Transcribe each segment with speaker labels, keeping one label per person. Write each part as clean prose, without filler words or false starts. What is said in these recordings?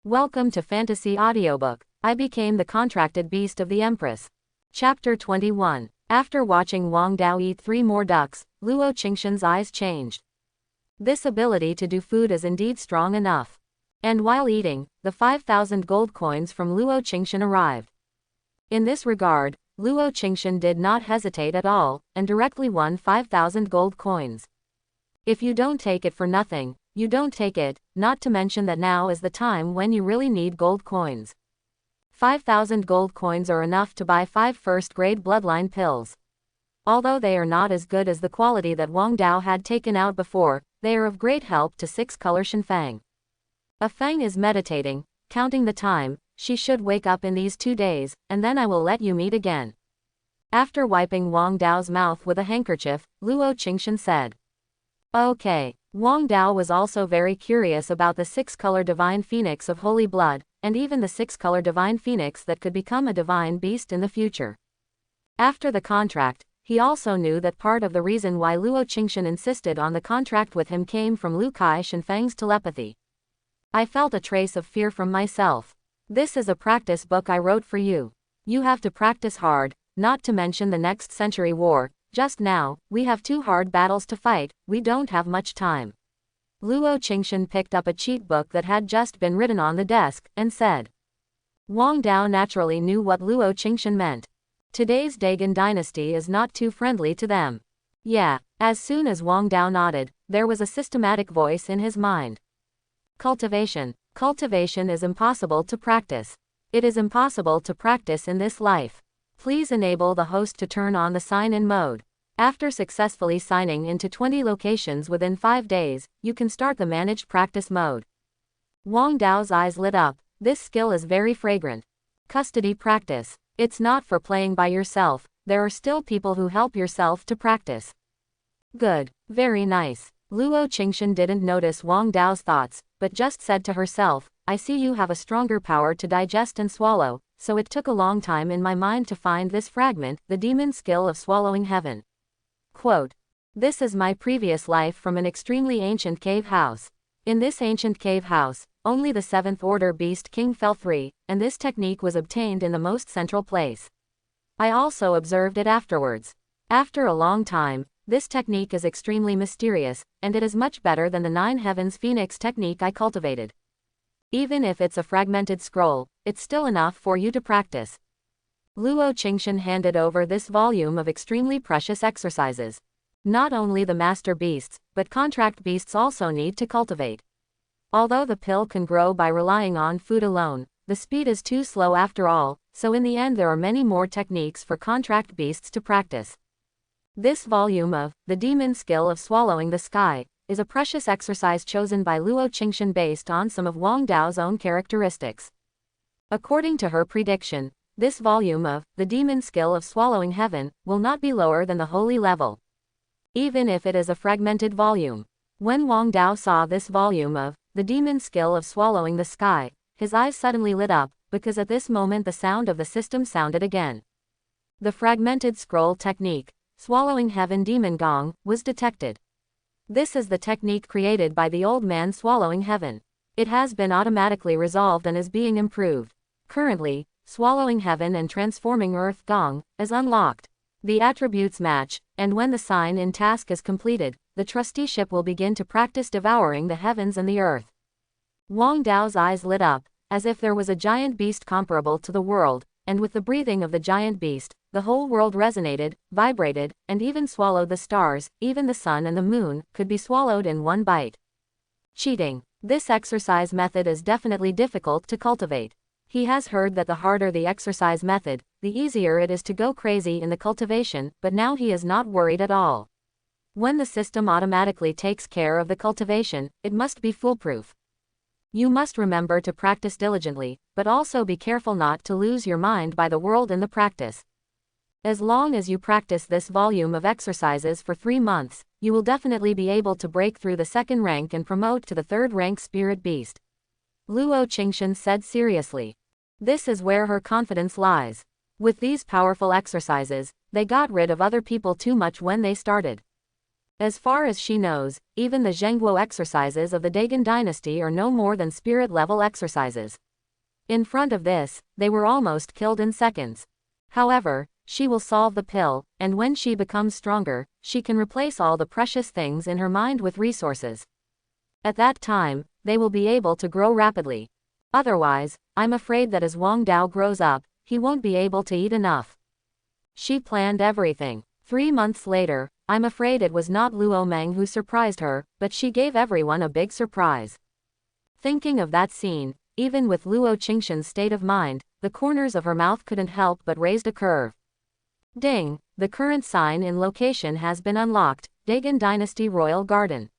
Speaker 1: Welcome to Fantasy Audiobook. I became the contracted beast of the Empress. Chapter 21. After watching Wang Dao eat 3 more ducks, Luo Qingshan's eyes changed. This ability to do food is indeed strong enough. And while eating, the 5,000 gold coins from Luo Qingshan arrived. In this regard, Luo Qingshan did not hesitate at all, and directly won 5,000 gold coins. If you don't take it for nothing, you don't take it, not to mention that now is the time when you really need gold coins. 5,000 gold coins are enough to buy 5 first-grade bloodline pills. Although they are not as good as the quality that Wang Dao had taken out before, they are of great help to 6-color Shinfang. A Fang is meditating, counting the time. She should wake up in these 2 days, and then I will let you meet again. After wiping Wang Dao's mouth with a handkerchief, Luo Qingshan said. Okay. Wang Dao was also very curious about the 6-color divine phoenix of holy blood, and even the 6-color divine phoenix that could become a divine beast in the future. After the contract, he also knew that part of the reason why Luo Qingshan insisted on the contract with him came from Lu Kai Shinfang's telepathy. I felt a trace of fear from myself. This is a practice book I wrote for you. You have to practice hard, not to mention the next century war. Just now, we have 2 hard battles to fight, we don't have much time. Luo Qingshan picked up a cheat book that had just been written on the desk, and said. Wang Dao naturally knew what Luo Qingshan meant. Today's Dagon dynasty is not too friendly to them. Yeah, as soon as Wang Dao nodded, there was a systematic voice in his mind. Cultivation. Cultivation is impossible to practice. It is impossible to practice in this life. Please enable the host to turn on the sign-in mode. After successfully signing into 20 locations within 5 days, you can start the managed practice mode. Wang Dao's eyes lit up. This skill is very fragrant. Custody practice. It's not for playing by yourself, there are still people who help yourself to practice. Good. Very nice. Luo Qingshan didn't notice Wang Dao's thoughts, but just said to herself, I see you have a stronger power to digest and swallow, so it took a long time in my mind to find this fragment, the demon skill of swallowing heaven. Quote. This is my previous life from an extremely ancient cave house. In this ancient cave house, only the 7th order beast king fell free, and this technique was obtained in the most central place. I also observed it afterwards. After a long time, this technique is extremely mysterious, and it is much better than the 9 heavens phoenix technique I cultivated. Even if it's a fragmented scroll, it's still enough for you to practice. Luo Qingshan handed over this volume of extremely precious exercises. Not only the master beasts, but contract beasts also need to cultivate. Although the pill can grow by relying on food alone, the speed is too slow after all, so in the end there are many more techniques for contract beasts to practice. This volume of The Demon Skill of Swallowing the Sky is a precious exercise chosen by Luo Qingshan based on some of Wang Dao's own characteristics. According to her prediction, this volume of The Demon Skill of Swallowing Heaven will not be lower than the holy level. Even if it is a fragmented volume. When Wang Dao saw this volume of The Demon Skill of Swallowing the Sky, his eyes suddenly lit up, because at this moment the sound of the system sounded again. The fragmented scroll technique, Swallowing Heaven Demon Gong, was detected. This is the technique created by the old man swallowing heaven. It has been automatically resolved and is being improved. Currently, Swallowing Heaven and Transforming Earth Gong is unlocked. The attributes match, and when the sign-in task is completed, the trusteeship will begin to practice devouring the heavens and the earth. Wang Dao's eyes lit up, as if there was a giant beast comparable to the world, and with the breathing of the giant beast, the whole world resonated, vibrated, and even swallowed the stars, even the sun and the moon, could be swallowed in one bite. Cheating. This exercise method is definitely difficult to cultivate. He has heard that the harder the exercise method, the easier it is to go crazy in the cultivation, but now he is not worried at all. When the system automatically takes care of the cultivation, it must be foolproof. You must remember to practice diligently, but also be careful not to lose your mind by the world in the practice. As long as you practice this volume of exercises for 3 months, you will definitely be able to break through the 2nd rank and promote to the 3rd rank spirit beast. Luo Qingshan said seriously. This is where her confidence lies. With these powerful exercises, they got rid of other people too much when they started. As far as she knows, even the Zhengguo exercises of the Dagon dynasty are no more than spirit-level exercises. In front of this, they were almost killed in seconds. However, she will solve the pill, and when she becomes stronger, she can replace all the precious things in her mind with resources. At that time, they will be able to grow rapidly. Otherwise, I'm afraid that as Wang Dao grows up, he won't be able to eat enough. She planned everything. 3 months later, I'm afraid it was not Luo Mang who surprised her, but she gave everyone a big surprise. Thinking of that scene, even with Luo Qingshan's state of mind, the corners of her mouth couldn't help but raised a curve. Ding! The current sign in location has been unlocked, Dagon Dynasty Royal Garden.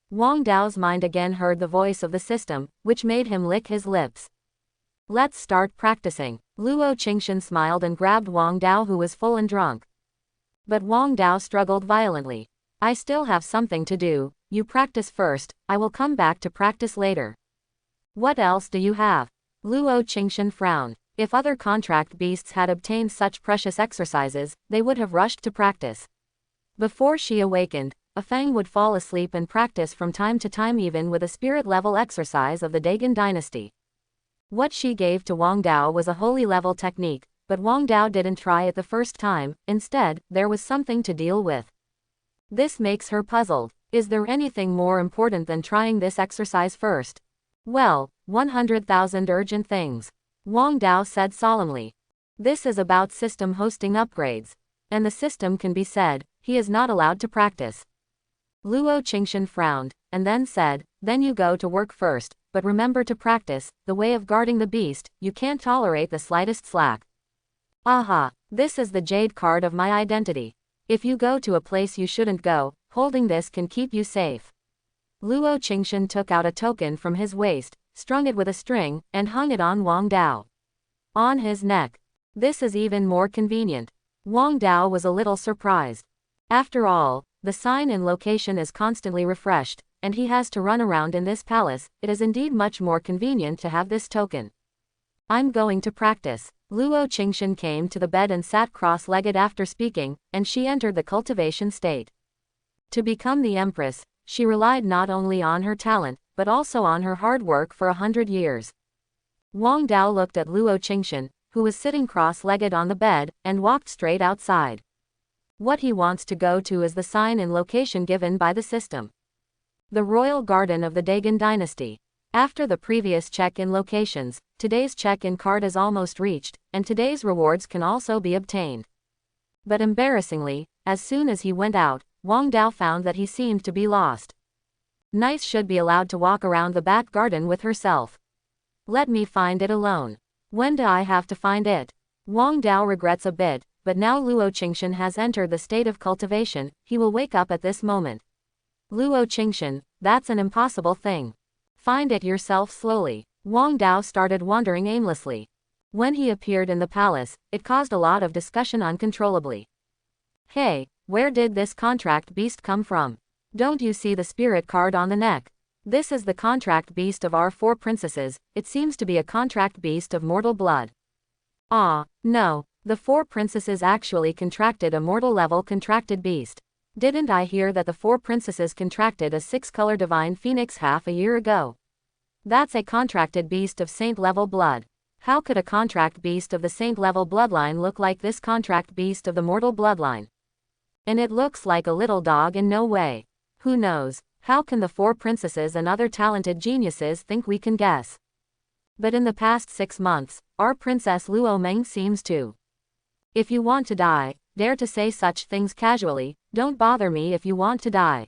Speaker 1: Wang Dao's mind again heard the voice of the system, which made him lick his lips. Let's start practicing. Luo Qingshan smiled and grabbed Wang Dao, who was full and drunk. But Wang Dao struggled violently. I still have something to do, you practice first, I will come back to practice later. What else do you have? Luo Qingshan frowned. If other contract beasts had obtained such precious exercises, they would have rushed to practice. Before she awakened, a Fang would fall asleep and practice from time to time, even with a spirit-level exercise of the Dagon dynasty. What she gave to Wang Dao was a holy-level technique, but Wang Dao didn't try it the first time. Instead, there was something to deal with. This makes her puzzled. Is there anything more important than trying this exercise first? Well, 100,000 urgent things. Wang Dao said solemnly. This is about system hosting upgrades. And the system can be said, he is not allowed to practice. Luo Qingshan frowned, and then said, then you go to work first, but remember to practice, the way of guarding the beast, you can't tolerate the slightest slack. Aha, this is the jade card of my identity. If you go to a place you shouldn't go, holding this can keep you safe. Luo Qingshan took out a token from his waist, strung it with a string, and hung it on Wang Dao. On his neck. This is even more convenient. Wang Dao was a little surprised. After all, the sign in location is constantly refreshed, and he has to run around in this palace. It is indeed much more convenient to have this token. I'm going to practice. Luo Qingshan came to the bed and sat cross-legged after speaking, and she entered the cultivation state. To become the Empress, she relied not only on her talent, but also on her hard work for 100 years. Wang Dao looked at Luo Qingshan, who was sitting cross-legged on the bed, and walked straight outside. What he wants to go to is the sign in location given by the system. The Royal Garden of the Dagon Dynasty. After the previous check-in locations, today's check-in card is almost reached, and today's rewards can also be obtained. But embarrassingly, as soon as he went out, Wang Dao found that he seemed to be lost. Nice should be allowed to walk around the back garden with herself. Let me find it alone. When do I have to find it? Wang Dao regrets a bit, but now Luo Qingshan has entered the state of cultivation, he will wake up at this moment. Luo Qingshan, that's an impossible thing. Find it yourself slowly. Wang Dao started wandering aimlessly. When he appeared in the palace, it caused a lot of discussion uncontrollably. Hey, where did this contract beast come from? Don't you see the spirit card on the neck? This is the contract beast of our 4 princesses, it seems to be a contract beast of mortal blood. Ah, no, the 4 princesses actually contracted a mortal level contracted beast. Didn't I hear that the 4 princesses contracted a 6-color divine phoenix half a year ago? That's a contracted beast of saint level blood. How could a contract beast of the saint level bloodline look like this contract beast of the mortal bloodline? And it looks like a little dog in no way. Who knows, how can the 4 princesses and other talented geniuses think we can guess? But in the past 6 months, our Princess Lu Mang seems to. If you want to die, dare to say such things casually, don't bother me if you want to die.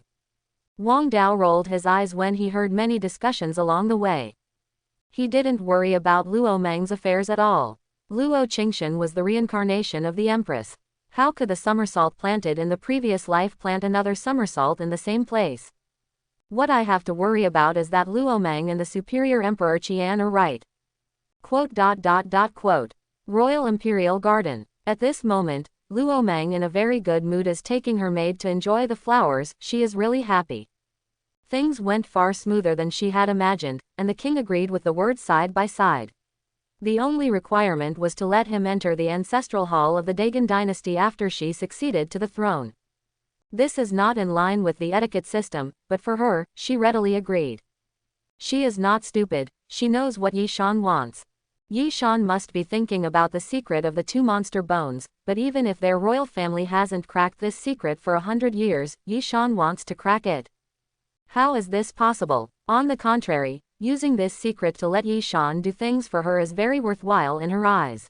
Speaker 1: Wang Dao rolled his eyes when he heard many discussions along the way. He didn't worry about Luo Mang's affairs at all. Luo Qingshan was the reincarnation of the Empress. How could the somersault planted in the previous life plant another somersault in the same place? What I have to worry about is that Luo Mang and the superior Emperor Qian are right. Quote. Royal Imperial Garden. At this moment, Luo Mang in a very good mood is taking her maid to enjoy the flowers. She is really happy. Things went far smoother than she had imagined, and the king agreed with the words side by side. The only requirement was to let him enter the ancestral hall of the Dagon dynasty after she succeeded to the throne. This is not in line with the etiquette system, but for her, she readily agreed. She is not stupid, she knows what Yi Shan wants. Yi Shan must be thinking about the secret of the two monster bones, but even if their royal family hasn't cracked this secret for 100 years, Yi Shan wants to crack it. How is this possible? On the contrary, using this secret to let Yi Shan do things for her is very worthwhile in her eyes.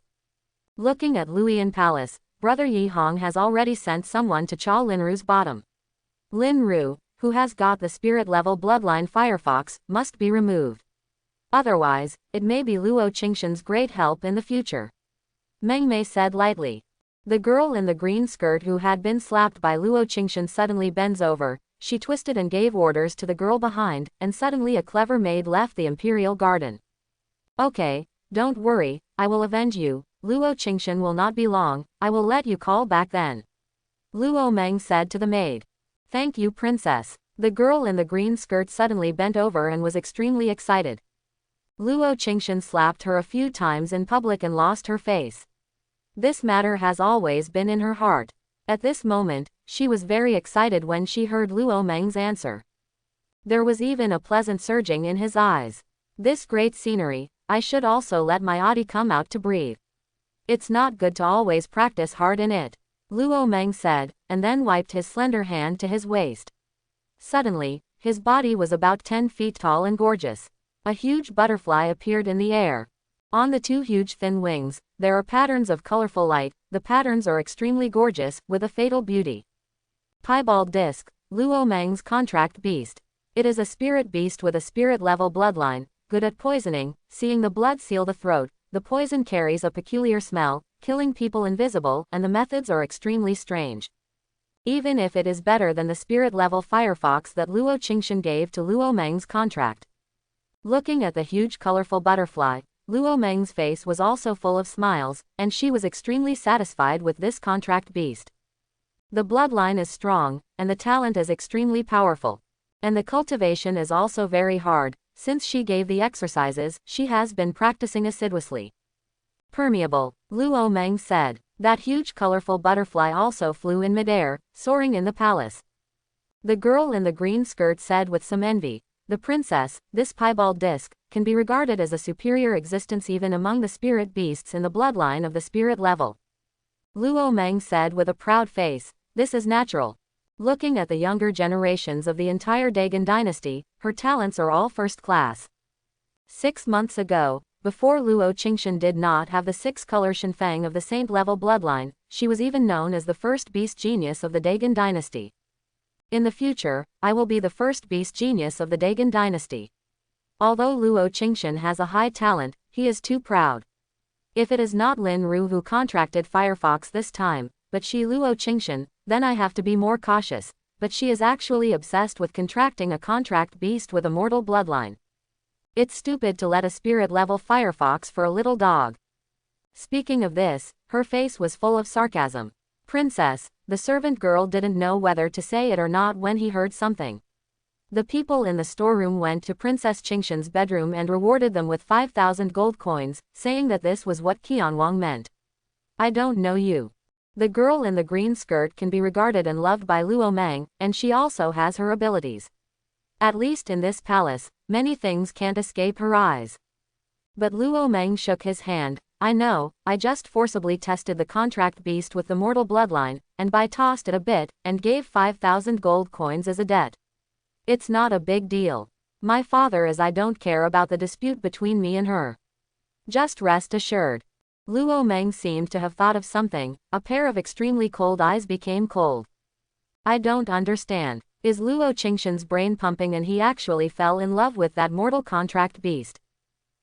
Speaker 1: Looking at Luoyuan Palace, brother Yi Hong has already sent someone to Cha Linru's bottom. Linru, who has got the spirit-level bloodline Firefox, must be removed. Otherwise, it may be Luo Qingshan's great help in the future. Meng Mei said lightly. The girl in the green skirt who had been slapped by Luo Qingshan suddenly bends over, she twisted and gave orders to the girl behind, and suddenly a clever maid left the imperial garden. Okay, don't worry, I will avenge you, Luo Qingshan will not be long, I will let you call back then. Luo Meng said to the maid. Thank you, princess. The girl in the green skirt suddenly bent over and was extremely excited. Luo Qingshan slapped her a few times in public and lost her face. This matter has always been in her heart. At this moment, she was very excited when she heard Luo Meng's answer. There was even a pleasant surging in his eyes. This great scenery, I should also let my Audi come out to breathe. It's not good to always practice hard in it, Luo Meng said, and then wiped his slender hand to his waist. Suddenly, his body was about 10 feet tall and gorgeous. A huge butterfly appeared in the air. On the two huge thin wings, there are patterns of colorful light, the patterns are extremely gorgeous, with a fatal beauty. Piebald Disc, Luo Meng's contract beast. It is a spirit beast with a spirit-level bloodline, good at poisoning, seeing the blood seal the throat, the poison carries a peculiar smell, killing people invisible, and the methods are extremely strange. Even if it is better than the spirit-level Firefox that Luo Qingshan gave to Luo Meng's contract. Looking at the huge colorful butterfly, Luo Meng's face was also full of smiles, and she was extremely satisfied with this contract beast. The bloodline is strong, and the talent is extremely powerful. And the cultivation is also very hard, since she gave the exercises, she has been practicing assiduously. Permeable, Luo Meng said. That huge colorful butterfly also flew in midair, soaring in the palace. The girl in the green skirt said with some envy, the princess, this piebald disc, can be regarded as a superior existence even among the spirit beasts in the bloodline of the spirit level. Luo Meng said with a proud face, this is natural. Looking at the younger generations of the entire Dagon dynasty, her talents are all first class. 6 months ago, before Luo Qingshan did not have the 6-color Shinfeng of the saint-level bloodline, she was even known as the first beast genius of the Dagon dynasty. In the future, I will be the first beast genius of the Dagon dynasty. Although Luo Qingshan has a high talent, he is too proud. If it is not Lin Ru who contracted Firefox this time, but she Luo Qingshan, then I have to be more cautious, but she is actually obsessed with contracting a contract beast with a mortal bloodline. It's stupid to let a spirit-level Firefox for a little dog. Speaking of this, her face was full of sarcasm. Princess, the servant girl didn't know whether to say it or not when he heard something. The people in the storeroom went to Princess Qingshan's bedroom and rewarded them with 5,000 gold coins, saying that this was what Qianwang meant. I don't know you. The girl in the green skirt can be regarded and loved by Luo Meng, and she also has her abilities. At least in this palace, many things can't escape her eyes. But Luo Meng shook his hand. I know, I just forcibly tested the contract beast with the mortal bloodline, and by tossed it a bit, and gave 5,000 gold coins as a debt. It's not a big deal. My father is I don't care about the dispute between me and her. Just rest assured. Luo Meng seemed to have thought of something, a pair of extremely cold eyes became cold. I don't understand. Is Luo Qingshan's brain pumping and he actually fell in love with that mortal contract beast?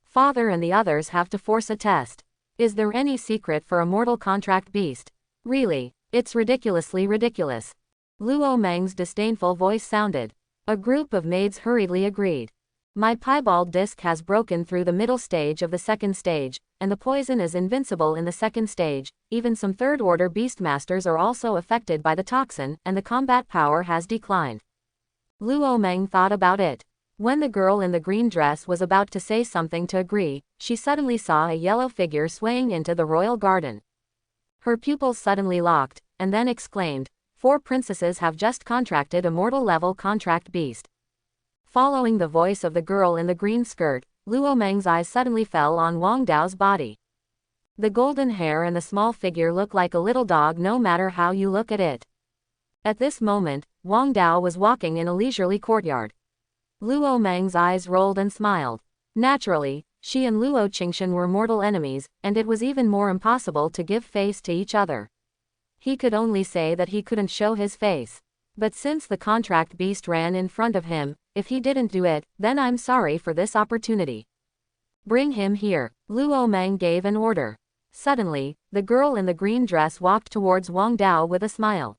Speaker 1: Father and the others have to force a test. Is there any secret for a mortal contract beast? Really, it's ridiculously ridiculous. Luo Meng's disdainful voice sounded. A group of maids hurriedly agreed. My piebald disc has broken through the middle stage of the second stage, and the poison is invincible in the second stage. Even some third-order beastmasters are also affected by the toxin, and the combat power has declined. Luo Meng thought about it. When the girl in the green dress was about to say something to agree, she suddenly saw a yellow figure swaying into the royal garden. Her pupils suddenly locked, and then exclaimed, 4 princesses have just contracted a mortal-level contract beast. Following the voice of the girl in the green skirt, Luo Meng's eyes suddenly fell on Wang Dao's body. The golden hair and the small figure look like a little dog no matter how you look at it. At this moment, Wang Dao was walking in a leisurely courtyard. Luo Meng's eyes rolled and smiled. Naturally, she and Luo Qingshan were mortal enemies, and it was even more impossible to give face to each other. He could only say that he couldn't show his face. But since the contract beast ran in front of him, if he didn't do it, then I'm sorry for this opportunity. Bring him here, Luo Meng gave an order. Suddenly, the girl in the green dress walked towards Wang Dao with a smile.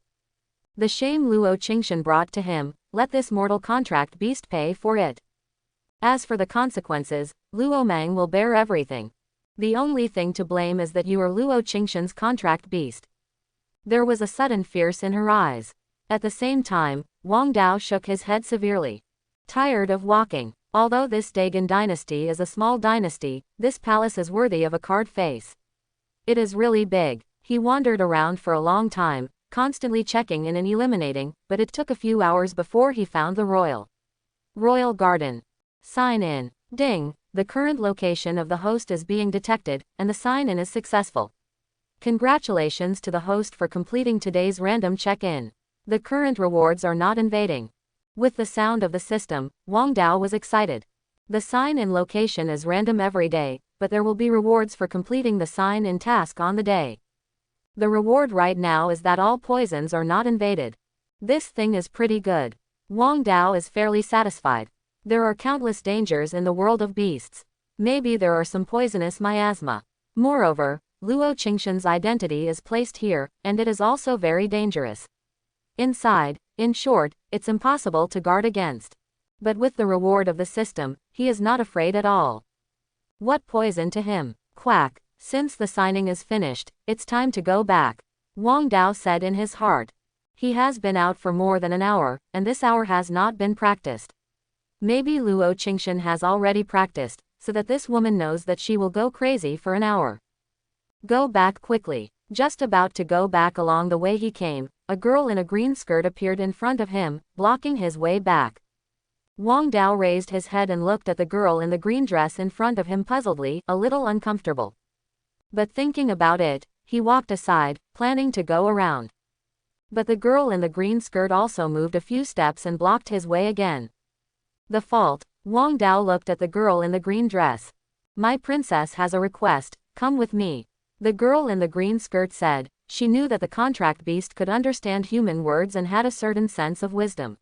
Speaker 1: The shame Luo Qingshan brought to him, let this mortal contract beast pay for it. As for the consequences, Luo Meng will bear everything. The only thing to blame is that you are Luo Qingshan's contract beast. There was a sudden fierce in her eyes. At the same time, Wang Dao shook his head severely. Tired of walking. Although this Dagon dynasty is a small dynasty, this palace is worthy of a card face. It is really big. He wandered around for a long time, constantly checking in and eliminating, but it took a few hours before he found the Royal Garden. Sign in. Ding. The current location of the host is being detected, and the sign-in is successful. Congratulations to the host for completing today's random check-in. The current rewards are not invading. With the sound of the system, Wang Dao was excited. The sign-in location is random every day, but there will be rewards for completing the sign-in task on the day. The reward right now is that all poisons are not invaded. This thing is pretty good. Wang Dao is fairly satisfied. There are countless dangers in the world of beasts. Maybe there are some poisonous miasma. Moreover, Luo Qingshan's identity is placed here, and it is also very dangerous. Inside, in short, it's impossible to guard against. But with the reward of the system, he is not afraid at all. What poison to him? Quack. Since the signing is finished, it's time to go back. Wang Dao said in his heart. He has been out for more than an hour, and this hour has not been practiced. Maybe Luo Qingshan has already practiced, so that this woman knows that she will go crazy for an hour. Go back quickly. Just about to go back along the way he came, a girl in a green skirt appeared in front of him, blocking his way back. Wang Dao raised his head and looked at the girl in the green dress in front of him puzzledly, a little uncomfortable. But thinking about it, he walked aside, planning to go around. But the girl in the green skirt also moved a few steps and blocked his way again. The fault. Wang Dao looked at the girl in the green dress. My princess has a request, come with me. The girl in the green skirt said. She knew that the contract beast could understand human words and had a certain sense of wisdom.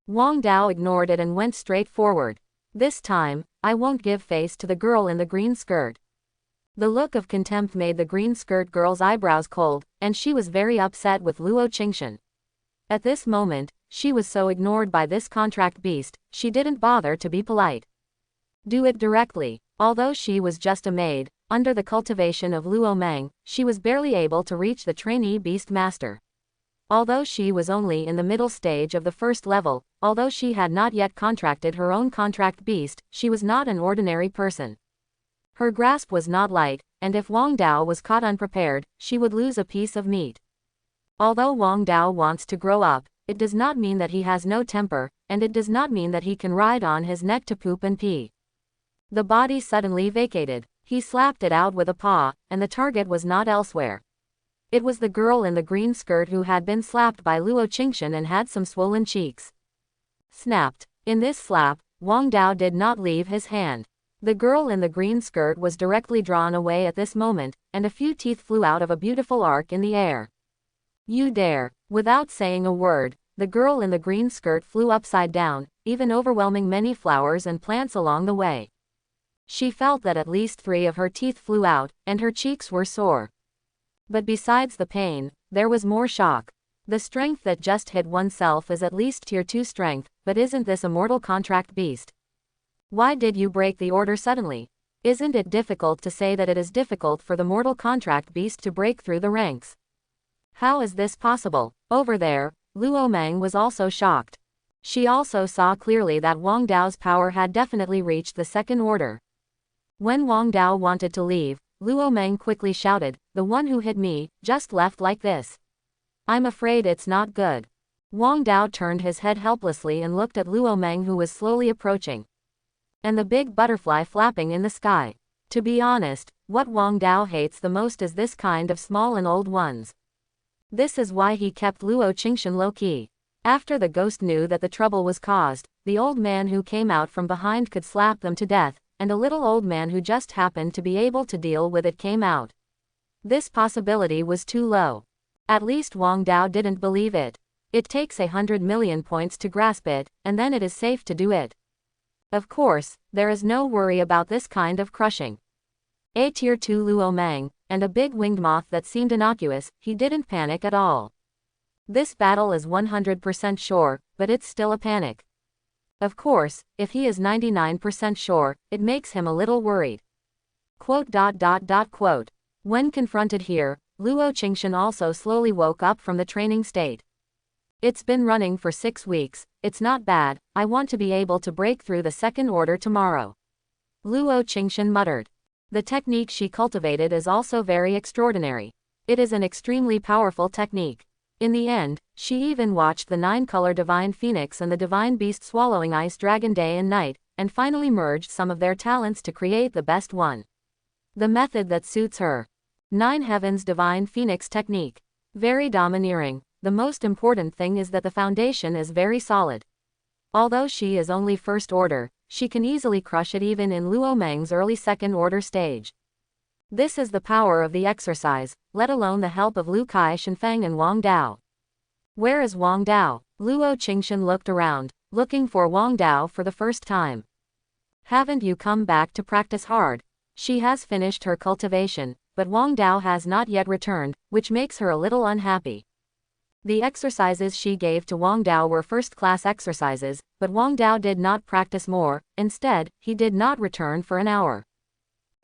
Speaker 1: Wang Dao ignored it and went straight forward. This time, I won't give face to the girl in the green skirt. The look of contempt made the green skirt girl's eyebrows cold, and she was very upset with Luo Qingshan. At this moment, she was so ignored by this contract beast, she didn't bother to be polite. Do it directly. Although she was just a maid, under the cultivation of Luo Meng, she was barely able to reach the trainee beast master. Although she was only in the middle stage of the first level, although she had not yet contracted her own contract beast, she was not an ordinary person. Her grasp was not light, and if Wang Dao was caught unprepared, she would lose a piece of meat. Although Wang Dao wants to grow up, it does not mean that he has no temper, and it does not mean that he can ride on his neck to poop and pee. The body suddenly vacated. He slapped it out with a paw, and the target was not elsewhere. It was the girl in the green skirt who had been slapped by Luo Qingshan and had some swollen cheeks. Snapped. In this slap, Wang Dao did not leave his hand. The girl in the green skirt was directly drawn away at this moment, and a few teeth flew out of a beautiful arc in the air. You dare. Without saying a word, the girl in the green skirt flew upside down, even overwhelming many flowers and plants along the way. She felt that at least 3 of her teeth flew out, and her cheeks were sore. But besides the pain, there was more shock. The strength that just hit oneself is at least tier 2 strength, but isn't this a mortal contract beast? Why did you break the order suddenly? Isn't it difficult to say that it is difficult for the mortal contract beast to break through the ranks? How is this possible? Over there, Luo Meng was also shocked. She also saw clearly that Wang Dao's power had definitely reached the second order. When Wang Dao wanted to leave, Luo Meng quickly shouted, "The one who hit me, just left like this." I'm afraid it's not good. Wang Dao turned his head helplessly and looked at Luo Mang, who was slowly approaching. And the big butterfly flapping in the sky. To be honest, what Wang Dao hates the most is this kind of small and old ones. This is why he kept Luo Qingshan low-key. After the ghost knew that the trouble was caused, the old man who came out from behind could slap them to death, and a little old man who just happened to be able to deal with it came out. This possibility was too low. At least Wang Dao didn't believe it. It takes 100 million points to grasp it, and then it is safe to do it. Of course, there is no worry about this kind of crushing. A tier 2 Luo Mang, and a big winged moth that seemed innocuous, he didn't panic at all. This battle is 100% sure, but it's still a panic. Of course, if he is 99% sure, it makes him a little worried. Quote. When confronted here, Luo Qingshan also slowly woke up from the training state. It's been running for 6 weeks, it's not bad, I want to be able to break through the second order tomorrow. Luo Qingshan muttered. The technique she cultivated is also very extraordinary. It is an extremely powerful technique. In the end, she even watched the 9-color Divine Phoenix and the Divine Beast swallowing Ice Dragon day and night, and finally merged some of their talents to create the best one. The method that suits her. 9 Heavens Divine Phoenix technique. Very domineering. The most important thing is that the foundation is very solid. Although she is only first order, she can easily crush it even in Luo Mang's early second order stage. This is the power of the exercise, let alone the help of Lu Kai Shenfeng and Wang Dao. Where is Wang Dao? Luo Qingshan looked around, looking for Wang Dao for the first time. Haven't you come back to practice hard? She has finished her cultivation, but Wang Dao has not yet returned, which makes her a little unhappy. The exercises she gave to Wang Dao were first-class exercises, but Wang Dao did not practice more, instead, he did not return for an hour.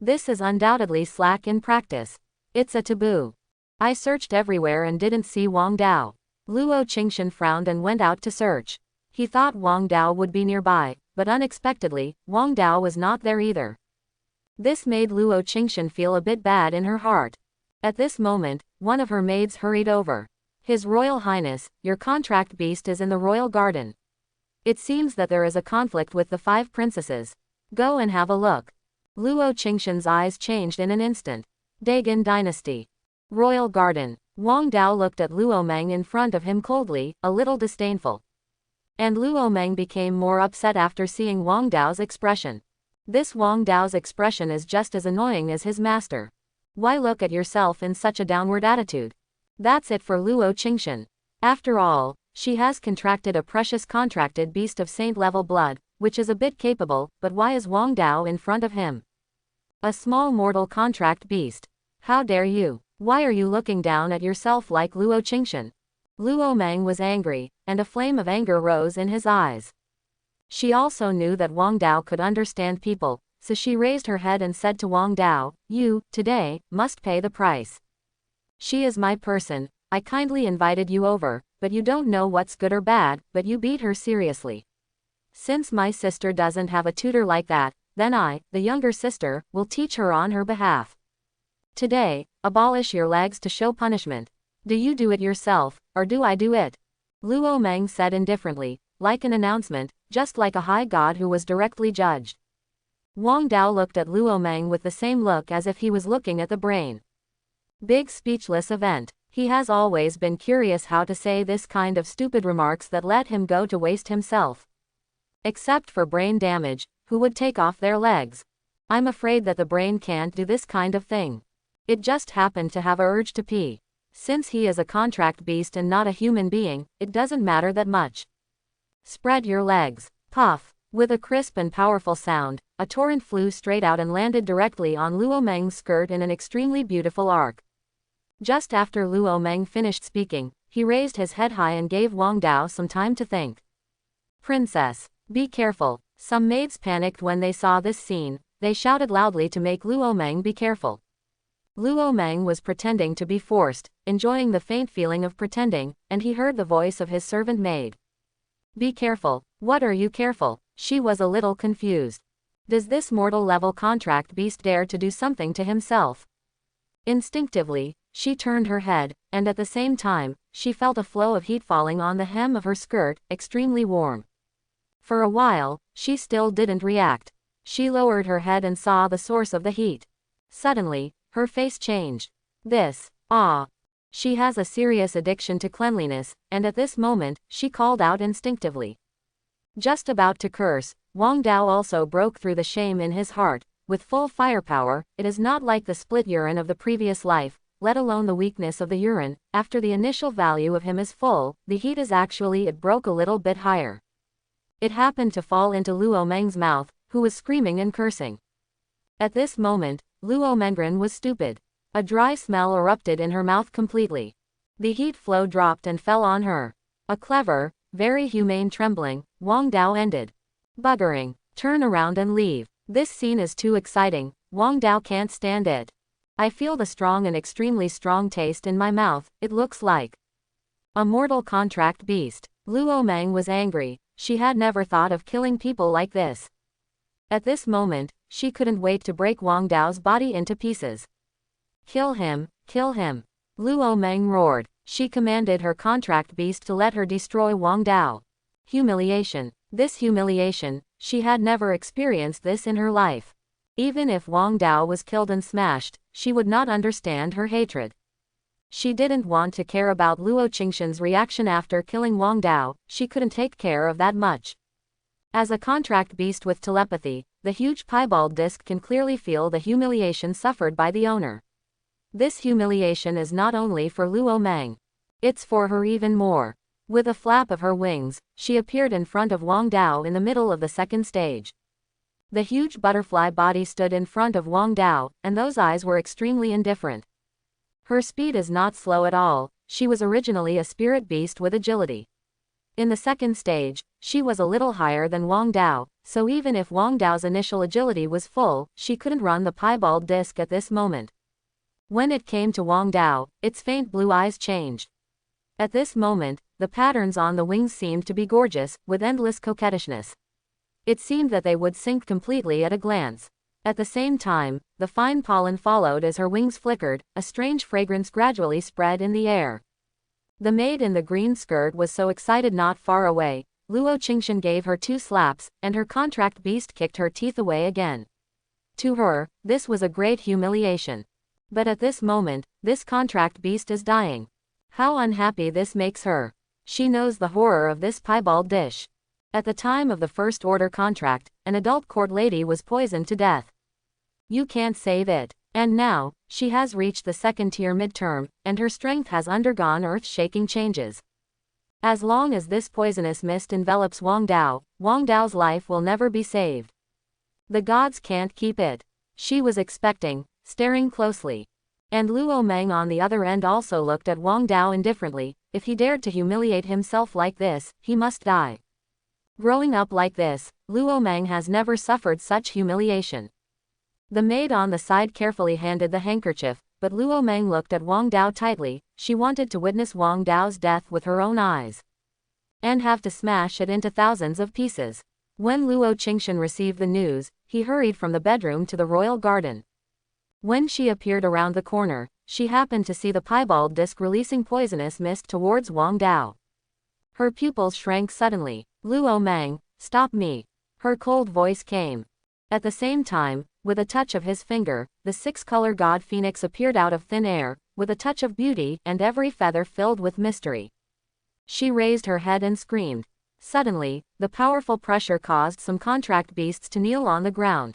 Speaker 1: This is undoubtedly slack in practice. It's a taboo. I searched everywhere and didn't see Wang Dao. Luo Qingshan frowned and went out to search. He thought Wang Dao would be nearby, but unexpectedly, Wang Dao was not there either. This made Luo Qingshan feel a bit bad in her heart. At this moment, one of her maids hurried over. His Royal Highness, your contract beast is in the royal garden. It seems that there is a conflict with the 5 princesses. Go and have a look. Luo Qingshan's eyes changed in an instant. Dagon Dynasty. Royal Garden. Wang Dao looked at Luo Mang in front of him coldly, a little disdainful. And Luo Mang became more upset after seeing Wang Dao's expression. This Wang Dao's expression is just as annoying as his master. Why look at yourself in such a downward attitude? That's it for Luo Qingshan. After all, she has contracted a precious contracted beast of saint-level blood, which is a bit capable, but why is Wang Dao in front of him? A small mortal contract beast. How dare you? Why are you looking down at yourself like Luo Qingshan? Luo Mang was angry, and a flame of anger rose in his eyes. She also knew that Wang Dao could understand people, so she raised her head and said to Wang Dao, you, today, must pay the price. She is my person, I kindly invited you over, but you don't know what's good or bad, but you beat her seriously. Since my sister doesn't have a tutor like that, then I, the younger sister, will teach her on her behalf. Today, abolish your legs to show punishment. Do you do it yourself, or do I do it? Luo Mang said indifferently, like an announcement, just like a high god who was directly judged. Wang Dao looked at Luo Mang with the same look as if he was looking at the brain. Big speechless event. He has always been curious how to say this kind of stupid remarks that let him go to waste himself. Except for brain damage, who would take off their legs? I'm afraid that the brain can't do this kind of thing. It just happened to have a urge to pee. Since he is a contract beast and not a human being, it doesn't matter that much. Spread your legs. Puff. With a crisp and powerful sound, a torrent flew straight out and landed directly on Luo Meng's skirt in an extremely beautiful arc. Just after Luo Mang finished speaking, he raised his head high and gave Wang Dao some time to think. Princess, be careful. Some maids panicked when they saw this scene. They shouted loudly to make Luo Mang be careful. Luo Mang was pretending to be forced, enjoying the faint feeling of pretending, and he heard the voice of his servant maid. Be careful. What are you careful? She was a little confused. Does this mortal-level contract beast dare to do something to himself? Instinctively, she turned her head, and at the same time, she felt a flow of heat falling on the hem of her skirt, extremely warm. For a while, she still didn't react. She lowered her head and saw the source of the heat. Suddenly, her face changed. She has a serious addiction to cleanliness, and at this moment, she called out instinctively. Just about to curse, Wang Dao also broke through the shame in his heart. With full firepower, it is not like the split urine of the previous life, let alone the weakness of the urine. After the initial value of him is full, the heat is actually it broke a little bit higher. It happened to fall into Luo Meng's mouth, who was screaming and cursing. At this moment, Luo Mengren was stupid. A dry smell erupted in her mouth completely. The heat flow dropped and fell on her. A clever, very humane trembling, Wang Dao ended. Buggering. Turn around and leave. This scene is too exciting, Wang Dao can't stand it. I feel the strong and extremely strong taste in my mouth, it looks like a mortal contract beast. Luo Meng was angry, she had never thought of killing people like this. At this moment, she couldn't wait to break Wang Dao's body into pieces. Kill him, kill him. Luo Meng roared. She commanded her contract beast to let her destroy Wang Dao. Humiliation. This humiliation, she had never experienced this in her life. Even if Wang Dao was killed and smashed, she would not understand her hatred. She didn't want to care about Luo Qingshan's reaction after killing Wang Dao, she couldn't take care of that much. As a contract beast with telepathy, the huge piebald disc can clearly feel the humiliation suffered by the owner. This humiliation is not only for Luo Meng. It's for her even more. With a flap of her wings, she appeared in front of Wang Dao in the middle of the second stage. The huge butterfly body stood in front of Wang Dao, and those eyes were extremely indifferent. Her speed is not slow at all, she was originally a spirit beast with agility. In the second stage, she was a little higher than Wang Dao, so even if Wang Dao's initial agility was full, she couldn't run the piebald disc at this moment. When it came to Wang Dao, its faint blue eyes changed. At this moment, the patterns on the wings seemed to be gorgeous, with endless coquettishness. It seemed that they would sink completely at a glance. At the same time, the fine pollen followed as her wings flickered, a strange fragrance gradually spread in the air. The maid in the green skirt was so excited. Not far away, Luo Qingshan gave her 2 slaps, and her contract beast kicked her teeth away again. To her, this was a great humiliation. But at this moment, this contract beast is dying. How unhappy this makes her. She knows the horror of this piebald dish. At the time of the first order contract, an adult court lady was poisoned to death. You can't save it. And now, she has reached the second tier midterm, and her strength has undergone earth-shaking changes. As long as this poisonous mist envelops Wang Dao's life will never be saved. The gods can't keep it. She was expecting, staring closely. And Luo Meng on the other end also looked at Wang Dao indifferently. If he dared to humiliate himself like this, he must die. Growing up like this, Luo Meng has never suffered such humiliation. The maid on the side carefully handed the handkerchief, but Luo Meng looked at Wang Dao tightly. She wanted to witness Wang Dao's death with her own eyes. And have to smash it into thousands of pieces. When Luo Qingshan received the news, he hurried from the bedroom to the royal garden. When she appeared around the corner, she happened to see the piebald disc releasing poisonous mist towards Wang Dao. Her pupils shrank suddenly. Luo Meng, stop me. Her cold voice came. At the same time, with a touch of his finger, the 6-color god phoenix appeared out of thin air, with a touch of beauty and every feather filled with mystery. She raised her head and screamed. Suddenly, the powerful pressure caused some contract beasts to kneel on the ground.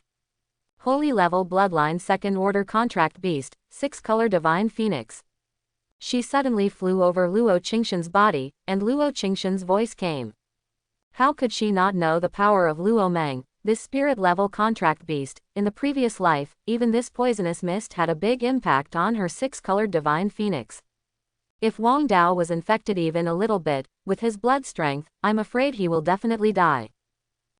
Speaker 1: Holy level bloodline second order contract beast, 6-color divine phoenix. She suddenly flew over Luo Qingshan's body, and Luo Qingshan's voice came. How could she not know the power of Luo Meng, this spirit level contract beast? In the previous life, even this poisonous mist had a big impact on her 6-colored divine phoenix. If Wang Dao was infected even a little bit, with his blood strength, I'm afraid he will definitely die.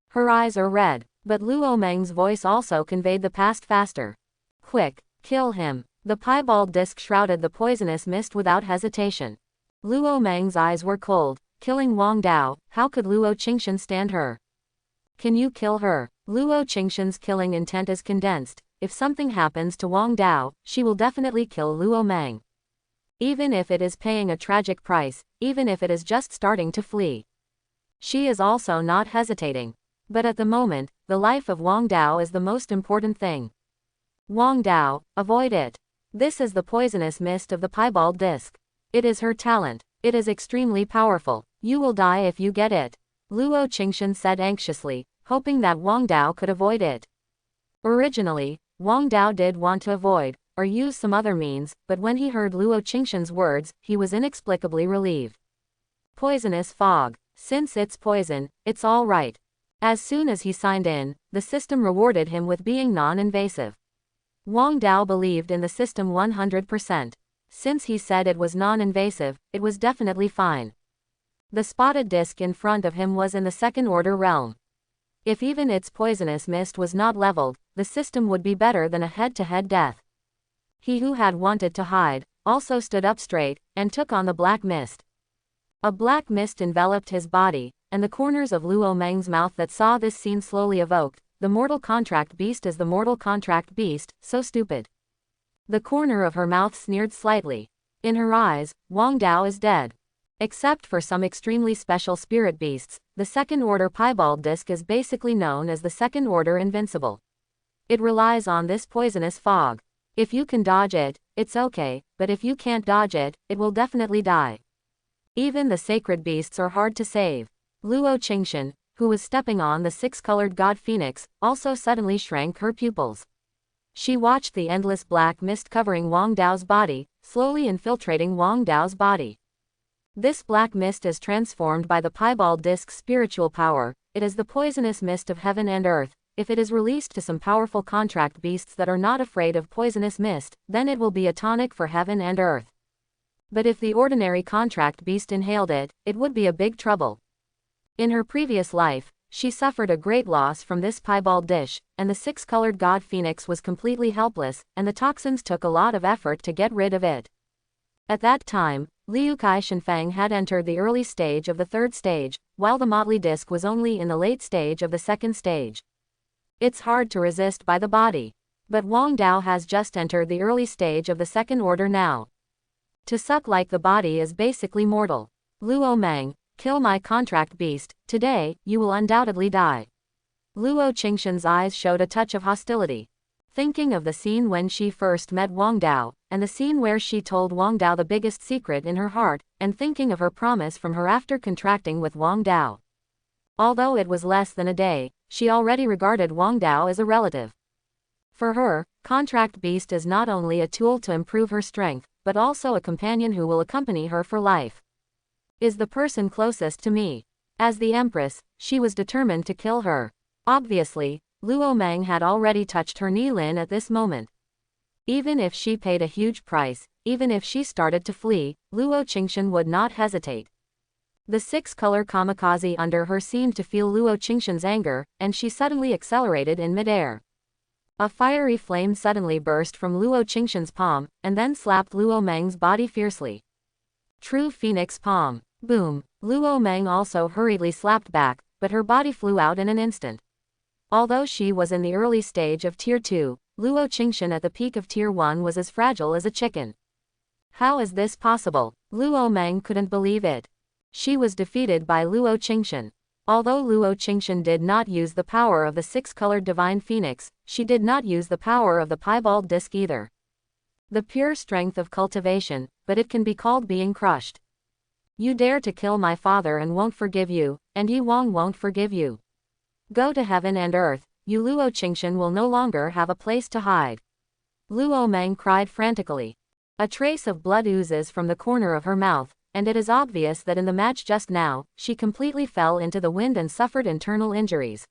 Speaker 1: Her eyes are red, but Luo Meng's voice also conveyed the past faster. Quick, kill him. The piebald disc shrouded the poisonous mist without hesitation. Luo Meng's eyes were cold. Killing Wang Dao, how could Luo Qingshan stand her? Can you kill her? Luo Qingshan's killing intent is condensed. If something happens to Wang Dao, she will definitely kill Luo Meng. Even if it is paying a tragic price, even if it is just starting to flee. She is also not hesitating. But at the moment, the life of Wang Dao is the most important thing. Wang Dao, avoid it. This is the poisonous mist of the piebald disc. It is her talent. It is extremely powerful. You will die if you get it. Luo Qingshan said anxiously, hoping that Wang Dao could avoid it. Originally, Wang Dao did want to avoid, or use some other means, but when he heard Luo Qingshan's words, he was inexplicably relieved. Poisonous fog. Since it's poison, it's all right. As soon as he signed in, the system rewarded him with being non-invasive. Wang Dao believed in the system 100%. Since he said it was non-invasive, it was definitely fine. The spotted disc in front of him was in the second-order realm. If even its poisonous mist was not leveled, the system would be better than a head-to-head death. He who had wanted to hide, also stood up straight, and took on the black mist. A black mist enveloped his body, and the corners of Luo Meng's mouth that saw this scene slowly evoked, the mortal contract beast is the mortal contract beast, so stupid. The corner of her mouth sneered slightly. In her eyes, Wang Dao is dead. Except for some extremely special spirit beasts, the second-order piebald disc is basically known as the second-order invincible. It relies on this poisonous fog. If you can dodge it, it's okay, but if you can't dodge it, it will definitely die. Even the sacred beasts are hard to save. Luo Qingshan, who was stepping on the six-colored god phoenix, also suddenly shrank her pupils. She watched the endless black mist covering Wang Dao's body, slowly infiltrating Wang Dao's body. This black mist is transformed by the piebald disc's spiritual power. It is the poisonous mist of heaven and earth. If it is released to some powerful contract beasts that are not afraid of poisonous mist, then it will be a tonic for heaven and earth. But if the ordinary contract beast inhaled it, it would be a big trouble. In her previous life, she suffered a great loss from this piebald dish, and the six-colored god phoenix was completely helpless, and the toxins took a lot of effort to get rid of it. At that time, Liu Kai Shenfang had entered the early stage of the third stage, while the motley disc was only in the late stage of the second stage. It's hard to resist by the body. But Wang Dao has just entered the early stage of the second order now. To suck like the body is basically mortal. Luo Mang, kill my contract beast, today, you will undoubtedly die. Luo Qingshan's eyes showed a touch of hostility. Thinking of the scene when she first met Wang Dao, and the scene where she told Wang Dao the biggest secret in her heart, and thinking of her promise from her after contracting with Wang Dao. Although it was less than a day, she already regarded Wang Dao as a relative. For her, contract beast is not only a tool to improve her strength, but also a companion who will accompany her for life. Is the person closest to me. As the Empress, she was determined to kill her. Obviously, Luo Mang had already touched her Nilin at this moment. Even if she paid a huge price, even if she started to flee, Luo Qingshan would not hesitate. The six-color kamikaze under her seemed to feel Luo Qingshan's anger, and she suddenly accelerated in midair. A fiery flame suddenly burst from Luo Qingshan's palm, and then slapped Luo Meng's body fiercely. True Phoenix Palm. Boom. Luo Meng also hurriedly slapped back, but her body flew out in an instant. Although she was in the early stage of Tier 2, Luo Qingshan at the peak of Tier 1 was as fragile as a chicken. How is this possible? Luo Meng couldn't believe it. She was defeated by Luo Qingshan. Although Luo Qingshan did not use the power of the six-colored divine phoenix, she did not use the power of the piebald disc either. The pure strength of cultivation, but it can be called being crushed. You dare to kill my father and won't forgive you, and Yi Wang won't forgive you. Go to heaven and earth, you Luo Qingshan will no longer have a place to hide. Luo Meng cried frantically. A trace of blood oozes from the corner of her mouth, and it is obvious that in the match just now, she completely fell into the wind and suffered internal injuries.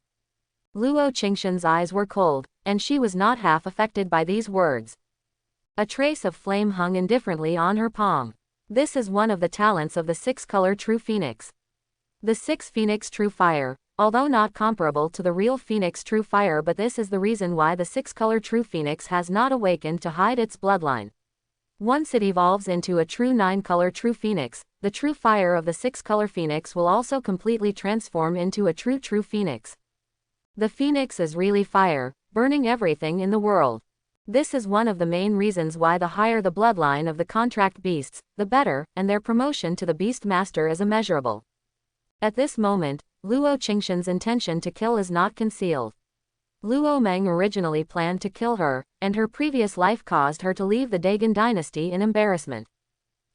Speaker 1: Luo Qingshan's eyes were cold, and she was not half affected by these words. A trace of flame hung indifferently on her palm. This is one of the talents of the six-color True Phoenix. The six Phoenix True Fire, although not comparable to the real Phoenix True Fire, but this is the reason why the six-color True Phoenix has not awakened to hide its bloodline. Once it evolves into a true nine-color True Phoenix, the True Fire of the six-color Phoenix will also completely transform into a True Phoenix. The Phoenix is really fire, burning everything in the world. This is one of the main reasons why the higher the bloodline of the contract beasts, the better, and their promotion to the beast master is immeasurable. At this moment, Luo Qingshan's intention to kill is not concealed. Luo Mang originally planned to kill her, and her previous life caused her to leave the Dagon dynasty in embarrassment.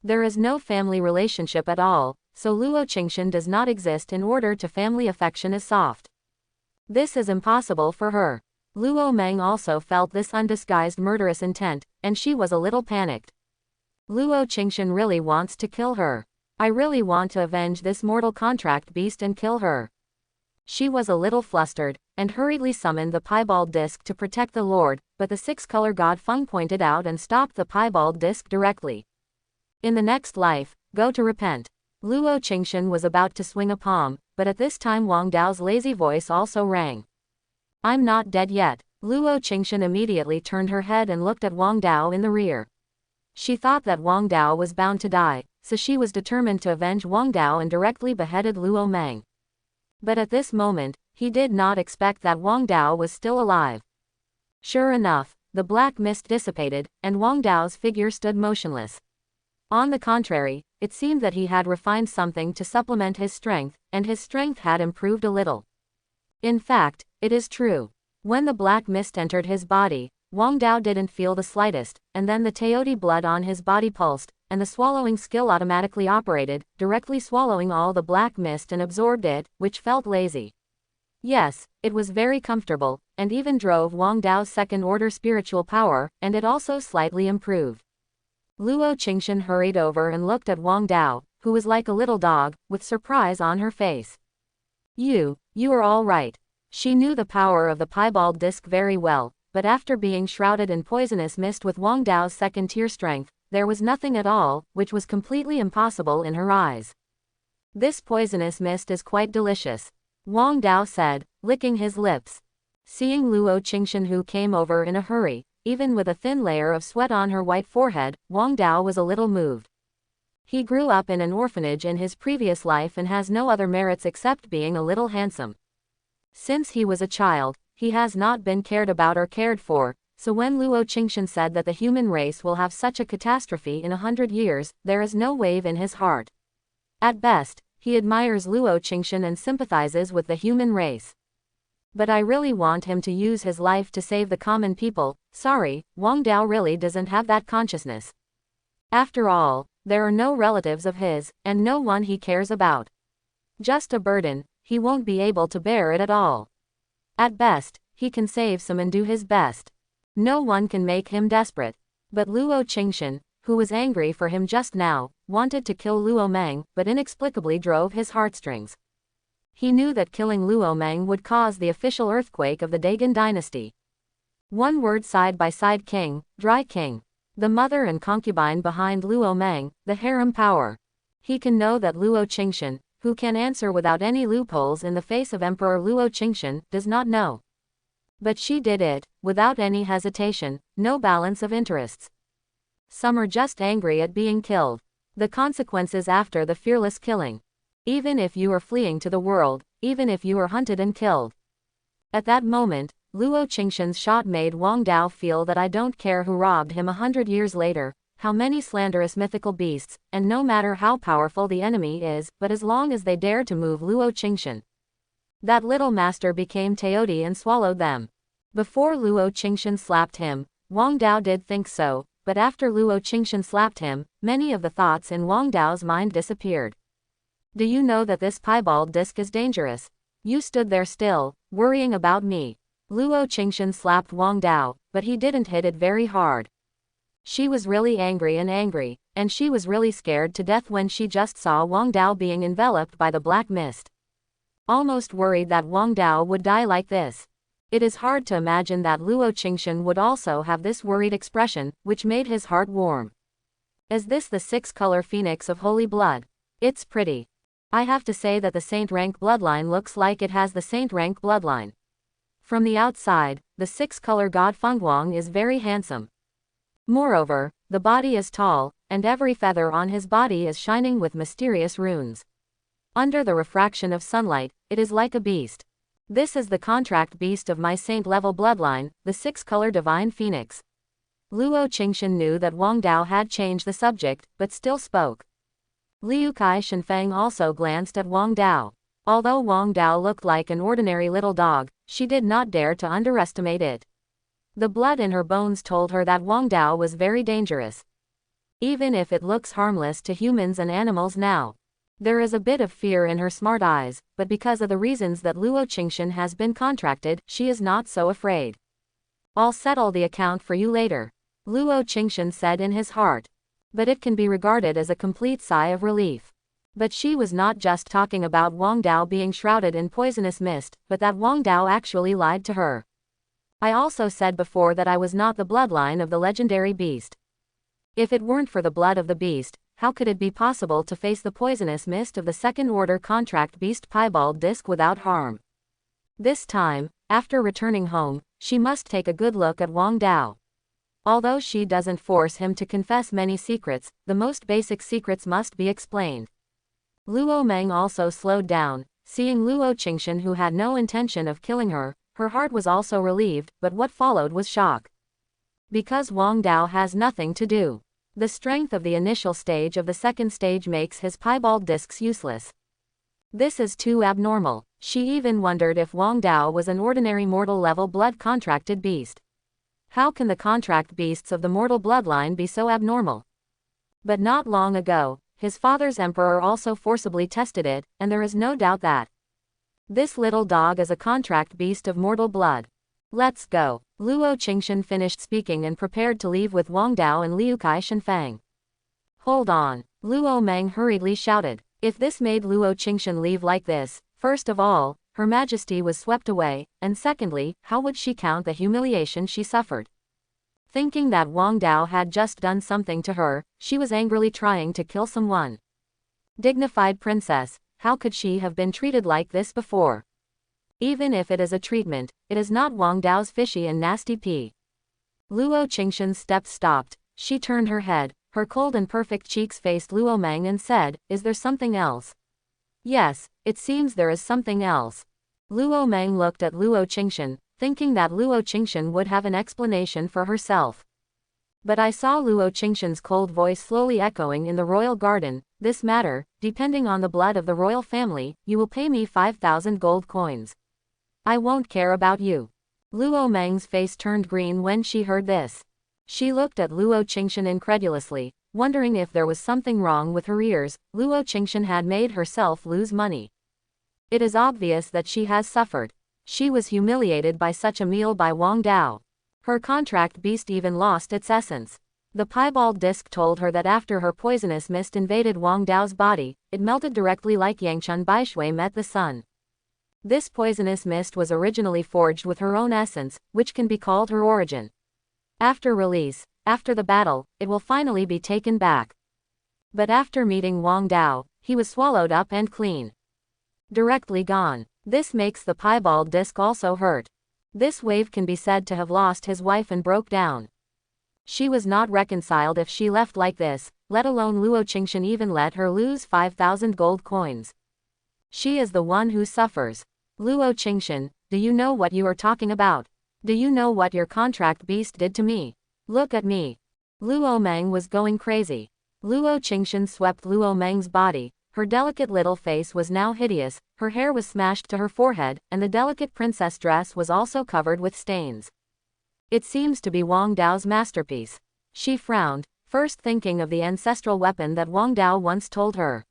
Speaker 1: There is no family relationship at all, so Luo Qingshan does not exist in order to family affection is soft. This is impossible for her. Luo Mang also felt this undisguised murderous intent, and she was a little panicked. Luo Qingshan really wants to kill her. I really want to avenge this mortal contract beast and kill her. She was a little flustered, and hurriedly summoned the piebald disc to protect the lord, but the six-color god Feng pointed out and stopped the piebald disc directly. In the next life, go to repent. Luo Qingshan was about to swing a palm, but at this time Wang Dao's lazy voice also rang. I'm not dead yet. Luo Qingshan immediately turned her head and looked at Wang Dao in the rear. She thought that Wang Dao was bound to die, so she was determined to avenge Wang Dao and directly beheaded Luo Mang. But at this moment, he did not expect that Wang Dao was still alive. Sure enough, the black mist dissipated, and Wang Dao's figure stood motionless. On the contrary, it seemed that he had refined something to supplement his strength, and his strength had improved a little. In fact, it is true. When the black mist entered his body, Wang Dao didn't feel the slightest, and then the Teoti blood on his body pulsed, and the swallowing skill automatically operated, directly swallowing all the black mist and absorbed it, which felt lazy. Yes, it was very comfortable, and even drove Wang Dao's second-order spiritual power, and it also slightly improved. Luo Qingshan hurried over and looked at Wang Dao, who was like a little dog, with surprise on her face. You are all right. She knew the power of the piebald disc very well, but after being shrouded in poisonous mist with Wang Dao's second-tier strength, there was nothing at all, which was completely impossible in her eyes. This poisonous mist is quite delicious, Wang Dao said, licking his lips. Seeing Luo Qingshan, who came over in a hurry, even with a thin layer of sweat on her white forehead, Wang Dao was a little moved. He grew up in an orphanage in his previous life and has no other merits except being a little handsome. Since he was a child, he has not been cared about or cared for, so when Luo Qingshan said that the human race will have such a catastrophe in 100 years, there is no wave in his heart. At best, he admires Luo Qingshan and sympathizes with the human race. But I really want him to use his life to save the common people. Sorry, Wang Dao really doesn't have that consciousness. After all, there are no relatives of his, and no one he cares about. Just a burden, he won't be able to bear it at all. At best, he can save some and do his best. No one can make him desperate. But Luo Qingshan, who was angry for him just now, wanted to kill Luo Mang, but inexplicably drove his heartstrings. He knew that killing Luo Mang would cause the official earthquake of the Dagon dynasty. One word: side-by-side king, dry king. The mother and concubine behind Luo Mang, the harem power. He can know that Luo Qingshan, who can answer without any loopholes in the face of Emperor Luo Qingshan, does not know. But she did it, without any hesitation, no balance of interests. Some are just angry at being killed. The consequences after the fearless killing. Even if you are fleeing to the world, even if you are hunted and killed. At that moment, Luo Qingshan's shot made Wang Dao feel that I don't care who robbed him 100 years later, how many slanderous mythical beasts, and no matter how powerful the enemy is, but as long as they dare to move Luo Qingshan. That little master became Teoti and swallowed them. Before Luo Qingshan slapped him, Wang Dao did think so, but after Luo Qingshan slapped him, many of the thoughts in Wang Dao's mind disappeared. Do you know that this piebald disc is dangerous? You stood there still, worrying about me. Luo Qingshan slapped Wang Dao, but he didn't hit it very hard. She was really angry, and she was really scared to death when she just saw Wang Dao being enveloped by the black mist. Almost worried that Wang Dao would die like this. It is hard to imagine that Luo Qingshan would also have this worried expression, which made his heart warm. Is this the 6-color phoenix of holy blood? It's pretty. I have to say that the saint rank bloodline looks like it has the saint rank bloodline. From the outside, the 6-color god Fenghuang is very handsome. Moreover, the body is tall, and every feather on his body is shining with mysterious runes. Under the refraction of sunlight, it is like a beast. This is the contract beast of my saint-level bloodline, the 6-color divine phoenix. Luo Qingshan knew that Wang Dao had changed the subject, but still spoke. Liu Kai Shenfeng also glanced at Wang Dao. Although Wang Dao looked like an ordinary little dog, she did not dare to underestimate it. The blood in her bones told her that Wang Dao was very dangerous. Even if it looks harmless to humans and animals now. There is a bit of fear in her smart eyes, but because of the reasons that Luo Qingshan has been contracted, she is not so afraid. I'll settle the account for you later, Luo Qingshan said in his heart. But it can be regarded as a complete sigh of relief. But she was not just talking about Wang Dao being shrouded in poisonous mist, but that Wang Dao actually lied to her. I also said before that I was not the bloodline of the legendary beast. If it weren't for the blood of the beast, how could it be possible to face the poisonous mist of the second-order contract beast piebald disc without harm? This time, after returning home, she must take a good look at Wang Dao. Although she doesn't force him to confess many secrets, the most basic secrets must be explained. Luo Mang also slowed down, seeing Luo Qingshan, who had no intention of killing her. Her heart was also relieved, but what followed was shock. Because Wang Dao has nothing to do. The strength of the initial stage of the second stage makes his piebald discs useless. This is too abnormal. She even wondered if Wang Dao was an ordinary mortal-level blood-contracted beast. How can the contract beasts of the mortal bloodline be so abnormal? But not long ago, his father's emperor also forcibly tested it, and there is no doubt that this little dog is a contract beast of mortal blood. Let's go. Luo Qingshan finished speaking and prepared to leave with Wang Dao and Liu Kai Shenfeng. Hold on, Luo Mang hurriedly shouted. If this made Luo Qingshan leave like this, first of all, Her Majesty was swept away, and secondly, how would she count the humiliation she suffered? Thinking that Wang Dao had just done something to her, she was angrily trying to kill someone. Dignified princess, how could she have been treated like this before? Even if it is a treatment, it is not Wang Dao's fishy and nasty pee. Luo Qingshan's steps stopped. She turned her head, her cold and perfect cheeks faced Luo Mang and said, "Is there something else?" "Yes, it seems there is something else." Luo Mang looked at Luo Qingshan, thinking that Luo Qingshan would have an explanation for herself. But I saw Luo Qingshan's cold voice slowly echoing in the royal garden. "This matter, depending on the blood of the royal family, you will pay me 5,000 gold coins. I won't care about you." Luo Mang's face turned green when she heard this. She looked at Luo Qingshan incredulously, wondering if there was something wrong with her ears. Luo Qingshan had made herself lose money. It is obvious that she has suffered. She was humiliated by such a meal by Wang Dao. Her contract beast even lost its essence. The piebald disc told her that after her poisonous mist invaded Wang Dao's body, it melted directly like Yangchun Baishui met the sun. This poisonous mist was originally forged with her own essence, which can be called her origin. After release, after the battle, it will finally be taken back. But after meeting Wang Dao, he was swallowed up and clean. Directly gone. This makes the piebald disc also hurt. This wave can be said to have lost his wife and broke down. She was not reconciled if she left like this, let alone Luo Qingshan even let her lose 5,000 gold coins. She is the one who suffers. Luo Qingshan, do you know what you are talking about? Do you know what your contract beast did to me? Look at me. Luo Mang was going crazy. Luo Qingshan swept Luo Mang's body. Her delicate little face was now hideous, her hair was smashed to her forehead, and the delicate princess dress was also covered with stains. It seems to be Wang Dao's masterpiece. She frowned, first thinking of the ancestral weapon that Wang Dao once told her.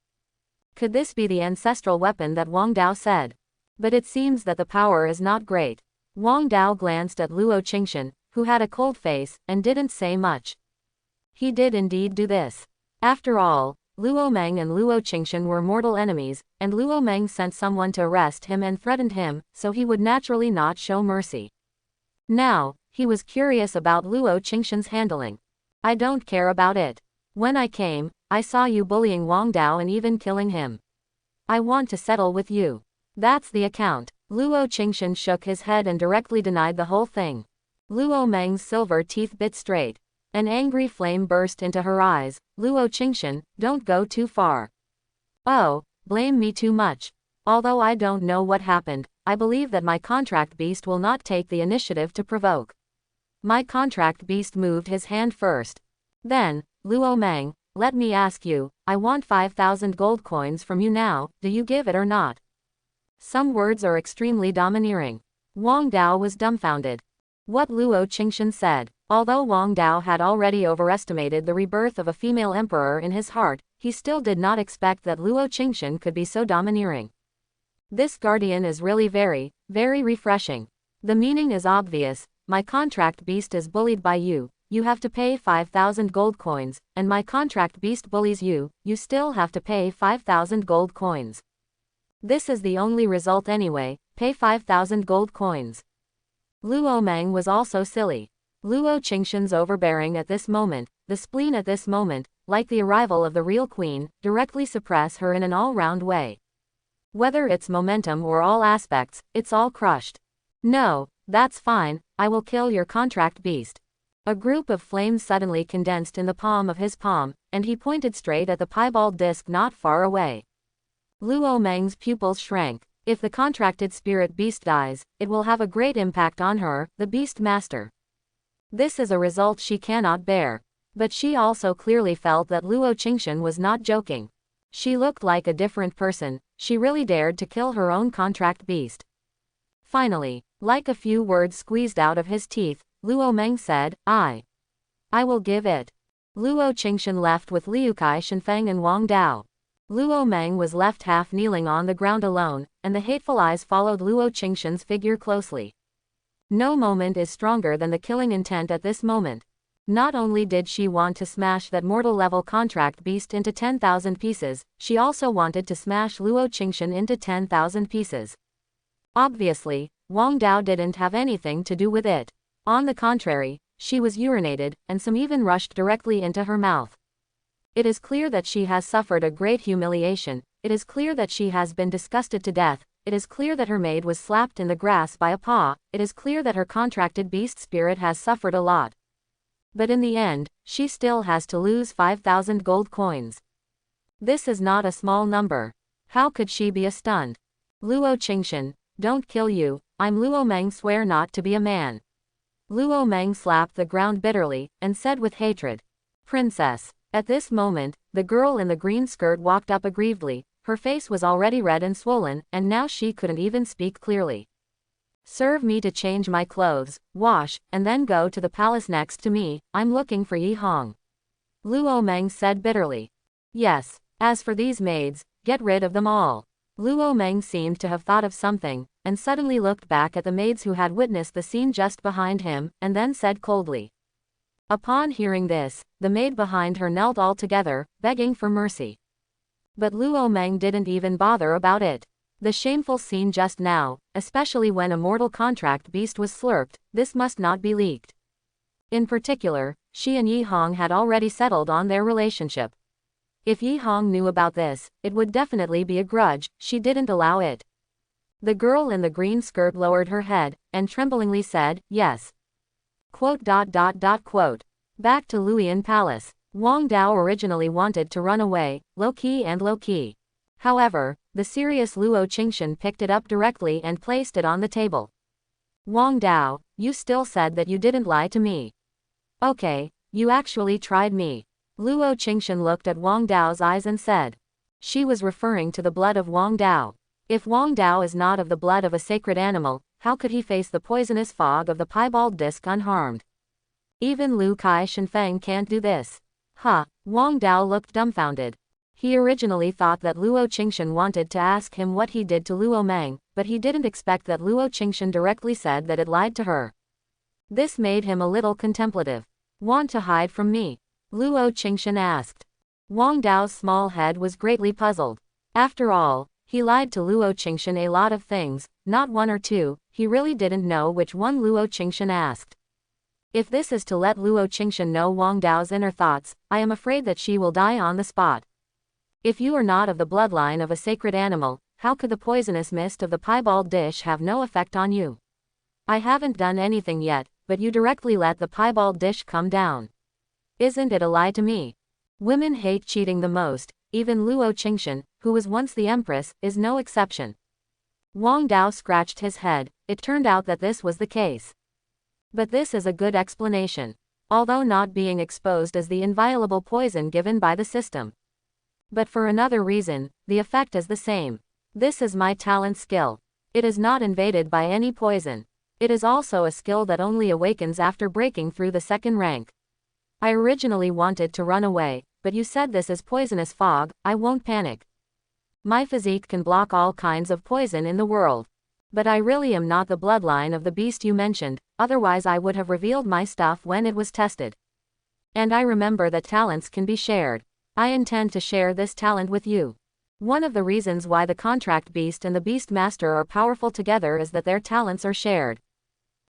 Speaker 1: Could this be the ancestral weapon that Wang Dao said? But it seems that the power is not great. Wang Dao glanced at Luo Qingshan, who had a cold face, and didn't say much. He did indeed do this. After all, Luo Mang and Luo Qingshan were mortal enemies, and Luo Mang sent someone to arrest him and threatened him, so he would naturally not show mercy. Now, he was curious about Luo Qingshan's handling. I don't care about it. When I came, I saw you bullying Wang Dao and even killing him. I want to settle with you. That's the account. Luo Qingshan shook his head and directly denied the whole thing. Luo Mang's silver teeth bit straight. An angry flame burst into her eyes. Luo Qingshan, don't go too far. Oh, blame me too much. Although I don't know what happened, I believe that my contract beast will not take the initiative to provoke. My contract beast moved his hand first. Then, Luo Mang, let me ask you, I want 5,000 gold coins from you now, do you give it or not? Some words are extremely domineering. Wang Dao was dumbfounded. What Luo Qingshan said. Although Wang Dao had already overestimated the rebirth of a female emperor in his heart, he still did not expect that Luo Qingshan could be so domineering. This guardian is really very, very refreshing. The meaning is obvious. My contract beast is bullied by you, you have to pay 5,000 gold coins, and my contract beast bullies you, you still have to pay 5,000 gold coins. This is the only result anyway, pay 5,000 gold coins. Luo Mang was also silly. Luo Qingshan's overbearing at this moment, the spleen at this moment, like the arrival of the real queen, directly suppress her in an all-round way. Whether it's momentum or all aspects, it's all crushed. No, that's fine, I will kill your contract beast. A group of flames suddenly condensed in the palm of his palm, and he pointed straight at the piebald disc not far away. Luo Mang's pupils shrank. If the contracted spirit beast dies, it will have a great impact on her, the beast master. This is a result she cannot bear. But she also clearly felt that Luo Qingshan was not joking. She looked like a different person, she really dared to kill her own contract beast. Finally, like a few words squeezed out of his teeth, Luo Mang said, I will give it. Luo Qingshan left with Liukai Shenfeng and Wang Dao. Luo Mang was left half kneeling on the ground alone, and the hateful eyes followed Luo Qingshan's figure closely. No moment is stronger than the killing intent at this moment. Not only did she want to smash that mortal-level contract beast into 10,000 pieces, she also wanted to smash Luo Qingshan into 10,000 pieces. Obviously, Wang Dao didn't have anything to do with it. On the contrary, she was urinated, and some even rushed directly into her mouth. It is clear that she has suffered a great humiliation, it is clear that she has been disgusted to death, it is clear that her maid was slapped in the grass by a paw, it is clear that her contracted beast spirit has suffered a lot. But in the end, she still has to lose 5,000 gold coins. This is not a small number. How could she be stunned? Luo Qingshan, don't kill you, I'm Luo Mang, swear not to be a man. Luo Mang slapped the ground bitterly, and said with hatred, Princess. At this moment, the girl in the green skirt walked up aggrievedly, her face was already red and swollen, and now she couldn't even speak clearly. Serve me to change my clothes, wash, and then go to the palace next to me, I'm looking for Yi Hong. Luo Mang said bitterly. Yes, as for these maids, get rid of them all. Luo Mang seemed to have thought of something, and suddenly looked back at the maids who had witnessed the scene just behind him, and then said coldly. Upon hearing this, the maid behind her knelt all together, begging for mercy. But Luo Mang didn't even bother about it. The shameful scene just now, especially when a mortal contract beast was slurped, this must not be leaked. In particular, she and Yi Hong had already settled on their relationship. If Yi Hong knew about this, it would definitely be a grudge, she didn't allow it. The girl in the green skirt lowered her head, and tremblingly said, yes. Back to Luoyuan Palace. Wang Dao originally wanted to run away, low-key. However, the serious Luo Qingshan picked it up directly and placed it on the table. Wang Dao, you still said that you didn't lie to me. Okay, you actually tried me. Luo Qingshan looked at Wang Dao's eyes and said. She was referring to the blood of Wang Dao. If Wang Dao is not of the blood of a sacred animal, how could he face the poisonous fog of the piebald disc unharmed? Even Liu Kai Shenfeng can't do this. Wang Dao looked dumbfounded. He originally thought that Luo Qingshan wanted to ask him what he did to Luo Mang, but he didn't expect that Luo Qingshan directly said that it lied to her. This made him a little contemplative. Want to hide from me? Luo Qingshan asked. Wang Dao's small head was greatly puzzled. After all, he lied to Luo Qingshan a lot of things, not one or two, he really didn't know which one Luo Qingshan asked. If this is to let Luo Qingshan know Wang Dao's inner thoughts, I am afraid that she will die on the spot. If you are not of the bloodline of a sacred animal, how could the poisonous mist of the piebald dish have no effect on you? I haven't done anything yet, but you directly let the piebald dish come down. Isn't it a lie to me? Women hate cheating the most, even Luo Qingshan, who was once the Empress, is no exception. Wang Dao scratched his head, it turned out that this was the case. But this is a good explanation. Although not being exposed as the inviolable poison given by the system. But for another reason, the effect is the same. This is my talent skill. It is not invaded by any poison. It is also a skill that only awakens after breaking through the second rank. I originally wanted to run away, but you said this is poisonous fog, I won't panic. My physique can block all kinds of poison in the world. But I really am not the bloodline of the beast you mentioned, otherwise I would have revealed my stuff when it was tested. And I remember that talents can be shared. I intend to share this talent with you. One of the reasons why the contract beast and the beast master are powerful together is that their talents are shared.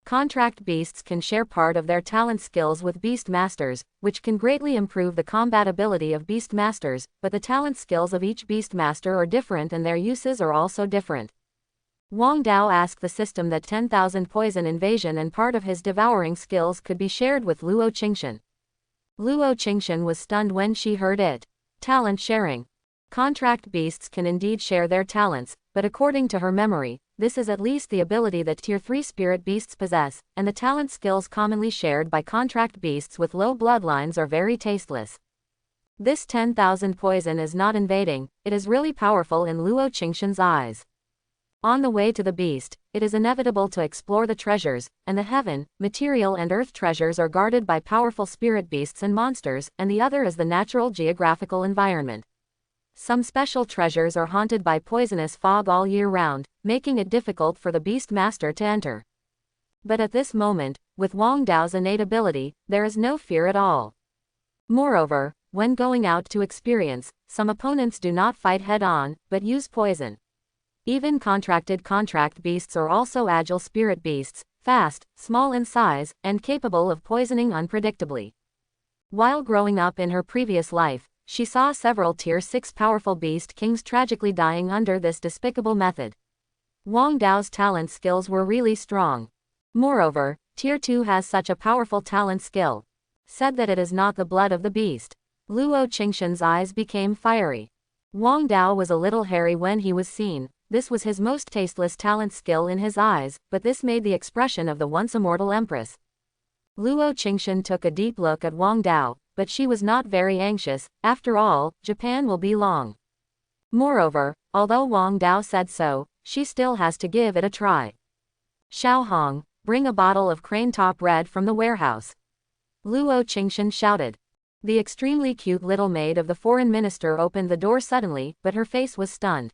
Speaker 1: Contract beasts can share part of their talent skills with beast masters, which can greatly improve the compatibility of beast masters, but the talent skills of each beast master are different and their uses are also different. Wang Dao asked the system that 10,000 poison invasion and part of his devouring skills could be shared with Luo Qingshan. Luo Qingshan was stunned when she heard it. Talent sharing. Contract beasts can indeed share their talents, but according to her memory, this is at least the ability that Tier 3 spirit beasts possess, and the talent skills commonly shared by contract beasts with low bloodlines are very tasteless. This 10,000 poison is not invading, it is really powerful in Luo Qingshan's eyes. On the way to the beast, it is inevitable to explore the treasures, and the heaven, material and earth treasures are guarded by powerful spirit beasts and monsters, and the other is the natural geographical environment. Some special treasures are haunted by poisonous fog all year round, making it difficult for the beast master to enter. But at this moment, with Wang Dao's innate ability, there is no fear at all. Moreover, when going out to experience, some opponents do not fight head-on, but use poison. Even contract beasts are also agile spirit beasts, fast, small in size, and capable of poisoning unpredictably. While growing up in her previous life, she saw several Tier 6 powerful beast kings tragically dying under this despicable method. Wang Dao's talent skills were really strong. Moreover, Tier 2 has such a powerful talent skill. Said that it is not the blood of the beast. Luo Qingshan's eyes became fiery. Wang Dao was a little hairy when he was seen. This was his most tasteless talent skill in his eyes, but this made the expression of the once immortal Empress. Luo Qingshan took a deep look at Wang Dao, but she was not very anxious. After all, Japan will be long. Moreover, although Wang Dao said so, she still has to give it a try. Xiao Hong, bring a bottle of crane top red from the warehouse. Luo Qingshan shouted. The extremely cute little maid of the foreign minister opened the door suddenly, but her face was stunned.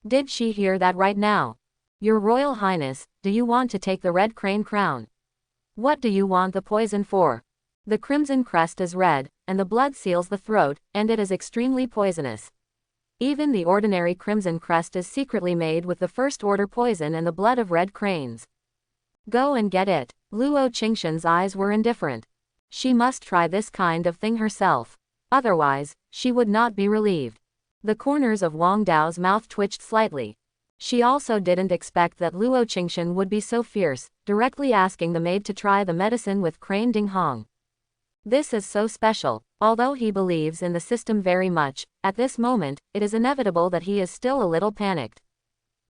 Speaker 1: Did she hear that right now? Your Royal Highness, do you want to take the red crane crown? What do you want the poison for? The crimson crest is red, and the blood seals the throat, and it is extremely poisonous. Even the ordinary crimson crest is secretly made with the first order poison and the blood of red cranes. Go and get it. Luo Qingshan's eyes were indifferent. She must try this kind of thing herself. Otherwise, she would not be relieved. The corners of Wang Dao's mouth twitched slightly. She also didn't expect that Luo Qingshan would be so fierce, directly asking the maid to try the medicine with Crane Ding Hong. This is so special. Although he believes in the system very much, at this moment, it is inevitable that he is still a little panicked.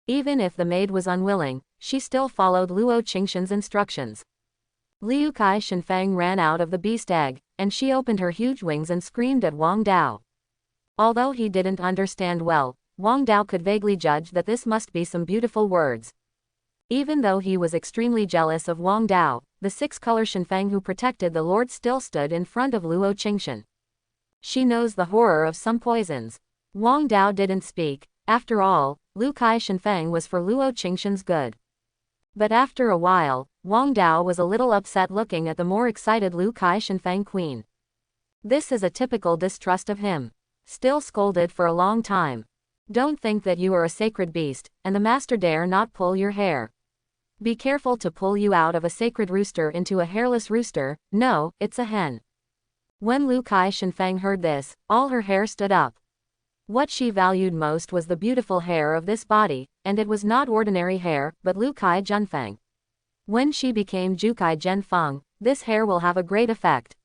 Speaker 1: Even if the maid was unwilling, she still followed Luo Qingshan's instructions. Liu Kai Shenfeng ran out of the beast egg, and she opened her huge wings and screamed at Wang Dao. Although he didn't understand well, Wang Dao could vaguely judge that this must be some beautiful words. Even though he was extremely jealous of Wang Dao, the six-color Shenfeng who protected the Lord still stood in front of Luo Qingshan. She knows the horror of some poisons. Wang Dao didn't speak. After all, Liu Kai Shenfeng was for Luo Qingshan's good. But after a while, Wang Dao was a little upset looking at the more excited Liu Kai Shenfeng queen. This is a typical distrust of him. Still scolded for a long time. Don't think that you are a sacred beast, and the master dare not pull your hair. Be careful to pull you out of a sacred rooster into a hairless rooster. No, it's a hen. When Liu Kai Shenfeng heard this, all her hair stood up. What she valued most was the beautiful hair of this body, and it was not ordinary hair, but Liu Kai Junfeng. When she became Jukai Zhenfeng, this hair will have a great effect.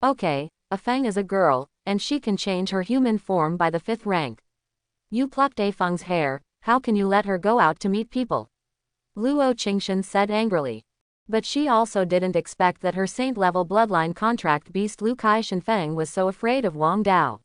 Speaker 1: Okay, a Feng is a girl, and she can change her human form by the 5th rank. You plucked A Feng's hair, how can you let her go out to meet people? Luo Qingshan said angrily. But she also didn't expect that her saint-level bloodline contract beast Lu Shenfeng was so afraid of Wang Dao.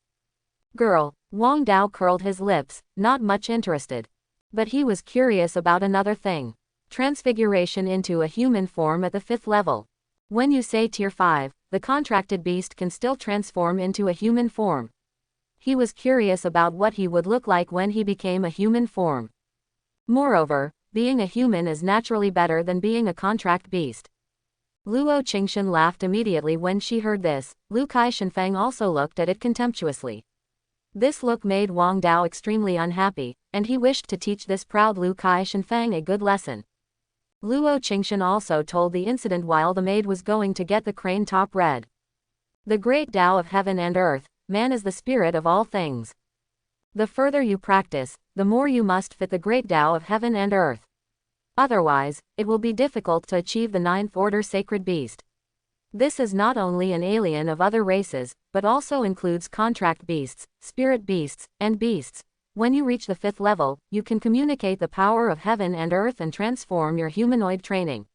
Speaker 1: Girl, Wang Dao curled his lips, not much interested. But he was curious about another thing. Transfiguration into a human form at the 5th level. When you say tier 5, the contracted beast can still transform into a human form. He was curious about what he would look like when he became a human form. Moreover, being a human is naturally better than being a contract beast. Luo Qingshan laughed immediately when she heard this. Lu Shenfeng also looked at it contemptuously. This look made Wang Dao extremely unhappy, and he wished to teach this proud Lu Shenfeng a good lesson. Luo Qingshan also told the incident while the maid was going to get the crane top read. The great Tao of heaven and earth, man is the spirit of all things. The further you practice, the more you must fit the great Tao of heaven and earth. Otherwise, it will be difficult to achieve the 9th order sacred beast. This is not only an alien of other races, but also includes contract beasts, spirit beasts, and beasts. When you reach the 5th level, you can communicate the power of heaven and earth and transform your humanoid training.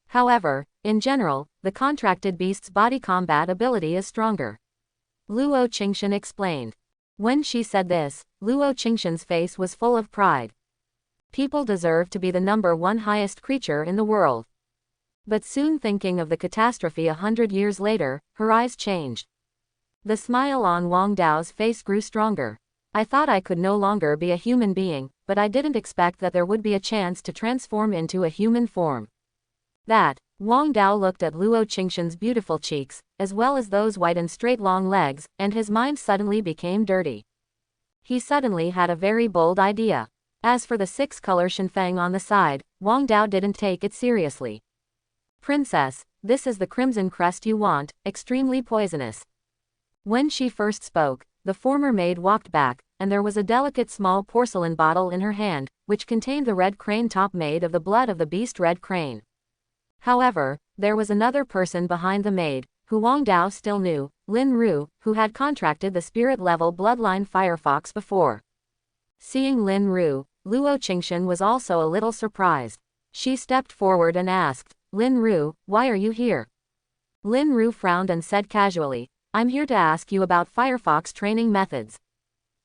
Speaker 1: However, in general, the contracted beast's body combat ability is stronger. Luo Qingshan explained. When she said this, Luo Qingshan's face was full of pride. People deserve to be the number 1 highest creature in the world. But soon, thinking of the catastrophe 100 years later, her eyes changed. The smile on Wang Dao's face grew stronger. I thought I could no longer be a human being, but I didn't expect that there would be a chance to transform into a human form. That, Wang Dao looked at Luo Qingshan's beautiful cheeks, as well as those white and straight long legs, and his mind suddenly became dirty. He suddenly had a very bold idea. As for the 6-color Shenfeng on the side, Wang Dao didn't take it seriously. Princess, this is the crimson crest you want, extremely poisonous. When she first spoke, the former maid walked back, and there was a delicate small porcelain bottle in her hand, which contained the red crane top made of the blood of the beast red crane. However, there was another person behind the maid, who Wang Dao still knew, Lin Ru, who had contracted the spirit-level bloodline firefox before. Seeing Lin Ru, Luo Qingshan was also a little surprised. She stepped forward and asked, Lin Ru, why are you here? Lin Ru frowned and said casually, I'm here to ask you about firefox training methods.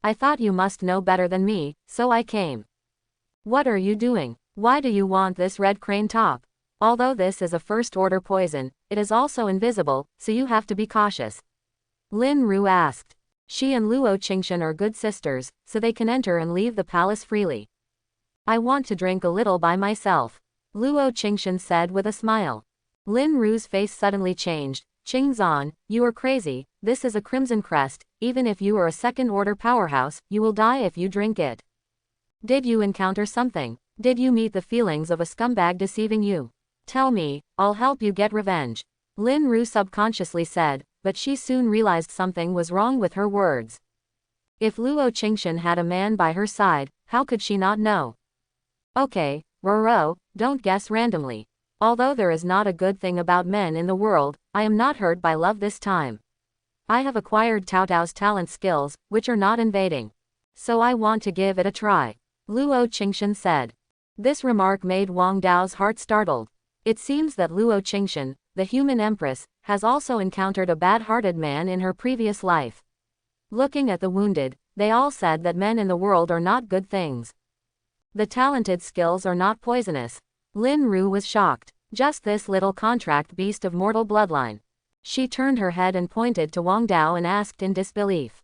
Speaker 1: I thought you must know better than me, so I came. What are you doing? Why do you want this red crane top? Although this is a first-order poison, it is also invisible, so you have to be cautious. Lin Ru asked. She and Luo Qingshan are good sisters, so they can enter and leave the palace freely. I want to drink a little by myself, Luo Qingshan said with a smile. Lin Ru's face suddenly changed. Qingzan, you are crazy, this is a crimson crest, even if you are a second-order powerhouse, you will die if you drink it. Did you encounter something? Did you meet the feelings of a scumbag deceiving you? Tell me, I'll help you get revenge. Lin Ru subconsciously said, but she soon realized something was wrong with her words. If Luo Qingshan had a man by her side, how could she not know? Okay, Roro, don't guess randomly. Although there is not a good thing about men in the world, I am not hurt by love this time. I have acquired Tao Tao's talent skills, which are not invading. So I want to give it a try, Luo Qingshan said. This remark made Wang Dao's heart startled. It seems that Luo Qingshan, the human empress, has also encountered a bad-hearted man in her previous life. Looking at the wounded, they all said that men in the world are not good things. The talented skills are not poisonous. Lin Ru was shocked. Just this little contract beast of mortal bloodline. She turned her head and pointed to Wang Dao and asked in disbelief.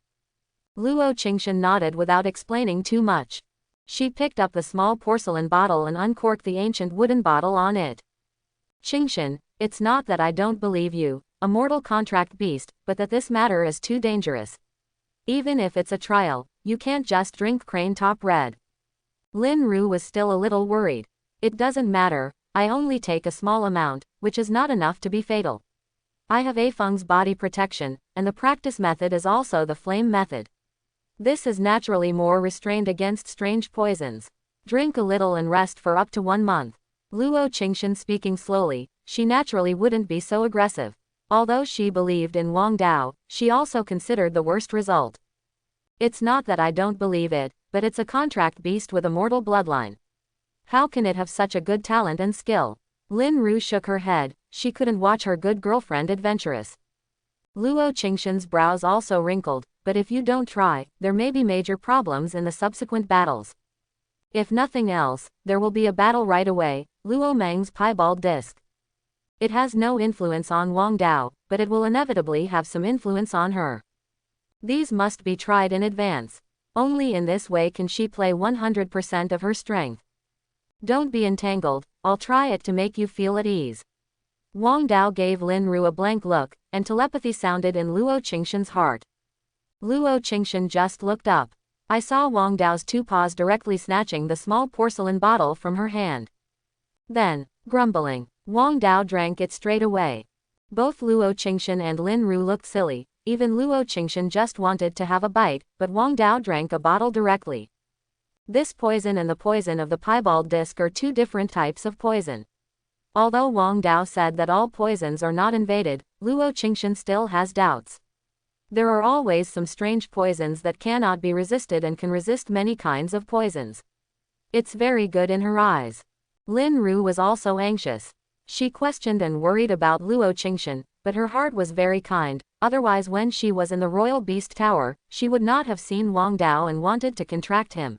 Speaker 1: Luo Qingshan nodded without explaining too much. She picked up the small porcelain bottle and uncorked the ancient wooden bottle on it. Qingshan, it's not that I don't believe you, a mortal contract beast, but that this matter is too dangerous. Even if it's a trial, you can't just drink crane top red. Lin Ru was still a little worried. It doesn't matter, I only take a small amount, which is not enough to be fatal. I have A Feng's body protection, and the practice method is also the flame method. This is naturally more restrained against strange poisons. Drink a little and rest for up to 1 month. Luo Qingshan speaking slowly, she naturally wouldn't be so aggressive. Although she believed in Wang Dao, she also considered the worst result. It's not that I don't believe it, but it's a contract beast with a mortal bloodline. How can it have such a good talent and skill? Lin Ru shook her head, she couldn't watch her good girlfriend adventurous. Luo Qingshan's brows also wrinkled, but if you don't try, there may be major problems in the subsequent battles. If nothing else, there will be a battle right away, Luo Mang's piebald disc. It has no influence on Wang Dao, but it will inevitably have some influence on her. These must be tried in advance. Only in this way can she play 100% of her strength. Don't be entangled, I'll try it to make you feel at ease. Wang Dao gave Lin Ru a blank look, and telepathy sounded in Luo Qingshan's heart. Luo Qingshan just looked up. I saw Wang Dao's two paws directly snatching the small porcelain bottle from her hand. Then, grumbling, Wang Dao drank it straight away. Both Luo Qingshan and Lin Ru looked silly, even Luo Qingshan just wanted to have a bite, but Wang Dao drank a bottle directly. This poison and the poison of the piebald disc are two different types of poison. Although Wang Dao said that all poisons are not invaded, Luo Qingshan still has doubts. There are always some strange poisons that cannot be resisted and can resist many kinds of poisons. It's very good in her eyes. Lin Ru was also anxious. She questioned and worried about Luo Qingshan, but her heart was very kind, otherwise when she was in the Royal Beast Tower, she would not have seen Wang Dao and wanted to contract him.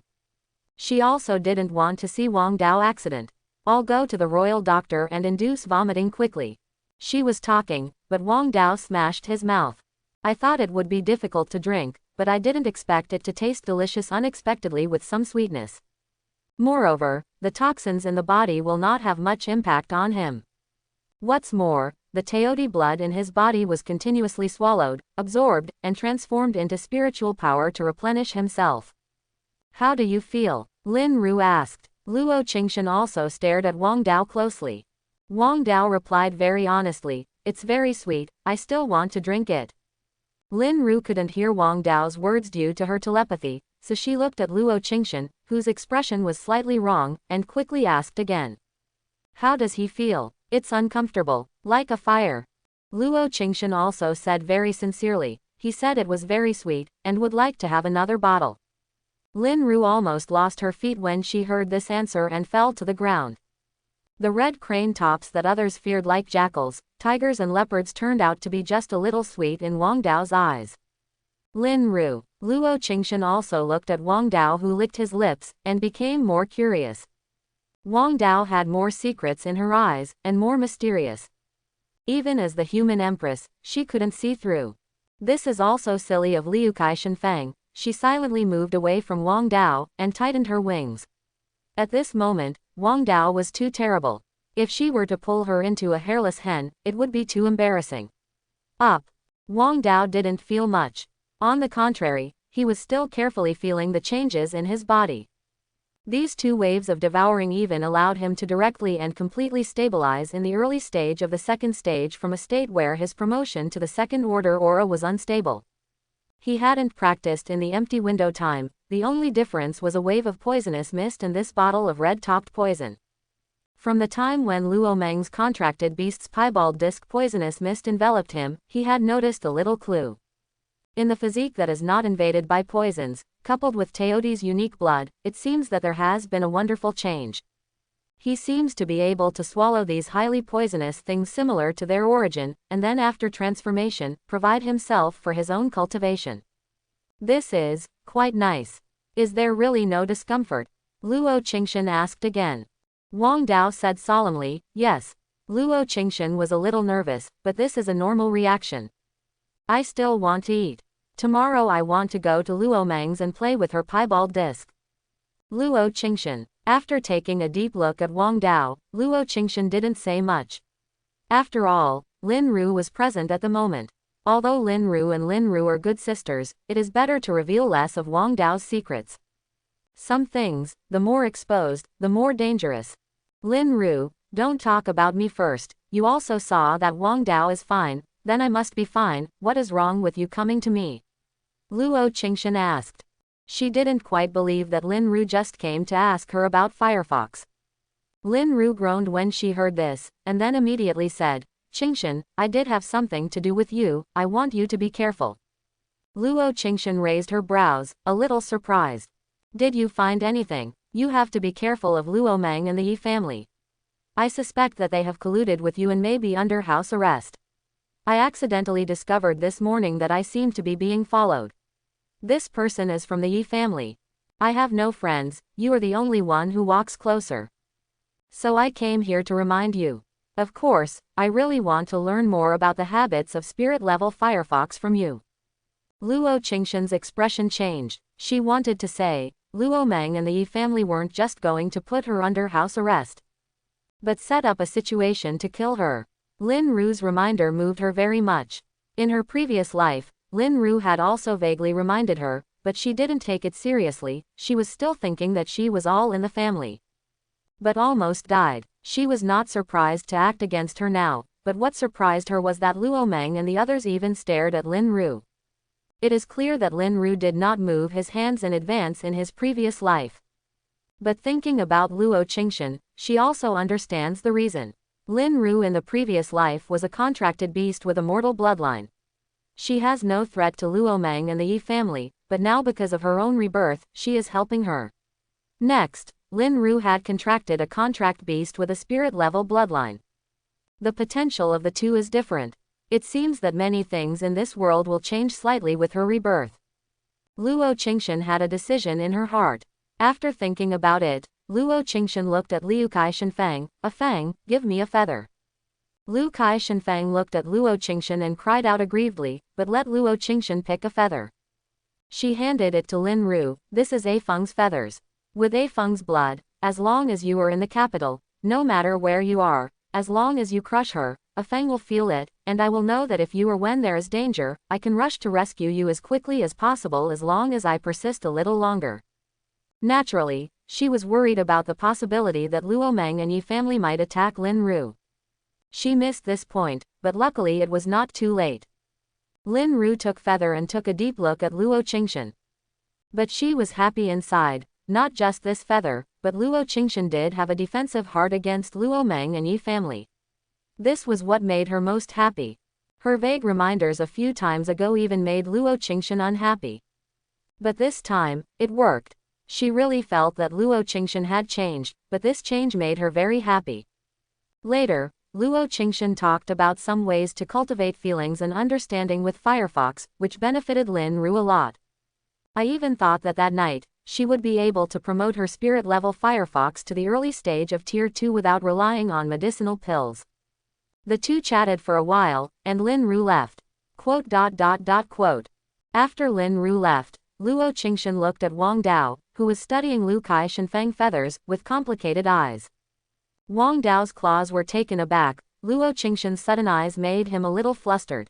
Speaker 1: She also didn't want to see Wang Dao accident. I'll go to the royal doctor and induce vomiting quickly. She was talking, but Wang Dao smashed his mouth. I thought it would be difficult to drink, but I didn't expect it to taste delicious unexpectedly with some sweetness. Moreover, the toxins in the body will not have much impact on him. What's more, the Teoti blood in his body was continuously swallowed, absorbed, and transformed into spiritual power to replenish himself. How do you feel? Lin Ru asked. Luo Qingshan also stared at Wang Dao closely. Wang Dao replied very honestly, it's very sweet, I still want to drink it. Lin Ru couldn't hear Wang Dao's words due to her telepathy, so she looked at Luo Qingshan, whose expression was slightly wrong, and quickly asked again. How does he feel? It's uncomfortable, like a fire. Luo Qingshan also said very sincerely, he said it was very sweet, and would like to have another bottle. Lin Ru almost lost her feet when she heard this answer and fell to the ground. The red crane tops that others feared like jackals, tigers and leopards turned out to be just a little sweet in Wang Dao's eyes. Lin Ru. Luo Qingshan also looked at Wang Dao, who licked his lips, and became more curious. Wang Dao had more secrets in her eyes, and more mysterious. Even as the human empress, she couldn't see through. This is also silly of Liukai Shenfang. She silently moved away from Wang Dao, and tightened her wings. At this moment, Wang Dao was too terrible. If she were to pull her into a hairless hen, it would be too embarrassing. Up. Wang Dao didn't feel much. On the contrary, he was still carefully feeling the changes in his body. These two waves of devouring even allowed him to directly and completely stabilize in the early stage of the second stage from a state where his promotion to the second order aura was unstable. He hadn't practiced in the empty window time, the only difference was a wave of poisonous mist and this bottle of red-topped poison. From the time when Luo Mang's contracted beast's piebald disc poisonous mist enveloped him, he had noticed a little clue. In the physique that is not invaded by poisons, coupled with Teoti's unique blood, it seems that there has been a wonderful change. He seems to be able to swallow these highly poisonous things similar to their origin, and then after transformation, provide himself for his own cultivation. This is quite nice. Is there really no discomfort? Luo Qingshan asked again. Wang Dao said solemnly, yes. Luo Qingshan was a little nervous, but this is a normal reaction. I still want to eat. Tomorrow I want to go to Luo Mang's and play with her piebald disc. Luo Qingshan. After taking a deep look at Wang Dao, Luo Qingshan didn't say much. After all, Lin Ru was present at the moment. Although Lin Ru and Lin Ru are good sisters, it is better to reveal less of Wang Dao's secrets. Some things, the more exposed, the more dangerous. Lin Ru, don't talk about me first. You also saw that Wang Dao is fine, then I must be fine. What is wrong with you coming to me? Luo Qingshan asked. She didn't quite believe that Lin Ru just came to ask her about Firefox. Lin Ru groaned when she heard this, and then immediately said, Qingshan, I did have something to do with you, I want you to be careful. Luo Qingshan raised her brows, a little surprised. Did you find anything? You have to be careful of Luo Mang and the Yi family. I suspect that they have colluded with you and may be under house arrest. I accidentally discovered this morning that I seem to be being followed. This person is from the Yi family. I have no friends, you are the only one who walks closer. So I came here to remind you. Of course, I really want to learn more about the habits of spirit-level firefox from you. Luo Qingshan's expression changed. She wanted to say, Luo Mang and the Yi family weren't just going to put her under house arrest, but set up a situation to kill her. Lin Ru's reminder moved her very much. In her previous life, Lin Ru had also vaguely reminded her, but she didn't take it seriously. She was still thinking that she was all in the family, but almost died. She was not surprised to act against her now, but what surprised her was that Luo Mang and the others even stared at Lin Ru. It is clear that Lin Ru did not move his hands in advance in his previous life. But thinking about Luo Qingshan, she also understands the reason. Lin Ru in the previous life was a contracted beast with a mortal bloodline. She has no threat to Luo Mang and the Yi family, but now because of her own rebirth, she is helping her. Next, Lin Ru had contracted a contract beast with a spirit-level bloodline. The potential of the two is different. It seems that many things in this world will change slightly with her rebirth. Luo Qingshan had a decision in her heart. After thinking about it, Luo Qingshan looked at Liu Kai Shenfang. A fang, give me a feather. Liu Kai Shenfang looked at Luo Qingshan and cried out aggrievedly, but let Luo Qingshan pick a feather. She handed it to Lin Ru. This is A Feng's feathers. With A Feng's blood, as long as you are in the capital, no matter where you are, as long as you crush her, A Feng will feel it, and I will know that if you or when there is danger, I can rush to rescue you as quickly as possible as long as I persist a little longer. Naturally, she was worried about the possibility that Luo Mang and Yi family might attack Lin Ru. She missed this point, but luckily it was not too late. Lin Ru took feather and took a deep look at Luo Qingshan. But she was happy inside. Not just this feather, but Luo Qingshan did have a defensive heart against Luo Mang and Yi family. This was what made her most happy. Her vague reminders a few times ago even made Luo Qingshan unhappy. But this time, it worked. She really felt that Luo Qingshan had changed, but this change made her very happy. Later, Luo Qingshan talked about some ways to cultivate feelings and understanding with Firefox, which benefited Lin Ru a lot. I even thought that that night, she would be able to promote her spirit-level Firefox to the early stage of Tier 2 without relying on medicinal pills. The two chatted for a while, and Lin Ru left. After Lin Ru left, Luo Qingshan looked at Wang Dao, who was studying Liu Kai Shenfang feathers, with complicated eyes. Wang Dao's claws were taken aback. Luo Qingshan's sudden eyes made him a little flustered.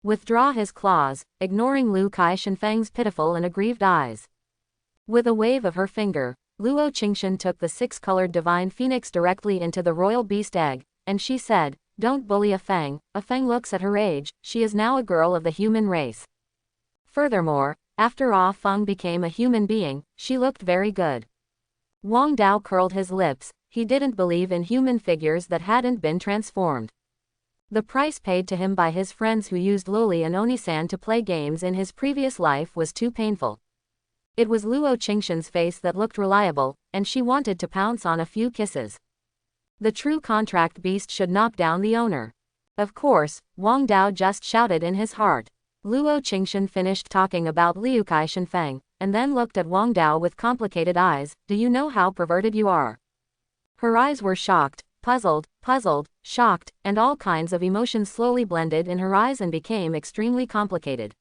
Speaker 1: Withdraw his claws, ignoring Liu Kai Shenfang's pitiful and aggrieved eyes. With a wave of her finger, Luo Qingshan took the six-colored divine phoenix directly into the royal beast egg, and she said, "Don't bully A Feng. A Feng looks at her age, she is now a girl of the human race. Furthermore, after Ah Feng became a human being, she looked very good." Wang Dao curled his lips. He didn't believe in human figures that hadn't been transformed. The price paid to him by his friends who used Loli and Onisan to play games in his previous life was too painful. It was Luo Qingshan's face that looked reliable, and she wanted to pounce on a few kisses. The true contract beast should knock down the owner. Of course, Wang Dao just shouted in his heart. Luo Qingshan finished talking about Liu Kai Shenfang, and then looked at Wang Dao with complicated eyes. "Do you know how perverted you are?" Her eyes were shocked, puzzled, shocked, and all kinds of emotions slowly blended in her eyes and became extremely complicated.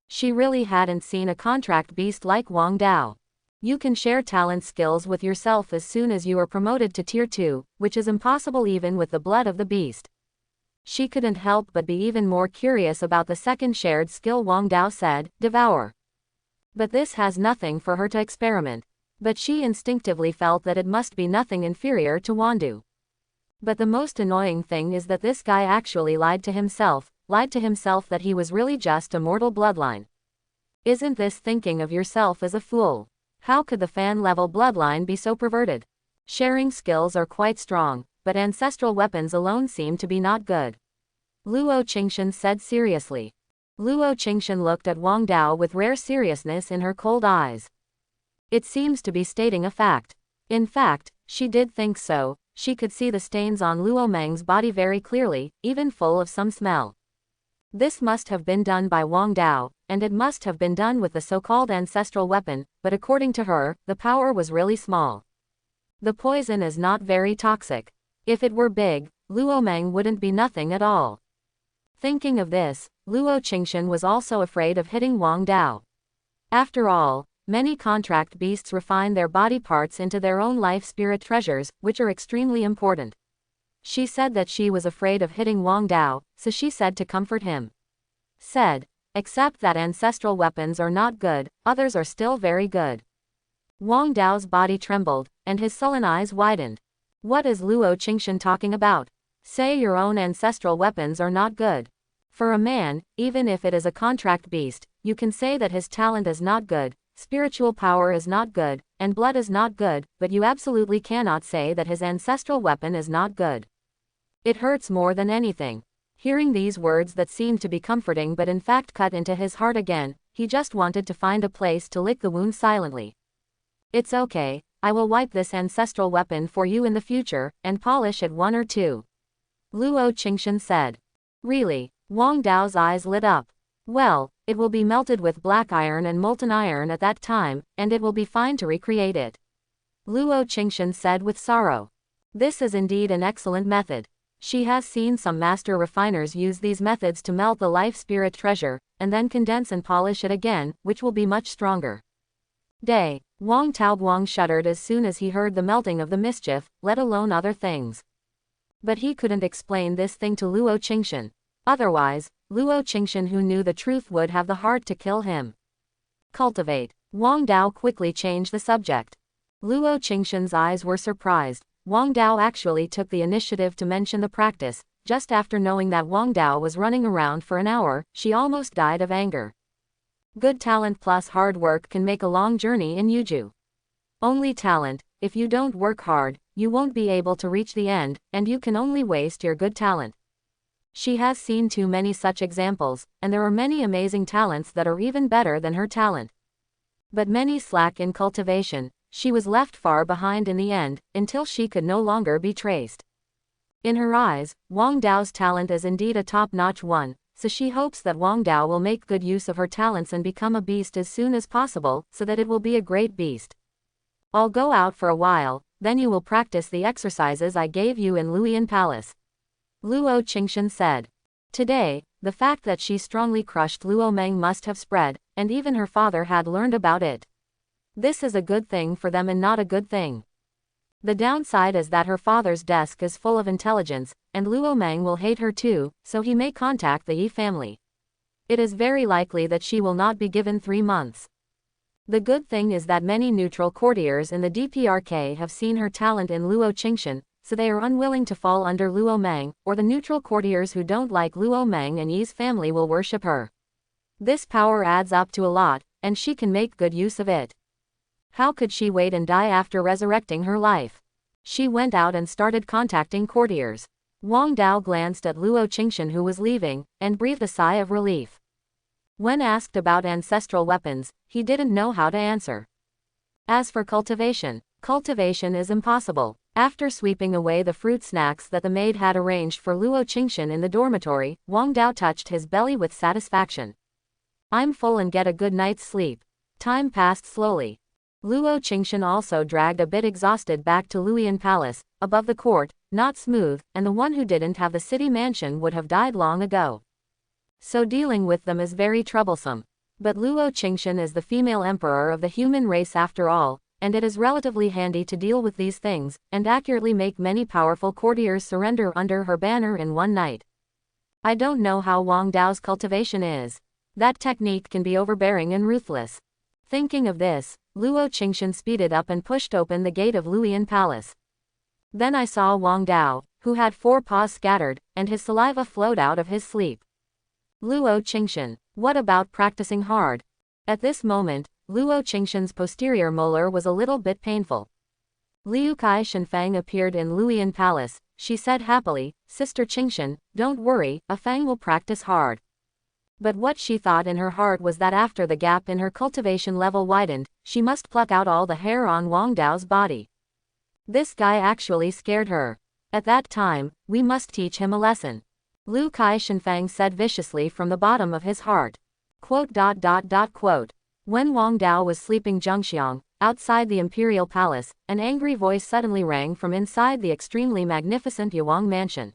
Speaker 1: She really hadn't seen a contract beast like Wang Dao. You can share talent skills with yourself as soon as you are promoted to Tier 2, which is impossible even with the blood of the beast. She couldn't help but be even more curious about the second shared skill Wang Dao said, devour. But this has nothing for her to experiment. But she instinctively felt that it must be nothing inferior to Wandu. But the most annoying thing is that this guy actually lied to himself that he was really just a mortal bloodline. Isn't this thinking of yourself as a fool? How could the fan-level bloodline be so perverted? Sharing skills are quite strong, but ancestral weapons alone seem to be not good. Luo Qingshan said seriously. Luo Qingshan looked at Wang Dao with rare seriousness in her cold eyes. It seems to be stating a fact. In fact, she did think so, she could see the stains on Luo Meng's body very clearly, even full of some smell. This must have been done by Wang Dao, and it must have been done with the so-called ancestral weapon, but according to her, the power was really small. The poison is not very toxic. If it were big, Luo Meng wouldn't be nothing at all. Thinking of this, Luo Qingshan was also afraid of hitting Wang Dao. After all, many contract beasts refine their body parts into their own life spirit treasures, which are extremely important. She said that she was afraid of hitting Wang Dao, so she said to comfort him. Said, except that ancestral weapons are not good, others are still very good. Wang Dao's body trembled, and his sullen eyes widened. What is Luo Qingshan talking about? Say your own ancestral weapons are not good. For a man, even if it is a contract beast, you can say that his talent is not good, spiritual power is not good, and blood is not good, but you absolutely cannot say that his ancestral weapon is not good. It hurts more than anything. Hearing these words that seemed to be comforting but in fact cut into his heart again, he just wanted to find a place to lick the wound silently. It's okay, I will wipe this ancestral weapon for you in the future, and polish it 1 or 2. Luo Qingshan said. Really? Wang Dao's eyes lit up. Well, it will be melted with black iron and molten iron at that time, and it will be fine to recreate it. Luo Qingshan said with sorrow. This is indeed an excellent method. She has seen some master refiners use these methods to melt the life spirit treasure, and then condense and polish it again, which will be much stronger. Wang Taoguang shuddered as soon as he heard the melting of the mischief, let alone other things. But he couldn't explain this thing to Luo Qingshan. Otherwise, Luo Qingshan, who knew the truth, would have the heart to kill him. Cultivate. Wang Dao quickly changed the subject. Luo Qingshan's eyes were surprised. Wang Dao actually took the initiative to mention the practice. Just after knowing that Wang Dao was running around for an hour, she almost died of anger. Good talent plus hard work can make a long journey in Yuju. Only talent, if you don't work hard, you won't be able to reach the end, and you can only waste your good talent. She has seen too many such examples, and there are many amazing talents that are even better than her talent. But many slack in cultivation. She was left far behind in the end, until she could no longer be traced. In her eyes, Wang Dao's talent is indeed a top-notch one, so she hopes that Wang Dao will make good use of her talents and become a beast as soon as possible, so that it will be a great beast. I'll go out for a while, then you will practice the exercises I gave you in Luoyuan Palace. Luo Qingshan said. Today, the fact that she strongly crushed Luo Meng must have spread, and even her father had learned about it. This is a good thing for them and not a good thing. The downside is that her father's desk is full of intelligence, and Luo Meng will hate her too, so he may contact the Yi family. It is very likely that she will not be given 3 months. The good thing is that many neutral courtiers in the DPRK have seen her talent in Luo Qingshan, so they are unwilling to fall under Luo Meng, or the neutral courtiers who don't like Luo Meng and Yi's family will worship her. This power adds up to a lot, and she can make good use of it. How could she wait and die after resurrecting her life? She went out and started contacting courtiers. Wang Dao glanced at Luo Qingshan, who was leaving, and breathed a sigh of relief. When asked about ancestral weapons, he didn't know how to answer. As for cultivation is impossible. After sweeping away the fruit snacks that the maid had arranged for Luo Qingshan in the dormitory, Wang Dao touched his belly with satisfaction. I'm full and get a good night's sleep. Time passed slowly. Luo Qingshan also dragged a bit exhausted back to Luoyuan Palace, above the court, not smooth, and the one who didn't have the city mansion would have died long ago. So dealing with them is very troublesome. But Luo Qingshan is the female emperor of the human race after all, and it is relatively handy to deal with these things, and accurately make many powerful courtiers surrender under her banner in one night. I don't know how Wang Dao's cultivation is. That technique can be overbearing and ruthless. Thinking of this, Luo Qingshan speeded up and pushed open the gate of Luoyuan Palace. Then I saw Wang Dao, who had 4 paws scattered, and his saliva flowed out of his sleep. Luo Qingshan, what about practicing hard? At this moment, Luo Qingshan's posterior molar was a little bit painful. Liu Kai Shenfang appeared in Luoyuan Palace. She said happily, Sister Qingshan, don't worry, A Fang will practice hard. But what she thought in her heart was that after the gap in her cultivation level widened, she must pluck out all the hair on Wang Dao's body. This guy actually scared her. At that time, we must teach him a lesson. Lu Kai Shenfang said viciously from the bottom of his heart. Quote. When Wang Dao was sleeping Zhengxiang, outside the imperial palace, an angry voice suddenly rang from inside the extremely magnificent Yuang mansion.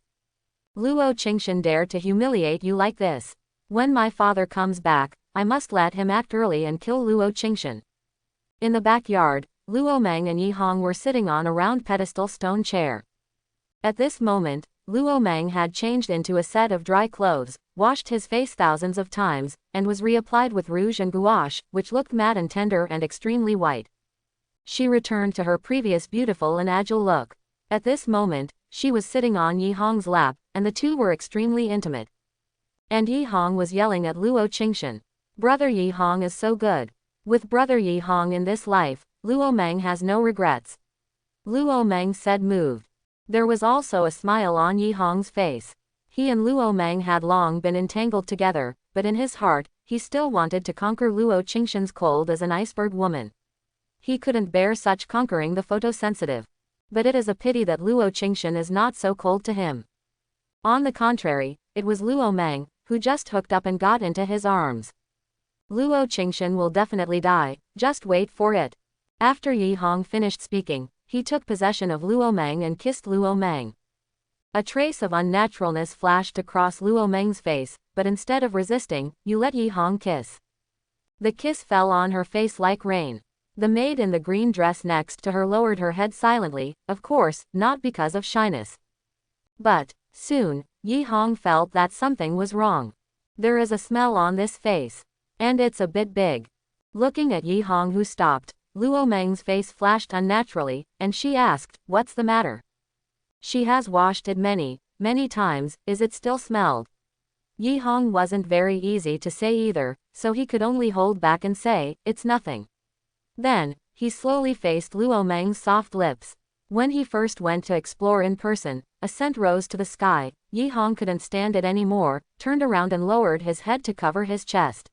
Speaker 1: Luo Qingshan dared to humiliate you like this. When my father comes back, I must let him act early and kill Luo Qingshan. In the backyard, Luo Mang and Yi Hong were sitting on a round pedestal stone chair. At this moment, Luo Mang had changed into a set of dry clothes, washed his face thousands of times, and was reapplied with rouge and gouache, which looked matte and tender and extremely white. She returned to her previous beautiful and agile look. At this moment, she was sitting on Yi Hong's lap, and the two were extremely intimate. And Yi Hong was yelling at Luo Qingshan. Brother Yi Hong is so good. With brother Yi Hong in this life, Luo Mang has no regrets. Luo Mang said moved. There was also a smile on Yi Hong's face. He and Luo Mang had long been entangled together, but in his heart, he still wanted to conquer Luo Qingshan's cold as an iceberg woman. He couldn't bear such conquering the photosensitive. But it is a pity that Luo Qingshan is not so cold to him. On the contrary, it was Luo Mang, who just hooked up and got into his arms. Luo Qingshan will definitely die, just wait for it. After Yi Hong finished speaking, he took possession of Luo Mang and kissed Luo Mang. A trace of unnaturalness flashed across Luo Mang's face, but instead of resisting, you let Yi Hong kiss. The kiss fell on her face like rain. The maid in the green dress next to her lowered her head silently, of course, not because of shyness. But, soon, Yi Hong felt that something was wrong. There is a smell on this face. And it's a bit big. Looking at Yi Hong who stopped, Luo Mang's face flashed unnaturally, and she asked, "What's the matter?" "She has washed it many times, is it still smelled?" Yi Hong wasn't very easy to say either, so he could only hold back and say, "It's nothing." Then, he slowly faced Luo Mang's soft lips. When he first went to explore in person, a scent rose to the sky. Yi Hong couldn't stand it anymore, turned around and lowered his head to cover his chest.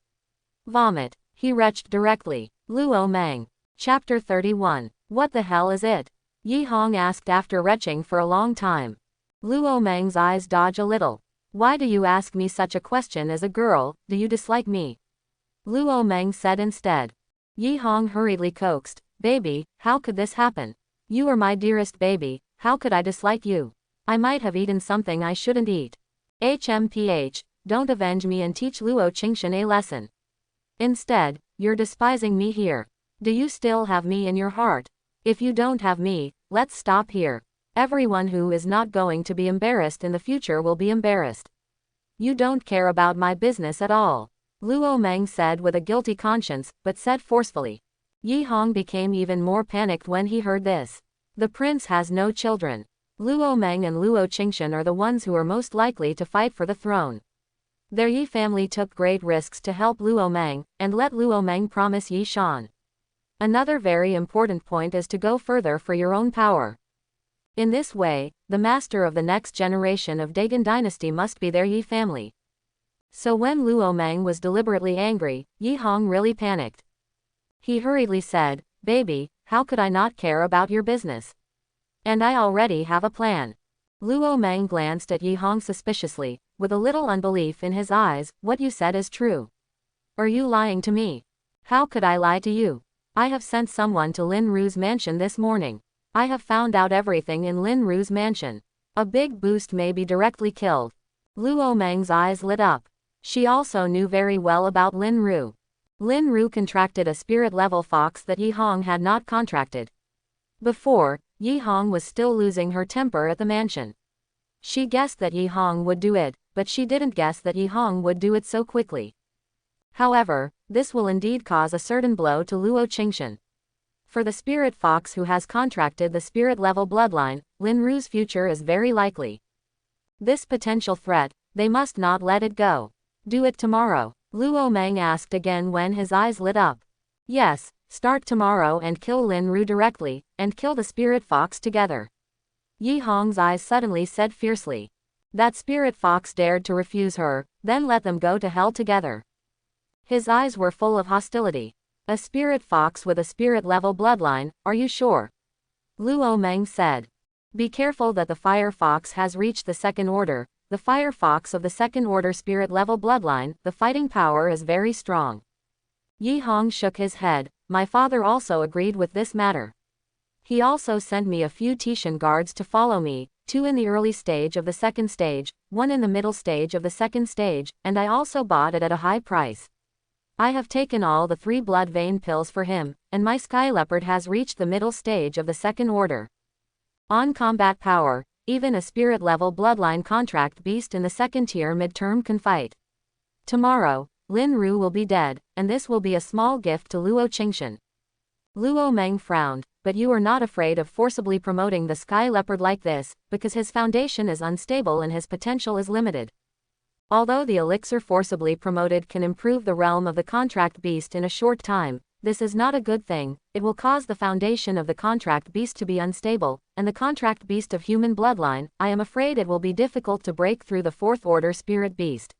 Speaker 1: Vomit. He retched directly. Luo Mang. Chapter 31. What the hell is it? Yi Hong asked after retching for a long time. Luo Mang's eyes dodged a little. Why do you ask me such a question as a girl? Do you dislike me? Luo Mang said instead. Yi Hong hurriedly coaxed. Baby, how could this happen? You are my dearest baby, how could I dislike you? I might have eaten something I shouldn't eat. HMPH, don't avenge me and teach Luo Qingshan a lesson. Instead, you're despising me here. Do you still have me in your heart? If you don't have me, let's stop here. Everyone who is not going to be embarrassed in the future will be embarrassed. You don't care about my business at all. Luo Mang said with a guilty conscience, but said forcefully. Yi Hong became even more panicked when he heard this. The prince has no children. Luo Mang and Luo Qingshan are the ones who are most likely to fight for the throne. Their Yi family took great risks to help Luo Mang, and let Luo Mang promise Yi Shan. Another very important point is to go further for your own power. In this way, the master of the next generation of Dagon dynasty must be their Yi family. So when Luo Mang was deliberately angry, Yi Hong really panicked. He hurriedly said, "Baby, how could I not care about your business? And I already have a plan." Luo Mang glanced at Yi Hong suspiciously, with a little unbelief in his eyes. "What you said is true. Are you lying to me?" "How could I lie to you? I have sent someone to Lin Ru's mansion this morning. I have found out everything in Lin Ru's mansion. A big boost may be directly killed." Luo Mang's eyes lit up. She also knew very well about Lin Ru. Lin Ru contracted a spirit-level fox that Yi Hong had not contracted. Before, Yi Hong was still losing her temper at the mansion. She guessed that Yi Hong would do it, but she didn't guess that Yi Hong would do it so quickly. However, this will indeed cause a certain blow to Luo Qingshan. For the spirit fox who has contracted the spirit-level bloodline, Lin Ru's future is very likely. This potential threat, they must not let it go. Do it tomorrow. Luo Mang asked again when his eyes lit up. Yes, start tomorrow and kill Lin Ru directly, and kill the spirit fox together. Yi Hong's eyes suddenly said fiercely. That spirit fox dared to refuse her, then let them go to hell together. His eyes were full of hostility. A spirit fox with a spirit-level bloodline, are you sure? Luo Mang said. Be careful that the fire fox has reached the second order, the fire fox of the second order spirit level bloodline, the fighting power is very strong. Yi Hong shook his head. My father also agreed with this matter. He also sent me a few Tishan guards to follow me, 2 in the early stage of the second stage, 1 in the middle stage of the second stage, and I also bought it at a high price. I have taken all the 3 blood vein pills for him, and my sky leopard has reached the middle stage of the second order. On combat power, even a spirit level bloodline contract beast in the second tier midterm can fight. Tomorrow, Lin Ru will be dead, and this will be a small gift to Luo Qingshan. Luo Mang frowned, but you are not afraid of forcibly promoting the sky leopard like this, because his foundation is unstable and his potential is limited. Although the elixir forcibly promoted can improve the realm of the contract beast in a short time, this is not a good thing. It will cause the foundation of the contract beast to be unstable, and the contract beast of human bloodline, I am afraid it will be difficult to break through the 4th order spirit beast.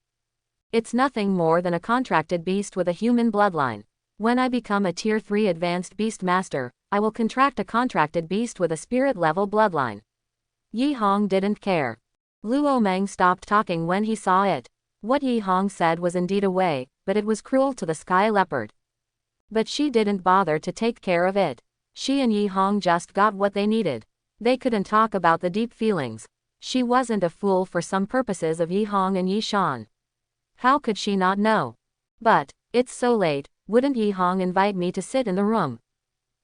Speaker 1: It's nothing more than a contracted beast with a human bloodline. When I become a tier 3 advanced beast master, I will contract a contracted beast with a spirit level bloodline. Yi Hong didn't care. Luo Mang stopped talking when he saw it. What Yi Hong said was indeed a way, but it was cruel to the sky leopard. But she didn't bother to take care of it. She and Yi Hong just got what they needed. They couldn't talk about the deep feelings. She wasn't a fool for some purposes of Yi Hong and Yi Shan. How could she not know? But, it's so late, wouldn't Yi Hong invite me to sit in the room?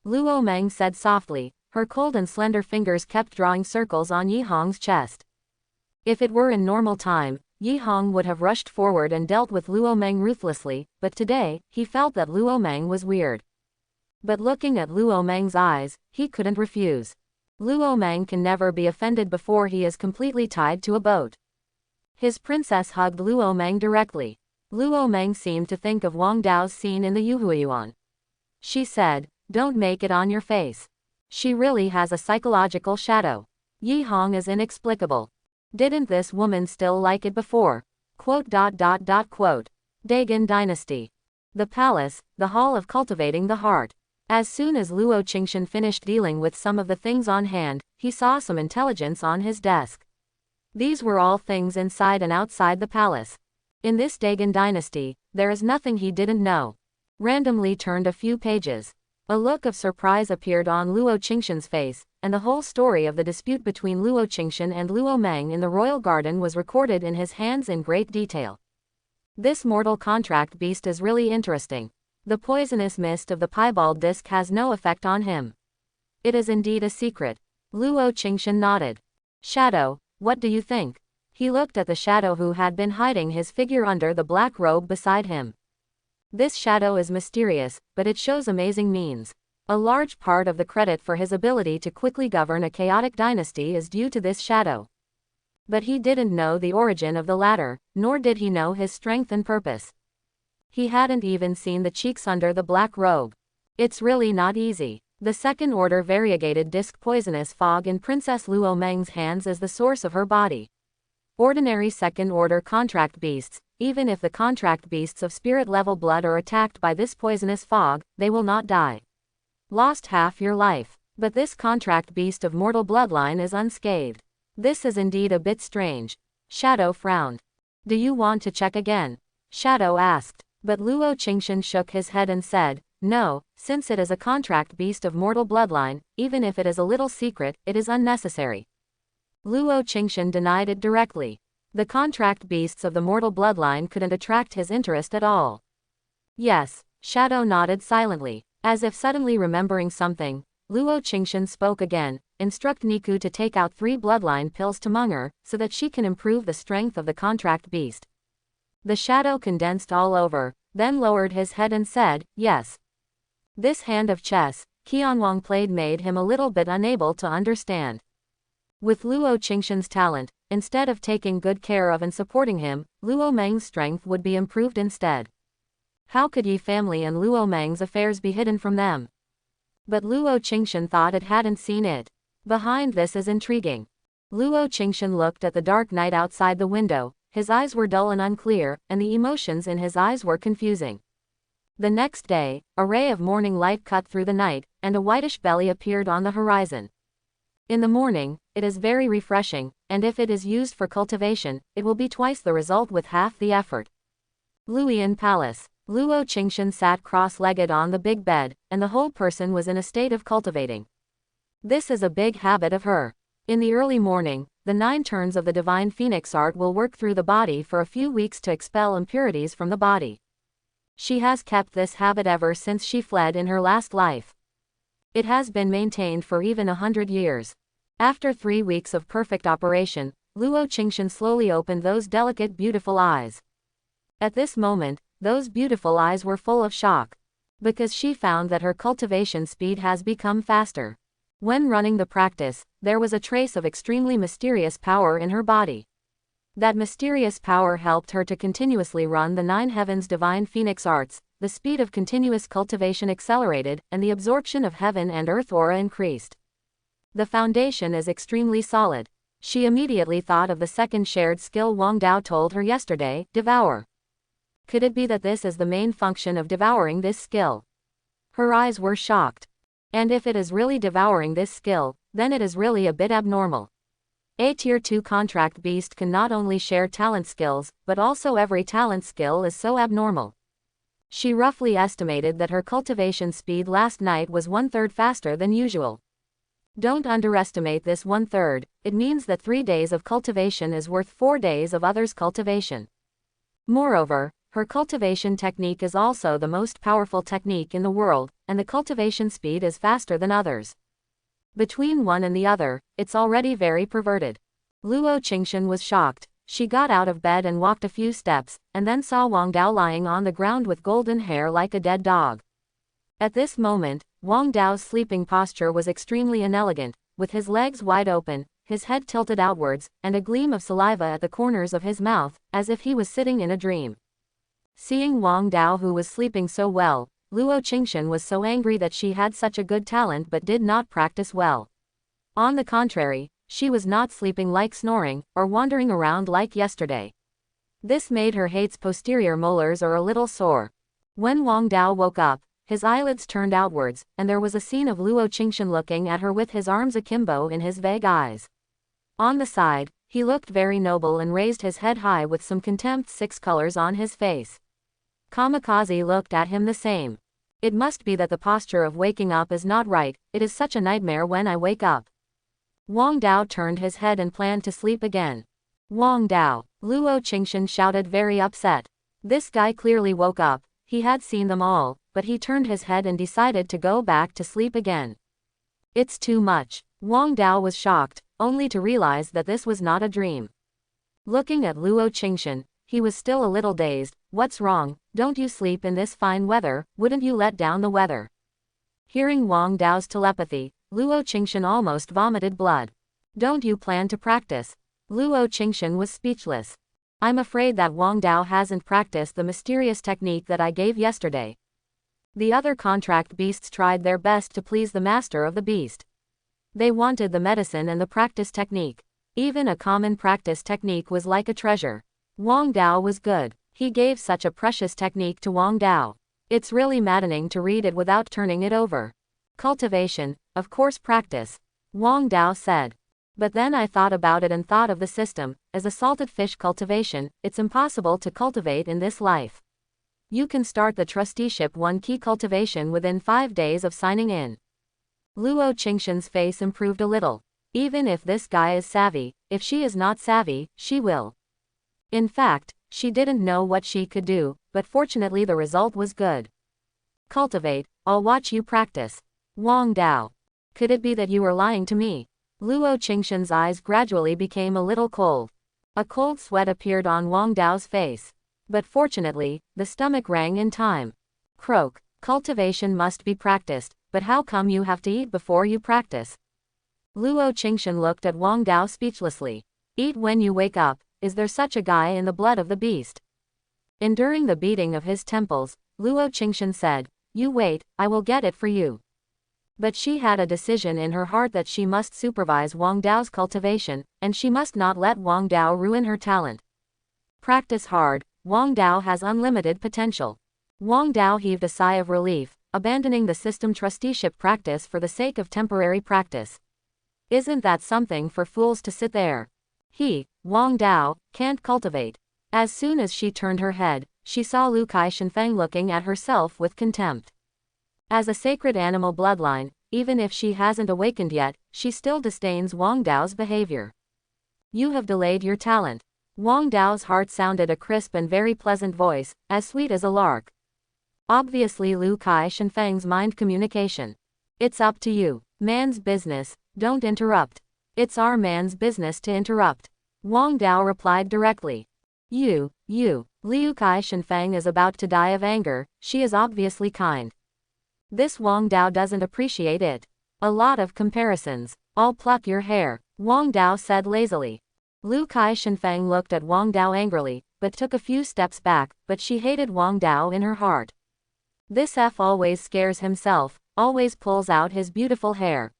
Speaker 1: Luo Mang said softly. Her cold and slender fingers kept drawing circles on Yi Hong's chest. If it were in normal time, Yi Hong would have rushed forward and dealt with Luo Mang ruthlessly, but today, he felt that Luo Mang was weird. But looking at Luo Mang's eyes, he couldn't refuse. Luo Mang can never be offended before he is completely tied to a boat. His princess hugged Luo Mang directly. Luo Mang seemed to think of Wang Dao's scene in the Yuhuiyuan. She said, don't make it on your face. She really has a psychological shadow. Yi Hong is inexplicable. Didn't this woman still like it before? Dagon Dynasty. The palace, the hall of cultivating the heart. As soon as Luo Qingshan finished dealing with some of the things on hand, he saw some intelligence on his desk. These were all things inside and outside the palace. In this Dagon Dynasty, there is nothing he didn't know. Randomly turned a few pages. A look of surprise appeared on Luo Qingshan's face, and the whole story of the dispute between Luo Qingshan and Luo Mang in the royal garden was recorded in his hands in great detail. This mortal contract beast is really interesting. The poisonous mist of the piebald disc has no effect on him. It is indeed a secret. Luo Qingshan nodded. Shadow, what do you think? He looked at the shadow who had been hiding his figure under the black robe beside him. This shadow is mysterious, but it shows amazing means. A large part of the credit for his ability to quickly govern a chaotic dynasty is due to this shadow. But he didn't know the origin of the latter, nor did he know his strength and purpose. He hadn't even seen the cheeks under the black robe. It's really not easy. The second order variegated disc poisonous fog in Princess Lu Mang's hands is the source of her body. Ordinary second order contract beasts, even if the contract beasts of spirit level blood are attacked by this poisonous fog, they will not die. Lost half your life. But this contract beast of mortal bloodline is unscathed. This is indeed a bit strange. Shadow frowned. Do you want to check again? Shadow asked. But Luo Qingshan shook his head and said, no, since it is a contract beast of mortal bloodline, even if it is a little secret, it is unnecessary. Luo Qingshan denied it directly. The contract beasts of the mortal bloodline couldn't attract his interest at all. Yes, Shadow nodded silently. As if suddenly remembering something, Luo Qingshan spoke again. Instruct Niku to take out 3 bloodline pills to Munger, so that she can improve the strength of the contract beast. The shadow condensed all over, then lowered his head and said, yes. This hand of chess, Qianwang played made him a little bit unable to understand. With Luo Qingshan's talent, instead of taking good care of and supporting him, Luo Mang's strength would be improved instead. How could Yi family and Luo Mang's affairs be hidden from them? But Luo Qingshan thought it hadn't seen it. Behind this is intriguing. Luo Qingshan looked at the dark night outside the window. His eyes were dull and unclear, and the emotions in his eyes were confusing. The next day, a ray of morning light cut through the night, and a whitish belly appeared on the horizon. In the morning, it is very refreshing, and if it is used for cultivation, it will be twice the result with half the effort. Luoyuan Palace. Luo Qingshan sat cross-legged on the big bed, and the whole person was in a state of cultivating. This is a big habit of her. In the early morning, the 9 turns of the divine phoenix art will work through the body for a few weeks to expel impurities from the body. She has kept this habit ever since she fled in her last life. It has been maintained for even 100 years. After 3 weeks of perfect operation, Luo Qingshan slowly opened those delicate beautiful eyes. At this moment, those beautiful eyes were full of shock. Because she found that her cultivation speed has become faster. When running the practice, there was a trace of extremely mysterious power in her body. That mysterious power helped her to continuously run the 9 heavens divine phoenix arts, the speed of continuous cultivation accelerated, and the absorption of heaven and earth aura increased. The foundation is extremely solid. She immediately thought of the second shared skill Wang Dao told her yesterday, devour. Could it be that this is the main function of devouring this skill? Her eyes were shocked. And if it is really devouring this skill, then it is really a bit abnormal. A Tier 2 contract beast can not only share talent skills, but also every talent skill is so abnormal. She roughly estimated that her cultivation speed last night was 1/3 faster than usual. Don't underestimate this 1/3, it means that 3 days of cultivation is worth 4 days of others' cultivation. Moreover, her cultivation technique is also the most powerful technique in the world, and the cultivation speed is faster than others. Between one and the other, it's already very perverted. Luo Qingshan was shocked. She got out of bed and walked a few steps, and then saw Wang Dao lying on the ground with golden hair like a dead dog. At this moment, Wang Dao's sleeping posture was extremely inelegant, with his legs wide open, his head tilted outwards, and a gleam of saliva at the corners of his mouth, as if he was sitting in a dream. Seeing Wang Dao who was sleeping so well, Luo Qingshan was so angry that she had such a good talent but did not practice well. On the contrary, she was not sleeping like snoring, or wandering around like yesterday. This made her hate's posterior molars a little sore. When Wang Dao woke up, his eyelids turned outwards, and there was a scene of Luo Qingshan looking at her with his arms akimbo in his vague eyes. On the side, he looked very noble and raised his head high with some contempt 6 colors on his face. Kamikaze looked at him the same. It must be that the posture of waking up is not right, it is such a nightmare when I wake up. Wang Dao turned his head and planned to sleep again. Wang Dao, Luo Qingshan shouted very upset. This guy clearly woke up, he had seen them all, but he turned his head and decided to go back to sleep again. It's too much. Wang Dao was shocked, only to realize that this was not a dream. Looking at Luo Qingshan, he was still a little dazed. What's wrong? Don't you sleep in this fine weather? Wouldn't you let down the weather? Hearing Wang Dao's telepathy, Luo Qingshan almost vomited blood. Don't you plan to practice? Luo Qingshan was speechless. I'm afraid that Wang Dao hasn't practiced the mysterious technique that I gave yesterday. The other contract beasts tried their best to please the master of the beast. They wanted the medicine and the practice technique. Even a common practice technique was like a treasure. Wang Dao was good. He gave such a precious technique to Wang Dao. It's really maddening to read it without turning it over. Cultivation, of course practice. Wang Dao said. But then I thought about it and thought of the system. As a salted fish cultivation, it's impossible to cultivate in this life. You can start the trusteeship 1 key cultivation within 5 days of signing in. Luo Qingshan's face improved a little. Even if this guy is savvy, if she is not savvy, she will. In fact, she didn't know what she could do, but fortunately the result was good. Cultivate, I'll watch you practice. Wang Dao. Could it be that you were lying to me? Luo Qingshan's eyes gradually became a little cold. A cold sweat appeared on Wang Dao's face. But fortunately, the stomach rang in time. Croak, cultivation must be practiced, but how come you have to eat before you practice? Luo Qingshan looked at Wang Dao speechlessly. Eat when you wake up. Is there such a guy in the blood of the beast? Enduring the beating of his temples, Luo Qingshan said, You wait, I will get it for you. But she had a decision in her heart that she must supervise Wang Dao's cultivation, and she must not let Wang Dao ruin her talent. Practice hard, Wang Dao has unlimited potential. Wang Dao heaved a sigh of relief, abandoning the system trusteeship practice for the sake of temporary practice. Isn't that something for fools to sit there? He, Wang Dao, can't cultivate. As soon as she turned her head, she saw Lu Kai-Shenfeng looking at herself with contempt. As a sacred animal bloodline, even if she hasn't awakened yet, she still disdains Wang Dao's behavior. You have delayed your talent. Wang Dao's heart sounded a crisp and very pleasant voice, as sweet as a lark. Obviously Lu Kai-Shenfeng's mind communication. It's up to you. Man's business, don't interrupt. It's our man's business to interrupt. Wang Dao replied directly. You, Liu Kai-Shenfeng is about to die of anger, she is obviously kind. This Wang Dao doesn't appreciate it. A lot of comparisons. I'll pluck your hair, Wang Dao said lazily. Lu Kai-Shenfeng looked at Wang Dao angrily, but took a few steps back, but she hated Wang Dao in her heart. This F always scares himself, always pulls out his beautiful hair.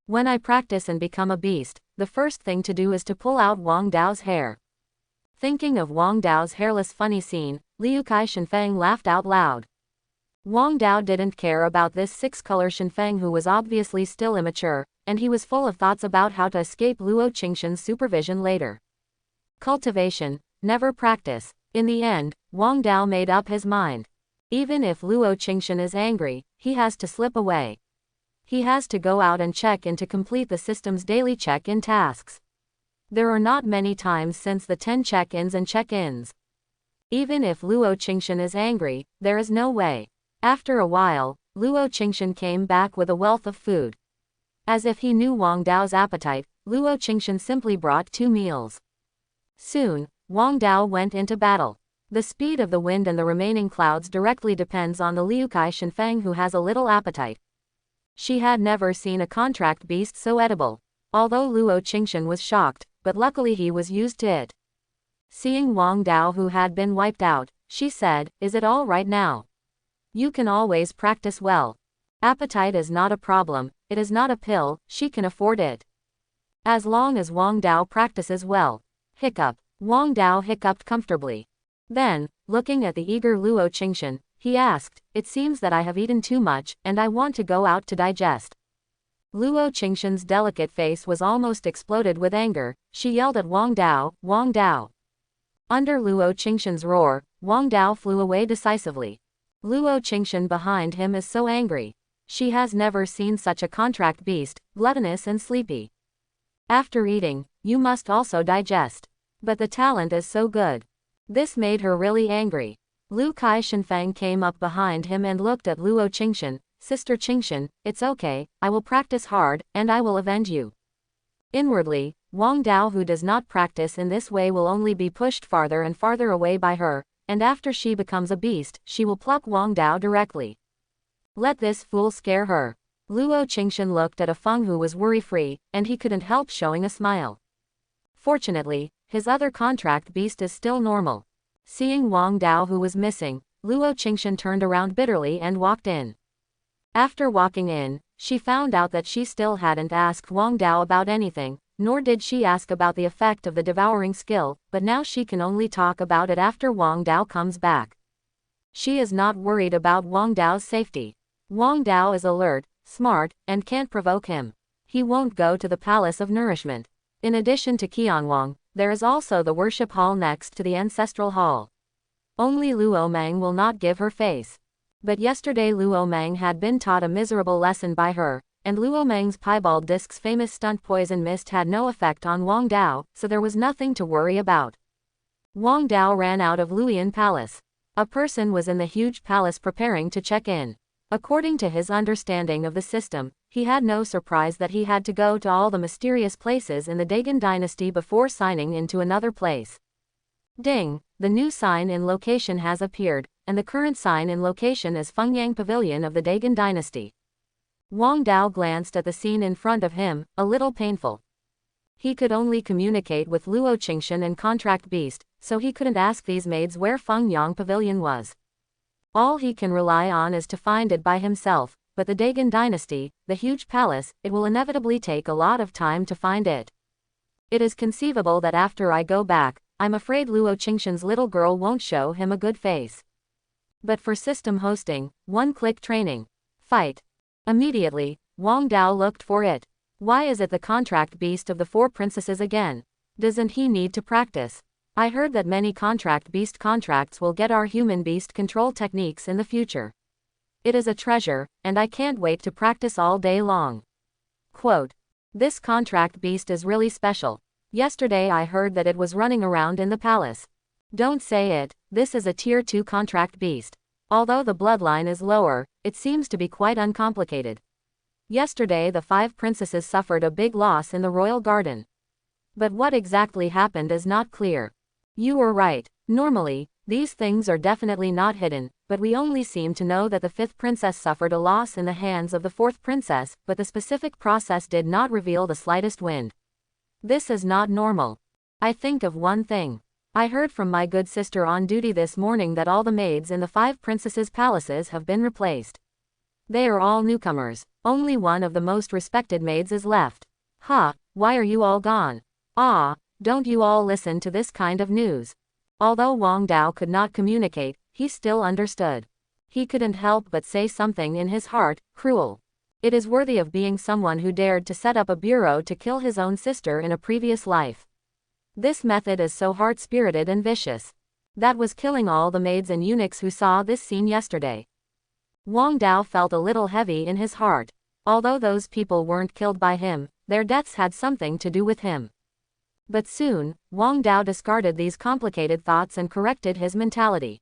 Speaker 1: When I practice and become a beast, the first thing to do is to pull out Wang Dao's hair. Thinking of Wang Dao's hairless funny scene, Liu Kai-Shenfeng laughed out loud. Wang Dao didn't care about this six-color Shenfeng who was obviously still immature, and he was full of thoughts about how to escape Luo Qingshan's supervision later. Cultivation, never practice. In the end, Wang Dao made up his mind. Even if Luo Qingshan is angry, he has to slip away. He has to go out and check in to complete the system's daily check-in tasks. There are not many times since the 10 check-ins and check-ins. Even if Luo Qingshan is angry, there is no way. After a while, Luo Qingshan came back with a wealth of food. As if he knew Wang Dao's appetite, Luo Qingshan simply brought 2 meals. Soon, Wang Dao went into battle. The speed of the wind and the remaining clouds directly depends on the Liu Kai-Shenfeng who has a little appetite. She had never seen a contract beast so edible. Although Luo Qingshan was shocked, but luckily he was used to it. Seeing Wang Dao who had been wiped out, she said, "Is it all right now? You can always practice well. Appetite is not a problem, it is not a pill, she can afford it. As long as Wang Dao practices well." Hiccup. Wang Dao hiccuped comfortably. Then, looking at the eager Luo Qingshan, he asked, "It seems that I have eaten too much, and I want to go out to digest." Luo Qingshan's delicate face was almost exploded with anger. She yelled at Wang Dao, "Wang Dao!" Under Luo Qingshan's roar, Wang Dao flew away decisively. Luo Qingshan behind him is so angry. She has never seen such a contract beast, gluttonous and sleepy. After eating, you must also digest. But the talent is so good. This made her really angry. Lu Kai-Shenfeng came up behind him and looked at Luo Qingshan. "Sister Qingshan, it's okay, I will practice hard, and I will avenge you." Inwardly, Wang Dao who does not practice in this way will only be pushed farther and farther away by her, and after she becomes a beast, she will pluck Wang Dao directly. Let this fool scare her. Luo Qingshan looked at Feng who was worry-free, and he couldn't help showing a smile. Fortunately, his other contract beast is still normal. Seeing Wang Dao who was missing, Luo Qingshan turned around bitterly and walked in. After walking in, she found out that she still hadn't asked Wang Dao about anything, nor did she ask about the effect of the devouring skill, but now she can only talk about it after Wang Dao comes back. She is not worried about Wang Dao's safety. Wang Dao is alert, smart, and can't provoke him. He won't go to the Palace of Nourishment. In addition to Qianwang, there is also the worship hall next to the ancestral hall. Only Luo Mang will not give her face. But yesterday Luo Mang had been taught a miserable lesson by her, and Luo Mang's piebald disc's famous stunt poison mist had no effect on Wang Dao, so there was nothing to worry about. Wang Dao ran out of Luoyan Palace. A person was in the huge palace preparing to check in. According to his understanding of the system, he had no surprise that he had to go to all the mysterious places in the Dagon dynasty before signing into another place. Ding! The new sign in location has appeared, and the current sign in location is Fengyang Pavilion of the Dagon dynasty. Wang Dao glanced at the scene in front of him, a little painful. He could only communicate with Luo Qingshan and Contract Beast, so he couldn't ask these maids where Fengyang Pavilion was. All he can rely on is to find it by himself, but the Dagon dynasty, the huge palace, it will inevitably take a lot of time to find it. It is conceivable that after I go back, I'm afraid Luo Qingshan's little girl won't show him a good face. But for system hosting, one-click training. Fight. Immediately, Wang Dao looked for it. Why is it the contract beast of the four princesses again? Doesn't he need to practice? I heard that many contract beast contracts will get our human beast control techniques in the future. It is a treasure, and I can't wait to practice all day long. Quote. This contract beast is really special. Yesterday I heard that it was running around in the palace. Don't say it, this is a tier 2 contract beast. Although the bloodline is lower, it seems to be quite uncomplicated. Yesterday the 5 princesses suffered a big loss in the royal garden. But what exactly happened is not clear. You were right. Normally, these things are definitely not hidden, but we only seem to know that the 5th princess suffered a loss in the hands of the 4th princess, but the specific process did not reveal the slightest wind. This is not normal. I think of one thing. I heard from my good sister on duty this morning that all the maids in the 5 princesses' palaces have been replaced. They are all newcomers. Only one of the most respected maids is left. Huh, why are you all gone? Ah, don't you all listen to this kind of news. Although Wang Dao could not communicate, he still understood. He couldn't help but say something in his heart, cruel. It is worthy of being someone who dared to set up a bureau to kill his own sister in a previous life. This method is so hard-spirited and vicious. That was killing all the maids and eunuchs who saw this scene yesterday. Wang Dao felt a little heavy in his heart. Although those people weren't killed by him, their deaths had something to do with him. But soon, Wang Dao discarded these complicated thoughts and corrected his mentality.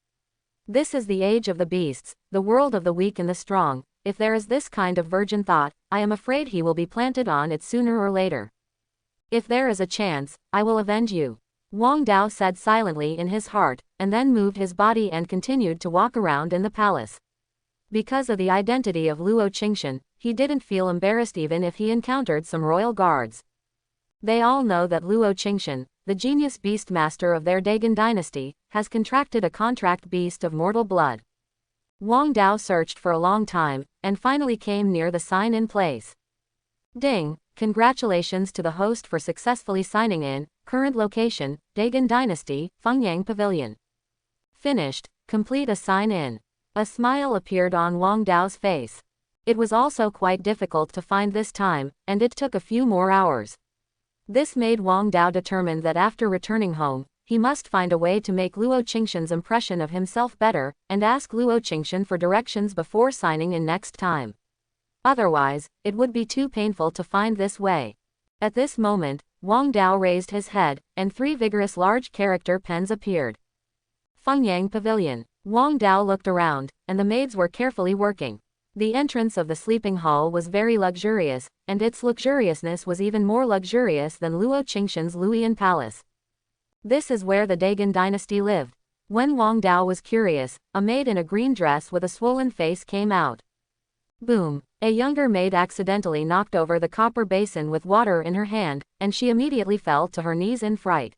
Speaker 1: This is the age of the beasts, the world of the weak and the strong. If there is this kind of virgin thought, I am afraid he will be planted on it sooner or later. If there is a chance, I will avenge you. Wang Dao said silently in his heart, and then moved his body and continued to walk around in the palace. Because of the identity of Luo Qingshan, he didn't feel embarrassed even if he encountered some royal guards. They all know that Luo Qingshan, the genius beast master of their Dagon dynasty, has contracted a contract beast of mortal blood. Wang Dao searched for a long time, and finally came near the sign-in place. Ding, congratulations to the host for successfully signing in, current location, Dagon dynasty, Fengyang Pavilion. Finished, complete a sign-in. A smile appeared on Wang Dao's face. It was also quite difficult to find this time, and it took a few more hours. This made Wang Dao determined that after returning home, he must find a way to make Luo Qingshan's impression of himself better, and ask Luo Qingshan for directions before signing in next time. Otherwise, it would be too painful to find this way. At this moment, Wang Dao raised his head, and 3 vigorous large character pens appeared. Fengyang Pavilion. Wang Dao looked around, and the maids were carefully working. The entrance of the sleeping hall was very luxurious, and its luxuriousness was even more luxurious than Luo Qingshan's Luoyuan palace. This is where the Dagon dynasty lived. When Wang Dao was curious, a maid in a green dress with a swollen face came out. Boom! A younger maid accidentally knocked over the copper basin with water in her hand, and she immediately fell to her knees in fright.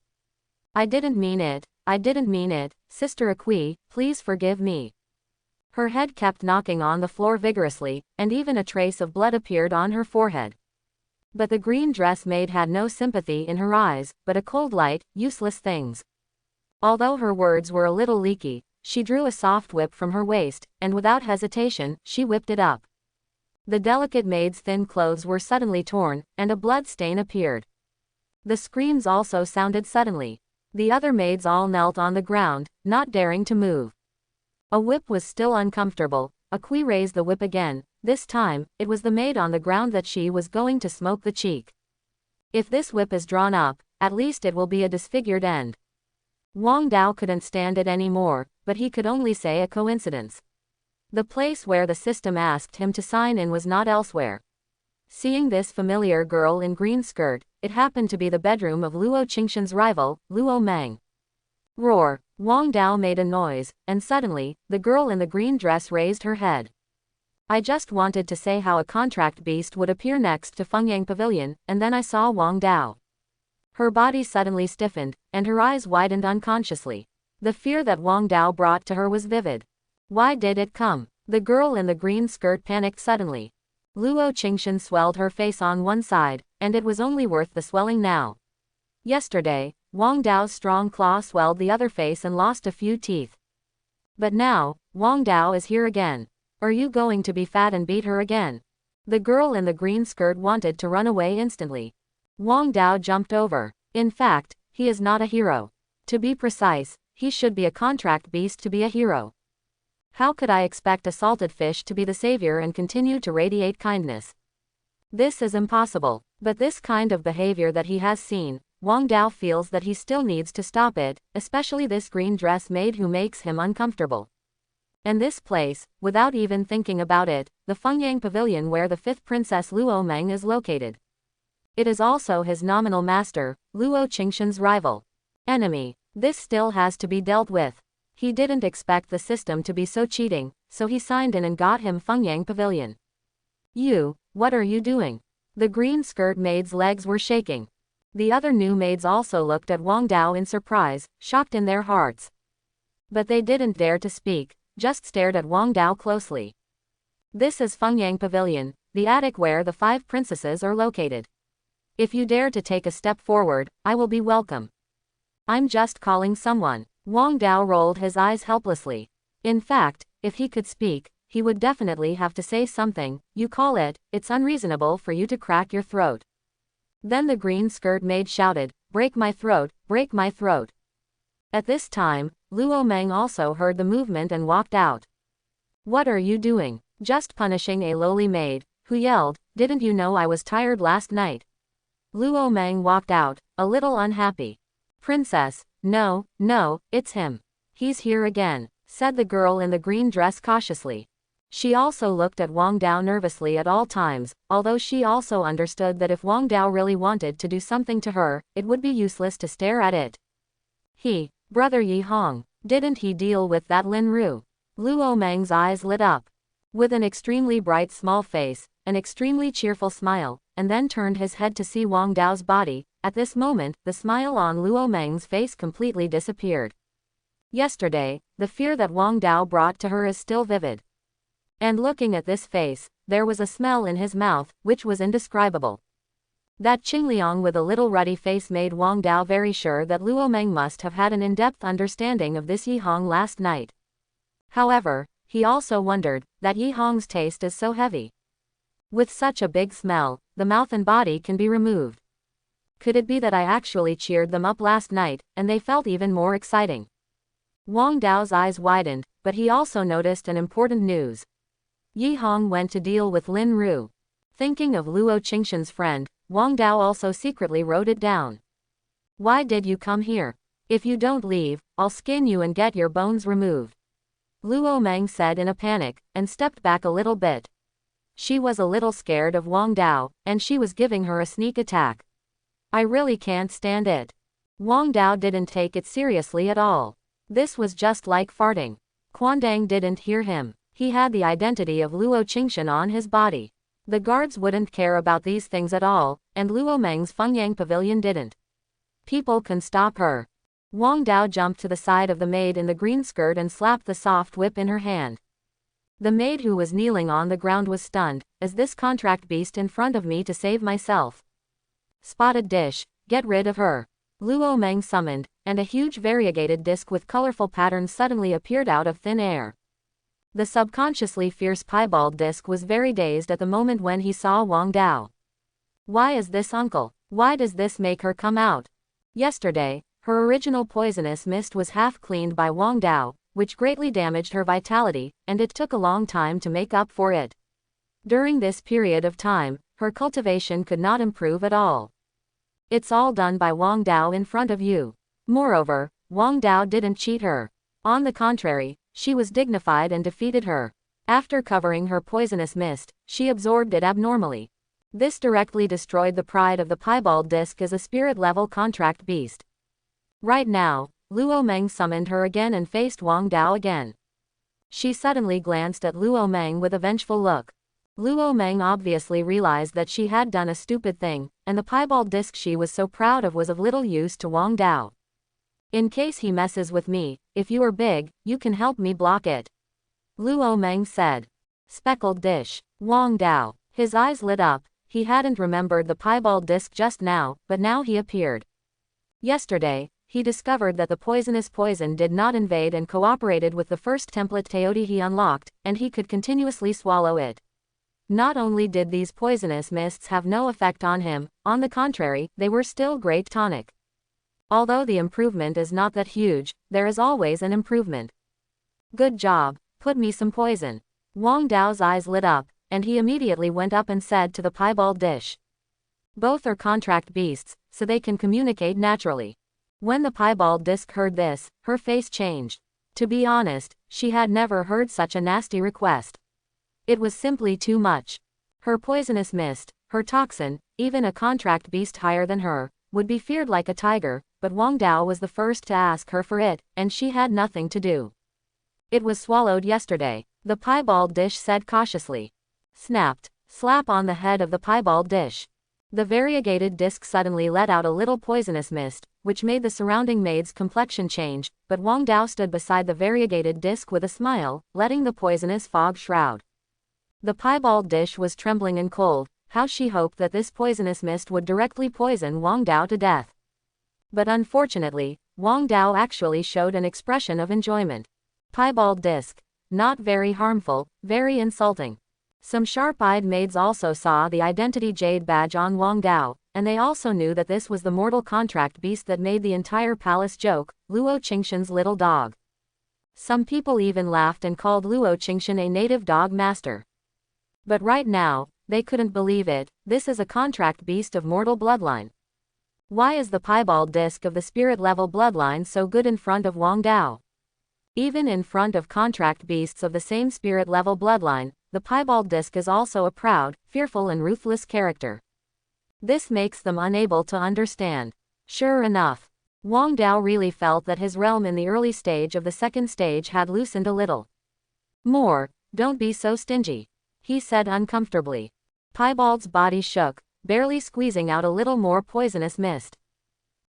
Speaker 1: I didn't mean it, Sister Akui, please forgive me. Her head kept knocking on the floor vigorously, and even a trace of blood appeared on her forehead. But the green dress maid had no sympathy in her eyes, but a cold light, useless things. Although her words were a little leaky, she drew a soft whip from her waist, and without hesitation, she whipped it up. The delicate maid's thin clothes were suddenly torn, and a blood stain appeared. The screams also sounded suddenly. The other maids all knelt on the ground, not daring to move. A whip was still uncomfortable. Akui raised the whip again. This time, it was the maid on the ground that she was going to smoke the cheek. If this whip is drawn up, at least it will be a disfigured end. Wang Dao couldn't stand it anymore, but he could only say a coincidence. The place where the system asked him to sign in was not elsewhere. Seeing this familiar girl in green skirt, it happened to be the bedroom of Luo Qingshan's rival, Luo Mang. Roar! Wang Dao made a noise, and suddenly, the girl in the green dress raised her head. I just wanted to say how a contract beast would appear next to Fengyang Pavilion, and then I saw Wang Dao. Her body suddenly stiffened, and her eyes widened unconsciously. The fear that Wang Dao brought to her was vivid. Why did it come? The girl in the green skirt panicked suddenly. Luo Qingshan swelled her face on one side, and it was only worth the swelling now. Yesterday, Wang Dao's strong claw swelled the other face and lost a few teeth. But now, Wang Dao is here again. Are you going to be fat and beat her again? The girl in the green skirt wanted to run away instantly. Wang Dao jumped over. In fact, he is not a hero. To be precise, he should be a contract beast to be a hero. How could I expect a salted fish to be the savior and continue to radiate kindness? This is impossible. But this kind of behavior that he has seen, Wang Dao feels that he still needs to stop it, especially this green dress maid who makes him uncomfortable. And this place, without even thinking about it, the Fengyang Pavilion where the 5th Princess Lu Mang is located. It is also his nominal master, Luo Qingshan's rival. Enemy. This still has to be dealt with. He didn't expect the system to be so cheating, so he signed in and got him Fengyang Pavilion. You, what are you doing? The green skirt maid's legs were shaking. The other new maids also looked at Wang Dao in surprise, shocked in their hearts. But they didn't dare to speak, just stared at Wang Dao closely. This is Fengyang Pavilion, the attic where the 5 princesses are located. If you dare to take a step forward, I will be welcome. I'm just calling someone. Wang Dao rolled his eyes helplessly. In fact, if he could speak, he would definitely have to say something. You call it, it's unreasonable for you to crack your throat. Then the green skirt maid shouted, break my throat, break my throat. At this time, Luo Mang also heard the movement and walked out. What are you doing? Just punishing a lowly maid, who yelled, didn't you know I was tired last night? Luo Mang walked out, a little unhappy. Princess, no, it's him. He's here again, said the girl in the green dress cautiously. She also looked at Wang Dao nervously at all times, although she also understood that if Wang Dao really wanted to do something to her, it would be useless to stare at it. Brother Yi Hong, didn't he deal with that Lin Ru? Luo Mang's eyes lit up. With an extremely bright small face, an extremely cheerful smile, and then turned his head to see Wang Dao's body. At this moment, the smile on Luo Mang's face completely disappeared. Yesterday, the fear that Wang Dao brought to her is still vivid. And looking at this face, there was a smell in his mouth, which was indescribable. That Qingliang with a little ruddy face made Wang Dao very sure that Luo Mang must have had an in-depth understanding of this Yi Hong last night. However, he also wondered that Yi Hong's taste is so heavy. With such a big smell, the mouth and body can be removed. Could it be that I actually cheered them up last night, and they felt even more exciting? Wang Dao's eyes widened, but he also noticed an important news. Yi Hong went to deal with Lin Ru. Thinking of Luo Qingshan's friend, Wang Dao also secretly wrote it down. Why did you come here? If you don't leave, I'll skin you and get your bones removed. Luo Mang said in a panic, and stepped back a little bit. She was a little scared of Wang Dao, and she was giving her a sneak attack. I really can't stand it. Wang Dao didn't take it seriously at all. This was just like farting. Quandang didn't hear him. He had the identity of Luo Qingshan on his body. The guards wouldn't care about these things at all, and Luo Mang's Fengyang Pavilion didn't. People can stop her. Wang Dao jumped to the side of the maid in the green skirt and slapped the soft whip in her hand. The maid who was kneeling on the ground was stunned. Is this contract beast in front of me to save myself? Spotted dish, get rid of her. Luo Mang summoned, and a huge variegated disc with colorful patterns suddenly appeared out of thin air. The subconsciously fierce piebald disc was very dazed at the moment when he saw Wang Dao. Why is this uncle? Why does this make her come out? Yesterday, her original poisonous mist was half cleaned by Wang Dao, which greatly damaged her vitality, and it took a long time to make up for it. During this period of time, her cultivation could not improve at all. It's all done by Wang Dao in front of you. Moreover, Wang Dao didn't cheat her. On the contrary, she was dignified and defeated her. After covering her poisonous mist, she absorbed it abnormally. This directly destroyed the pride of the piebald disc as a spirit-level contract beast. Right now, Luo Mang summoned her again and faced Wang Dao again. She suddenly glanced at Luo Mang with a vengeful look. Luo Mang obviously realized that she had done a stupid thing, and the piebald disc she was so proud of was of little use to Wang Dao. In case he messes with me, if you are big, you can help me block it. Luo Mang said. Speckled dish. Wang Dao. His eyes lit up. He hadn't remembered the piebald disc just now, but now he appeared. Yesterday, he discovered that the poisonous poison did not invade and cooperated with the first template Teodi he unlocked, and he could continuously swallow it. Not only did these poisonous mists have no effect on him, on the contrary, they were still great tonic. Although the improvement is not that huge, there is always an improvement. Good job, put me some poison. Wang Dao's eyes lit up, and he immediately went up and said to the piebald dish. Both are contract beasts, so they can communicate naturally. When the piebald disc heard this, her face changed. To be honest, she had never heard such a nasty request. It was simply too much. Her poisonous mist, her toxin, even a contract beast higher than her, would be feared like a tiger, but Wang Dao was the first to ask her for it, and she had nothing to do. It was swallowed yesterday, the piebald dish said cautiously. Snapped. Slap on the head of the piebald dish. The variegated disc suddenly let out a little poisonous mist, which made the surrounding maid's complexion change, but Wang Dao stood beside the variegated disc with a smile, letting the poisonous fog shroud. The piebald dish was trembling and cold. How she hoped that this poisonous mist would directly poison Wang Dao to death. But unfortunately, Wang Dao actually showed an expression of enjoyment. Piebald disc. Not very harmful, very insulting. Some sharp-eyed maids also saw the identity jade badge on Wang Dao, and they also knew that this was the mortal contract beast that made the entire palace joke, Luo Qingshan's little dog. Some people even laughed and called Luo Qingshan a native dog master. But right now, they couldn't believe it. This is a contract beast of mortal bloodline. Why is the piebald disc of the spirit level bloodline so good in front of Wang Dao? Even in front of contract beasts of the same spirit level bloodline, the piebald disc is also a proud, fearful and ruthless character. This makes them unable to understand. Sure enough, Wang Dao really felt that his realm in the early stage of the second stage had loosened a little. More, don't be so stingy, he said uncomfortably. Piebald's body shook, barely squeezing out a little more poisonous mist.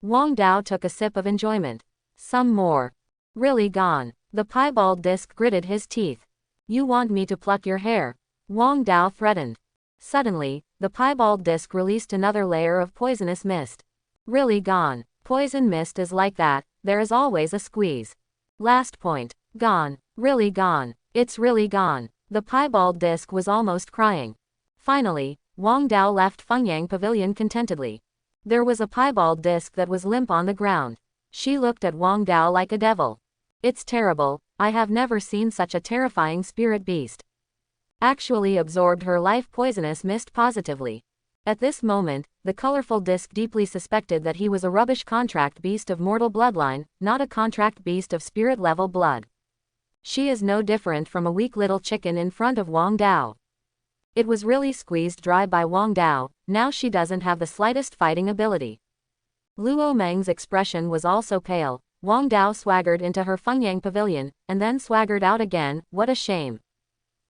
Speaker 1: Wang Dao took a sip of enjoyment. Some more. Really gone. The piebald disc gritted his teeth. You want me to pluck your hair? Wang Dao threatened. Suddenly, the piebald disc released another layer of poisonous mist. Really gone. Poison mist is like that, there is always a squeeze. Last point. Gone. Really gone. It's really gone. The piebald disc was almost crying. Finally, Wang Dao left Fengyang Pavilion contentedly. There was a piebald disc that was limp on the ground. She looked at Wang Dao like a devil. It's terrible, I have never seen such a terrifying spirit beast. Actually absorbed her life poisonous mist positively. At this moment, the colorful disc deeply suspected that he was a rubbish contract beast of mortal bloodline, not a contract beast of spirit level blood. She is no different from a weak little chicken in front of Wang Dao. It was really squeezed dry by Wang Dao, now she doesn't have the slightest fighting ability. Luo Meng's expression was also pale. Wang Dao swaggered into her Fengyang Pavilion, and then swaggered out again. What a shame.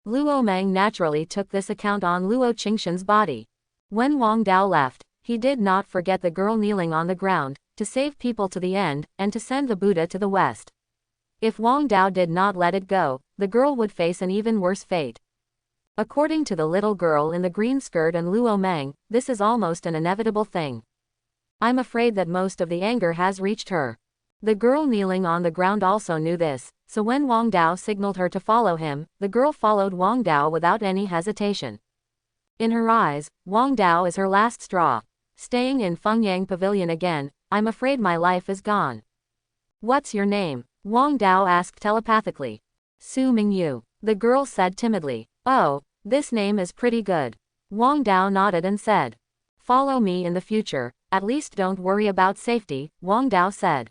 Speaker 1: Luo Meng naturally took this account on Luo Qingshan's body. When Wang Dao left, he did not forget the girl kneeling on the ground, to save people to the end, and to send the Buddha to the west. If Wang Dao did not let it go, the girl would face an even worse fate. According to the little girl in the green skirt and Luo Meng, this is almost an inevitable thing. I'm afraid that most of the anger has reached her. The girl kneeling on the ground also knew this, so when Wang Dao signaled her to follow him, the girl followed Wang Dao without any hesitation. In her eyes, Wang Dao is her last straw. Staying in Fengyang Pavilion again, I'm afraid my life is gone. What's your name? Wang Dao asked telepathically. Su Mingyu. The girl said timidly. Oh, this name is pretty good. Wang Dao nodded and said. Follow me in the future, at least don't worry about safety, Wang Dao said.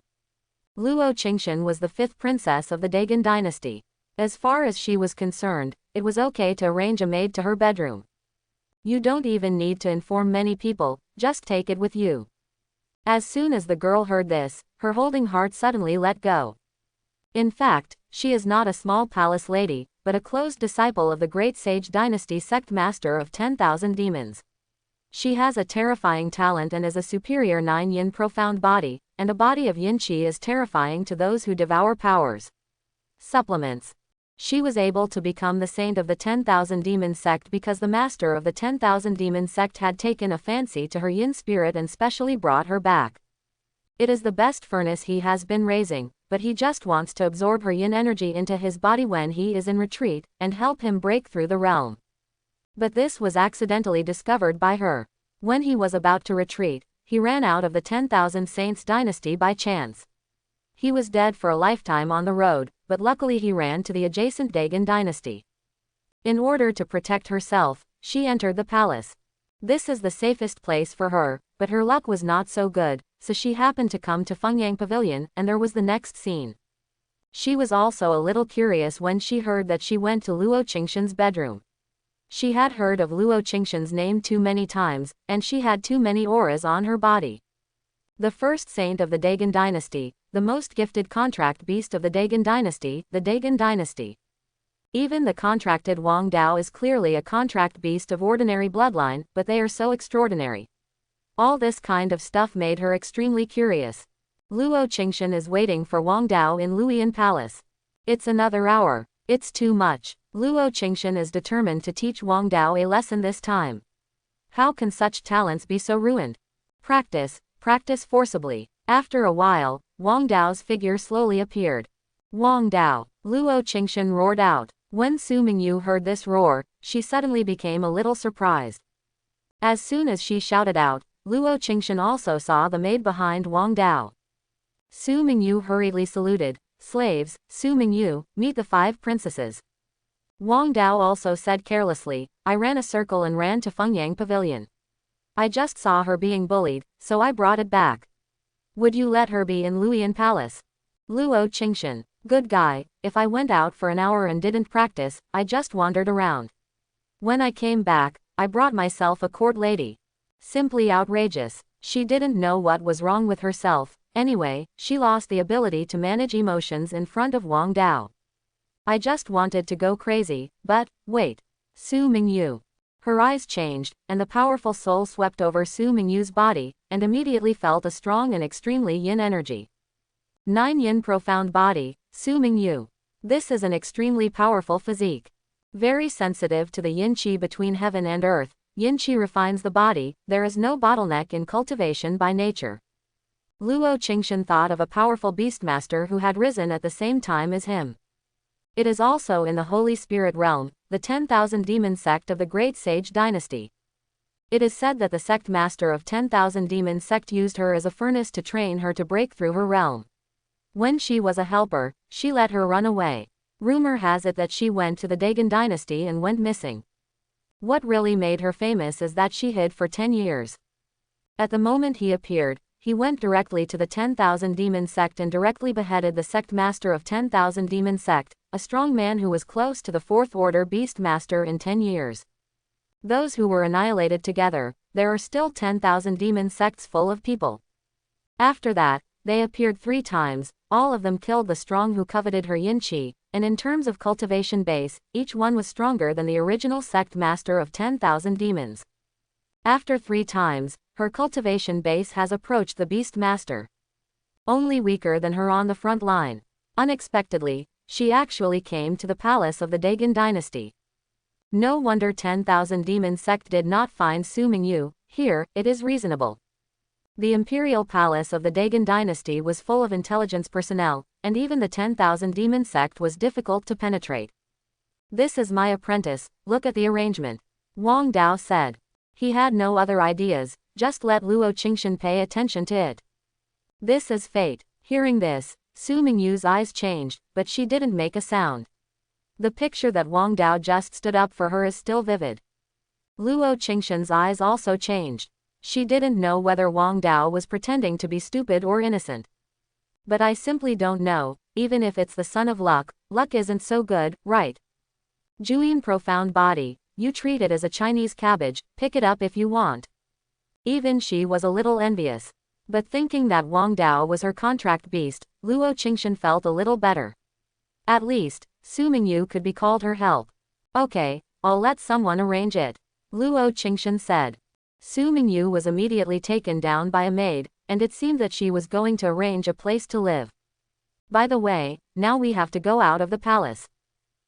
Speaker 1: Luo Qingshan was the fifth princess of the Dagon dynasty. As far as she was concerned, it was okay to arrange a maid to her bedroom. You don't even need to inform many people, just take it with you. As soon as the girl heard this, her holding heart suddenly let go. In fact, she is not a small palace lady, but a closed disciple of the great sage dynasty sect master of 10,000 demons. She has a terrifying talent and is a superior 9 yin profound body, and a body of yin qi is terrifying to those who devour powers. Supplements. She was able to become the saint of the 10,000 demon sect because the master of the 10,000 demon sect had taken a fancy to her yin spirit and specially brought her back. It is the best furnace he has been raising, but he just wants to absorb her yin energy into his body when he is in retreat, and help him break through the realm. But this was accidentally discovered by her. When he was about to retreat, he ran out of the 10,000 Saints dynasty by chance. He was dead for a lifetime on the road, but luckily he ran to the adjacent Dagon dynasty. In order to protect herself, she entered the palace. This is the safest place for her, but her luck was not so good, so she happened to come to Fengyang Pavilion, and there was the next scene. She was also a little curious when she heard that she went to Luo Qingshan's bedroom. She had heard of Luo Qingshan's name too many times, and she had too many auras on her body. The first saint of the Dagon dynasty, the most gifted contract beast of the Dagon dynasty, the Dagon dynasty. Even the contracted Wang Dao is clearly a contract beast of ordinary bloodline, but they are so extraordinary. All this kind of stuff made her extremely curious. Luo Qingshan is waiting for Wang Dao in Luoyang Palace. It's another hour. It's too much. Luo Qingshan is determined to teach Wang Dao a lesson this time. How can such talents be so ruined? Practice, practice forcibly. After a while, Wang Dao's figure slowly appeared. Wang Dao, Luo Qingshan roared out. When Su Mingyu heard this roar, she suddenly became a little surprised. As soon as she shouted out, Luo Qingshan also saw the maid behind Wang Dao. Su Mingyu hurriedly saluted. Slaves, Su Mingyu, meet the 5 princesses. Wang Dao also said carelessly, I ran a circle and ran to Fengyang Pavilion. I just saw her being bullied, so I brought it back. Would you let her be in Luoyang Palace? Luo Qingshan, good guy, if I went out for an hour and didn't practice, I just wandered around. When I came back, I brought myself a court lady. Simply outrageous. She didn't know what was wrong with herself. Anyway, she lost the ability to manage emotions in front of Wang Dao. I just wanted to go crazy, but, wait. Su Mingyu. Her eyes changed, and the powerful soul swept over Su Mingyu's body, and immediately felt a strong and extremely yin energy. 9 yin profound body, Su Mingyu. This is an extremely powerful physique. Very sensitive to the yin qi between heaven and earth, yin qi refines the body, there is no bottleneck in cultivation by nature. Luo Qingshan thought of a powerful beastmaster who had risen at the same time as him. It is also in the Holy Spirit realm, the 10,000 demon sect of the Great Sage Dynasty. It is said that the sect master of 10,000 demon sect used her as a furnace to train her to break through her realm. When she was a helper, she let her run away. Rumor has it that she went to the Dagon dynasty and went missing. What really made her famous is that she hid for 10 years. At the moment he appeared, he went directly to the 10,000 demon sect and directly beheaded the sect master of 10,000 demon sect, a strong man who was close to the 4th order beast master in 10 years. Those who were annihilated together, there are still 10,000 demon sects full of people. After that, they appeared 3 times, all of them killed the strong who coveted her yin qi, and in terms of cultivation base, each one was stronger than the original sect master of 10,000 demons. After 3 times, her cultivation base has approached the beast master. Only weaker than her on the front line. Unexpectedly, she actually came to the palace of the Dagon dynasty. No wonder 10,000 demon sect did not find Su Mingyu. Here, it is reasonable. The imperial palace of the Dagon dynasty was full of intelligence personnel, and even the 10,000 demon sect was difficult to penetrate. This is my apprentice, look at the arrangement. Wang Dao said. He had no other ideas, just let Luo Qingshan pay attention to it. This is fate. Hearing this, Su Mingyu's eyes changed, but she didn't make a sound. The picture that Wang Dao just stood up for her is still vivid. Luo Qingshan's eyes also changed. She didn't know whether Wang Dao was pretending to be stupid or innocent. But I simply don't know, even if it's the son of luck, luck isn't so good, right? Juyin profound body, you treat it as a Chinese cabbage, pick it up if you want. Even she was a little envious. But thinking that Wang Dao was her contract beast, Luo Qingshan felt a little better. At least, Su Mingyu could be called her help. Okay, I'll let someone arrange it. Luo Qingshan said. Su Mingyu was immediately taken down by a maid, and it seemed that she was going to arrange a place to live. By the way, now we have to go out of the palace.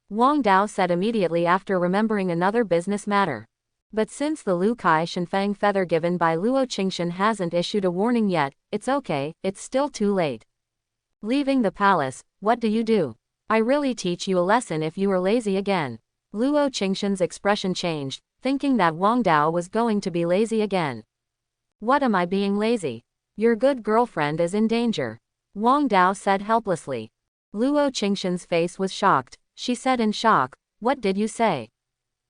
Speaker 1: Wang Dao said immediately after remembering another business matter. But since the Lu Kai Shenfang feather given by Luo Qingshan hasn't issued a warning yet, it's okay, it's still too late. Leaving the palace, what do? I really teach you a lesson if you are lazy again. Luo Qingshan's expression changed, thinking that Wang Dao was going to be lazy again. What am I being lazy? Your good girlfriend is in danger. Wang Dao said helplessly. Luo Qingshan's face was shocked. She said in shock, what did you say?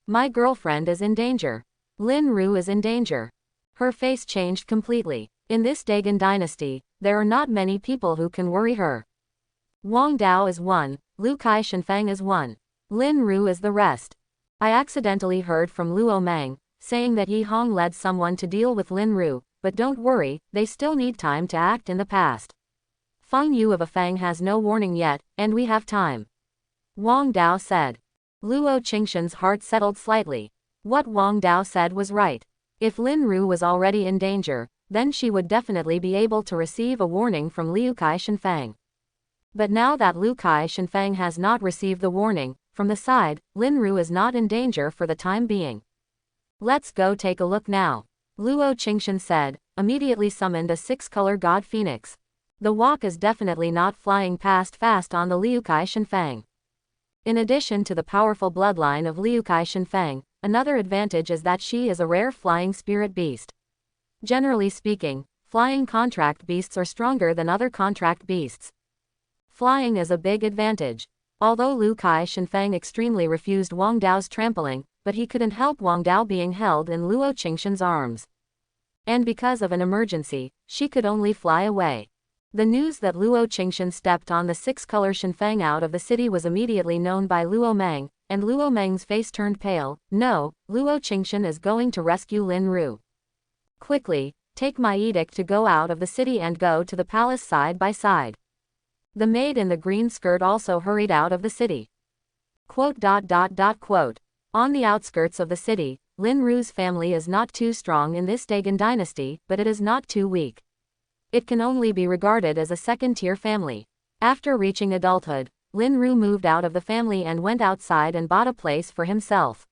Speaker 1: My girlfriend is in danger. Lin Ru is in danger. Her face changed completely. In this Dagon dynasty, there are not many people who can worry her. Wang Dao is one, Lu Kai Shenfang is one. Lin Ru is the rest. I accidentally heard from Luo Mang, saying that Yi Hong led someone to deal with Lin Ru, but don't worry, they still need time to act in the past. Feng Yu of a Fang has no warning yet, and we have time. Wang Dao said. Luo Qingshan's heart settled slightly. What Wang Dao said was right. If Lin Ru was already in danger, then she would definitely be able to receive a warning from Liu Kai Shenfang. But now that Liu Kai Shenfang has not received the warning, from the side, Lin Ru is not in danger for the time being. Let's go take a look now. Luo Qingshan said, immediately summoned a six-color god phoenix. The walk is definitely not flying past fast on the Liu Kai Shenfang. In addition to the powerful bloodline of Liu Kai Shenfang, another advantage is that she is a rare flying spirit beast. Generally speaking, flying contract beasts are stronger than other contract beasts. Flying is a big advantage. Although Liu Kai Shenfang extremely refused Wang Dao's trampling, but he couldn't help Wang Dao being held in Luo Qingshan's arms. And because of an emergency, she could only fly away. The news that Luo Qingshan stepped on the six-color Shenfang out of the city was immediately known by Luo Mang, and Luo Mang's face turned pale. No, Luo Qingshan is going to rescue Lin Ru. Quickly, take my edict to go out of the city and go to the palace side by side. The maid in the green skirt also hurried out of the city. Quote. On the outskirts of the city, Lin Ru's family is not too strong in this Dagon dynasty, but it is not too weak. It can only be regarded as a second-tier family. After reaching adulthood, Lin Ru moved out of the family and went outside and bought a place for himself.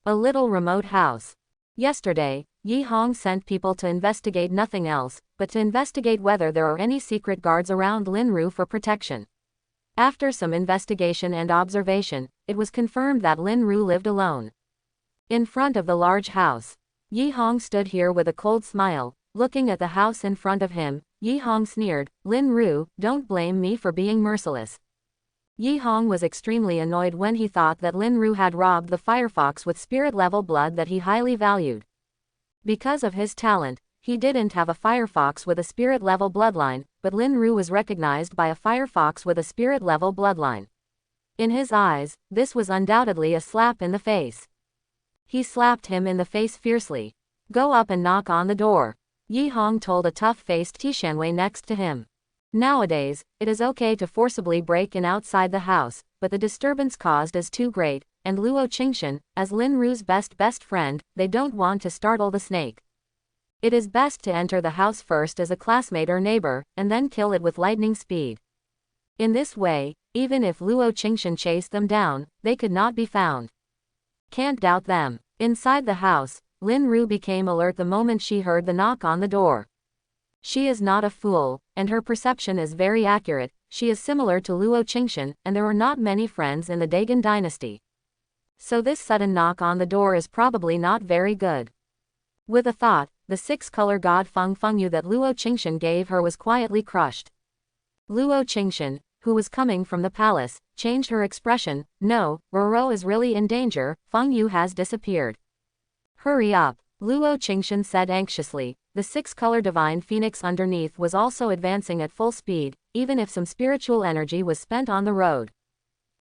Speaker 1: A little remote house. Yesterday, Yi Hong sent people to investigate nothing else, but to investigate whether there are any secret guards around Lin Ru for protection. After some investigation and observation, it was confirmed that Lin Ru lived alone. In front of the large house, Yi Hong stood here with a cold smile. Looking at the house in front of him, Yi Hong sneered, Lin Ru, don't blame me for being merciless. Yi Hong was extremely annoyed when he thought that Lin Ru had robbed the firefox with spirit-level blood that he highly valued. Because of his talent, he didn't have a firefox with a spirit-level bloodline, but Lin Ru was recognized by a firefox with a spirit-level bloodline. In his eyes, this was undoubtedly a slap in the face. He slapped him in the face fiercely. Go up and knock on the door. Yi Hong told a tough-faced Tishanwei next to him. Nowadays, it is okay to forcibly break in outside the house, but the disturbance caused is too great, and Luo Qingshan, as Lin Ru's best friend, they don't want to startle the snake. It is best to enter the house first as a classmate or neighbor, and then kill it with lightning speed. In this way, even if Luo Qingshan chased them down, they could not be found. Can't doubt them. Inside the house, Lin Ru became alert the moment she heard the knock on the door. She is not a fool, and her perception is very accurate. She is similar to Luo Qingshan, and there are not many friends in the Dagon dynasty. So this sudden knock on the door is probably not very good. With a thought, the six-color god Feng Yu that Luo Qingshan gave her was quietly crushed. Luo Qingshan, who was coming from the palace, changed her expression. No, Roro is really in danger. Feng Yu has disappeared. Hurry up, Luo Qingshan said anxiously. The six-color divine phoenix underneath was also advancing at full speed, even if some spiritual energy was spent on the road.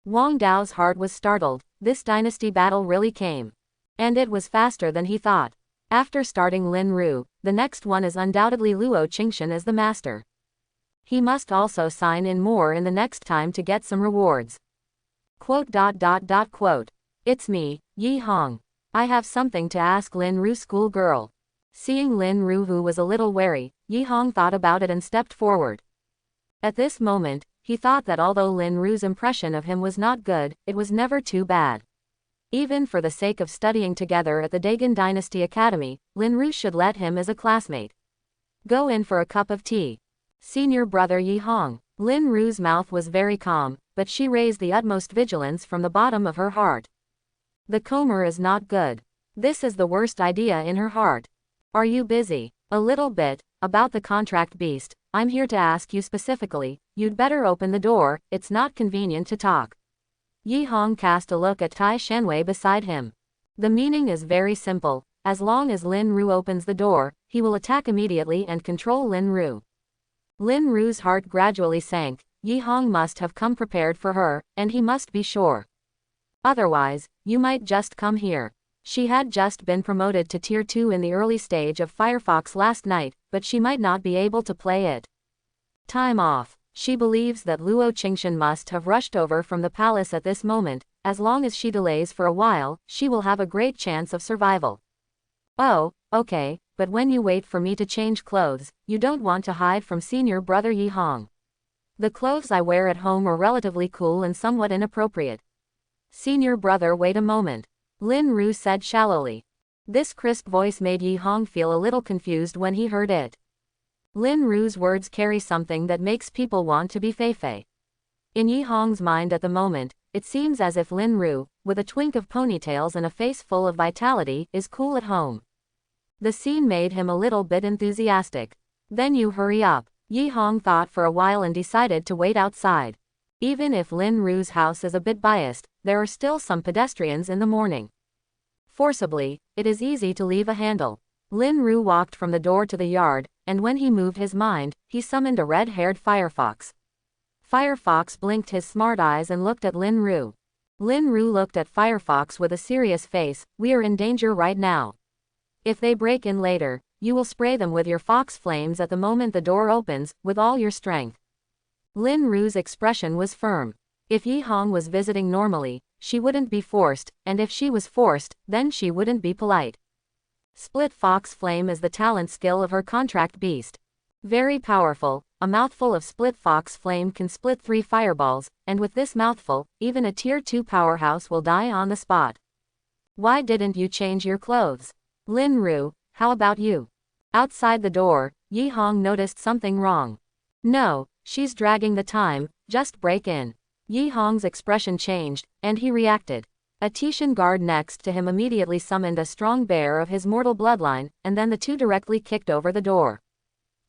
Speaker 1: Wang Dao's heart was startled. This dynasty battle really came. And it was faster than he thought. After starting Lin Ru, the next one is undoubtedly Luo Qingshan as the master. He must also sign in more in the next time to get some rewards. Quote. It's me, Yi Hong. I have something to ask Lin Ru schoolgirl. Seeing Lin Ru, who was a little wary, Yi Hong thought about it and stepped forward. At this moment, he thought that although Lin Ru's impression of him was not good, it was never too bad. Even for the sake of studying together at the Dagon Dynasty Academy, Lin Ru should let him as a classmate. Go in for a cup of tea. Senior brother Yi Hong. Lin Ru's mouth was very calm, but she raised the utmost vigilance from the bottom of her heart. The comber is not good. This is the worst idea in her heart. Are you busy? A little bit. About the contract beast, I'm here to ask you specifically, you'd better open the door, it's not convenient to talk. Yi Hong cast a look at Tai Shanwei beside him. The meaning is very simple. As long as Lin Ru opens the door, he will attack immediately and control Lin Ru. Lin Ru's heart gradually sank. Yi Hong must have come prepared for her, and he must be sure. Otherwise, you might just come here. She had just been promoted to Tier 2 in the early stage of Firefox last night, but she might not be able to play it. Time off. She believes that Luo Qingshan must have rushed over from the palace at this moment. As long as she delays for a while, she will have a great chance of survival. Oh, okay, but when you wait for me to change clothes, you don't want to hide from senior brother Yi Hong. The clothes I wear at home are relatively cool and somewhat inappropriate. Senior brother, wait a moment. Lin Ru said shallowly. This crisp voice made Yi Hong feel a little confused when he heard it. Lin Ru's words carry something that makes people want to be fei-fei. In Yi Hong's mind at the moment, it seems as if Lin Ru, with a twink of ponytails and a face full of vitality, is cool at home. The scene made him a little bit enthusiastic. Then you hurry up. Yi Hong thought for a while and decided to wait outside. Even if Lin Ru's house is a bit biased, there are still some pedestrians in the morning. Forcibly, it is easy to leave a handle. Lin Ru walked from the door to the yard, and when he moved his mind, he summoned a red-haired Firefox. Firefox blinked his smart eyes and looked at Lin Ru. Lin Ru looked at Firefox with a serious face. We are in danger right now. If they break in later, you will spray them with your fox flames at the moment the door opens, with all your strength. Lin Ru's expression was firm. If Yi Hong was visiting normally, she wouldn't be forced, and if she was forced, then she wouldn't be polite. Split fox flame is the talent skill of her contract beast. Very powerful, a mouthful of split fox flame can split 3 fireballs, and with this mouthful, even a Tier 2 powerhouse will die on the spot. Why didn't you change your clothes? Lin Ru, how about you? Outside the door, Yi Hong noticed something wrong. No, she's dragging the time, just break in. Yi Hong's expression changed, and he reacted. A Tishan guard next to him immediately summoned a strong bear of his mortal bloodline, and then the two directly kicked over the door.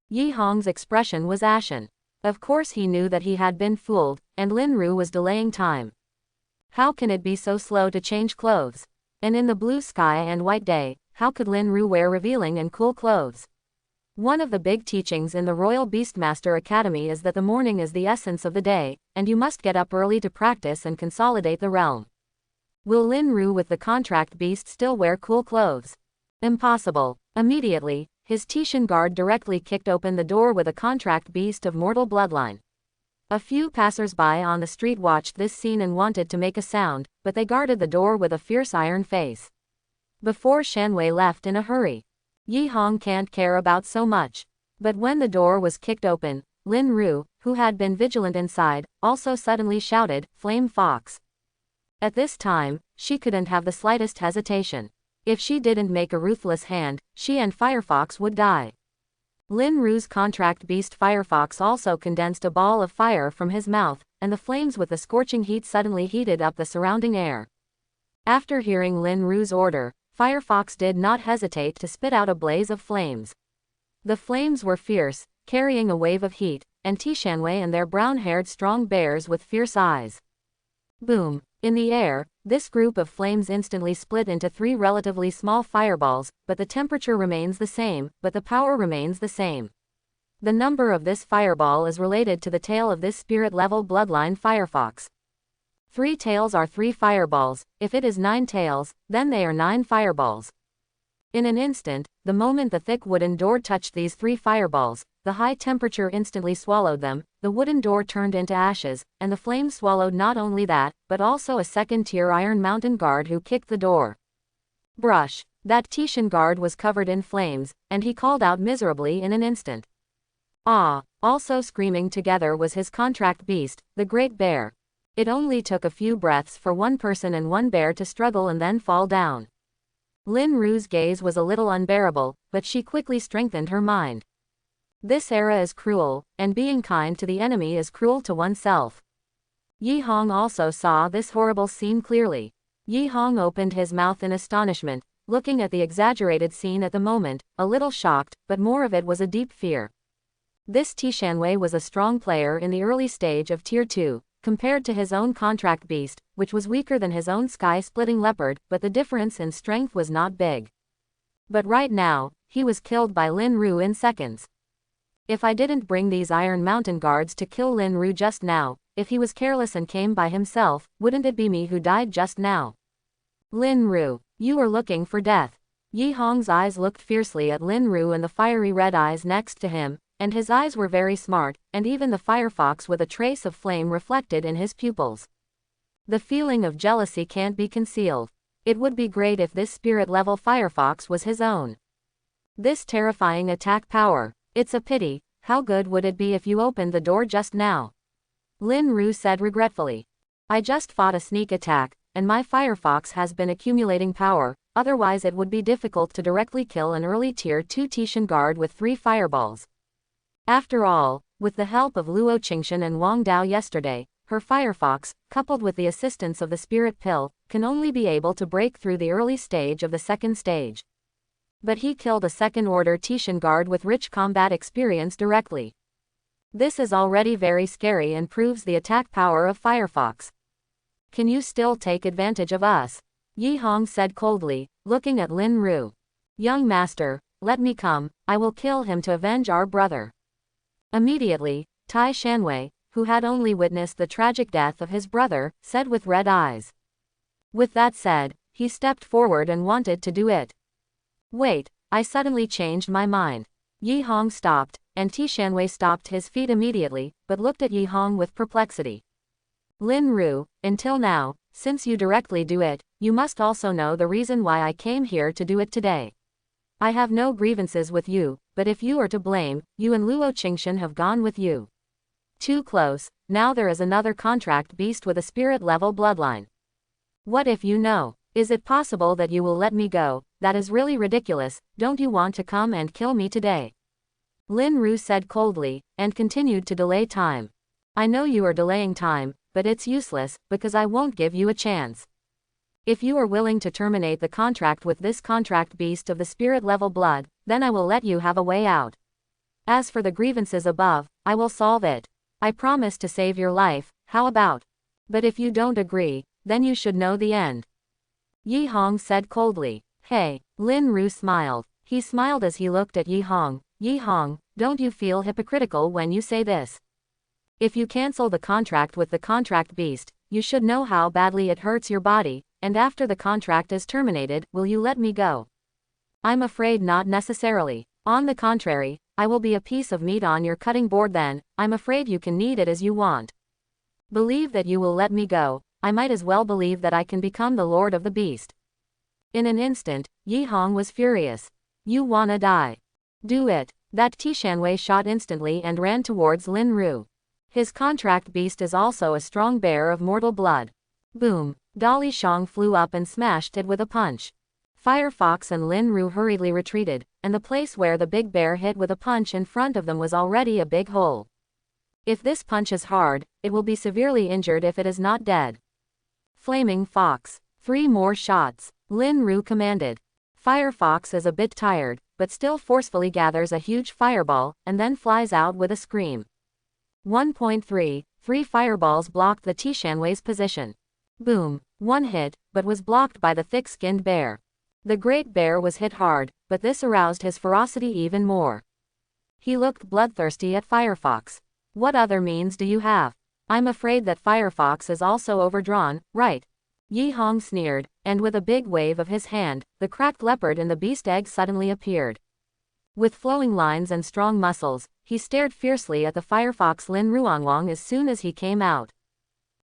Speaker 1: Yi Hong's expression was ashen. Of course he knew that he had been fooled, and Lin Ru was delaying time. How can it be so slow to change clothes? And in the blue sky and white day, how could Lin Ru wear revealing and cool clothes? One of the big teachings in the Royal Beastmaster Academy is that the morning is the essence of the day, and you must get up early to practice and consolidate the realm. Will Lin Ru with the contract beast still wear cool clothes? Impossible. Immediately, his Tishan guard directly kicked open the door with a contract beast of mortal bloodline. A few passers-by on the street watched this scene and wanted to make a sound, but they guarded the door with a fierce iron face. Before Shanwei left in a hurry. Yi Hong can't care about so much. But when the door was kicked open, Lin Ru, who had been vigilant inside, also suddenly shouted, "Flame Fox." At this time, she couldn't have the slightest hesitation. If she didn't make a ruthless hand, she and Firefox would die. Lin Ru's contract beast Firefox also condensed a ball of fire from his mouth, and the flames with the scorching heat suddenly heated up the surrounding air. After hearing Lin Ru's order, Firefox did not hesitate to spit out a blaze of flames. The flames were fierce, carrying a wave of heat, and Tishanwei and their brown-haired strong bears with fierce eyes. Boom! In the air, this group of flames instantly split into 3 relatively small fireballs, but the temperature remains the same, but the power remains the same. The number of this fireball is related to the tail of this spirit-level bloodline Firefox. 3 tails are 3 fireballs. If it is 9 tails, then they are 9 fireballs. In an instant, the moment the thick wooden door touched these 3 fireballs, the high temperature instantly swallowed them, the wooden door turned into ashes, and the flames swallowed not only that, but also a second-tier Iron Mountain guard who kicked the door. Brush! That Tishan guard was covered in flames, and he called out miserably in an instant. Ah! Also screaming together was his contract beast, the Great Bear. It only took a few breaths for one person and one bear to struggle and then fall down. Lin Ru's gaze was a little unbearable, but she quickly strengthened her mind. This era is cruel, and being kind to the enemy is cruel to oneself. Yi Hong also saw this horrible scene clearly. Yi Hong opened his mouth in astonishment, looking at the exaggerated scene at the moment, a little shocked, but more of it was a deep fear. This Tishanwei was a strong player in the early stage of Tier 2, compared to his own contract beast, which was weaker than his own sky-splitting leopard, but the difference in strength was not big. But right now, he was killed by Lin Ru in seconds. If I didn't bring these Iron Mountain guards to kill Lin Ru just now, if he was careless and came by himself, wouldn't it be me who died just now? Lin Ru, you are looking for death. Yi Hong's eyes looked fiercely at Lin Ru and the fiery red eyes next to him, and his eyes were very smart, and even the firefox with a trace of flame reflected in his pupils. The feeling of jealousy can't be concealed. It would be great if this spirit-level firefox was his own. This terrifying attack power. It's a pity, how good would it be if you opened the door just now? Lin Ru said regretfully. I just fought a sneak attack, and my firefox has been accumulating power, otherwise it would be difficult to directly kill an early Tier 2 Tishan guard with 3 fireballs. After all, with the help of Luo Qingshan and Wang Dao yesterday, her firefox, coupled with the assistance of the spirit pill, can only be able to break through the early stage of the second stage. But he killed a second-order Tishan guard with rich combat experience directly. This is already very scary and proves the attack power of Firefox. Can you still take advantage of us? Yi Hong said coldly, looking at Lin Ru. Young master, let me come, I will kill him to avenge our brother. Immediately, Tai Shanwei, who had only witnessed the tragic death of his brother, said with red eyes. With that said, he stepped forward and wanted to do it. Wait, I suddenly changed my mind. Yi Hong stopped, and Tishanwei stopped his feet immediately, but looked at Yi Hong with perplexity. Lin Ru, until now, since you directly do it, you must also know the reason why I came here to do it today. I have no grievances with you, but if you are to blame, you and Luo Qingshan have gone with you too close. Now there is another contract beast with a spirit-level bloodline. What if you know? Is it possible that you will let me go? That is really ridiculous. Don't you want to come and kill me today? Lin Ru said coldly, and continued to delay time. I know you are delaying time, but it's useless, because I won't give you a chance. If you are willing to terminate the contract with this contract beast of the spirit-level blood, then I will let you have a way out. As for the grievances above, I will solve it. I promise to save your life, how about? But if you don't agree, then you should know the end. Yi Hong said coldly. Hey, Lin Ru smiled. He smiled as he looked at Yi Hong. Yi Hong, don't you feel hypocritical when you say this? If you cancel the contract with the contract beast, you should know how badly it hurts your body, and after the contract is terminated, will you let me go? I'm afraid not necessarily. On the contrary, I will be a piece of meat on your cutting board then. I'm afraid you can knead it as you want. Believe that you will let me go. I might as well believe that I can become the lord of the beast. In an instant, Yi Hong was furious. You wanna die? Do it. That Tishanwei shot instantly and ran towards Lin Ru. His contract beast is also a strong bear of mortal blood. Boom. Dali Shang flew up and smashed it with a punch. Firefox and Lin Ru hurriedly retreated, and the place where the big bear hit with a punch in front of them was already a big hole. If this punch is hard, it will be severely injured if it is not dead. Flaming Fox. 3 more shots. Lin Ru commanded. Firefox is a bit tired, but still forcefully gathers a huge fireball, and then flies out with a scream. 1.3. 3 fireballs blocked the Tishanwei's position. Boom. 1 hit, but was blocked by the thick-skinned bear. The great bear was hit hard, but this aroused his ferocity even more. He looked bloodthirsty at Firefox. What other means do you have? I'm afraid that Firefox is also overdrawn, right? Yi Hong sneered, and with a big wave of his hand, the cracked leopard in the beast egg suddenly appeared. With flowing lines and strong muscles, he stared fiercely at the Firefox Lin Ruangwang as soon as he came out.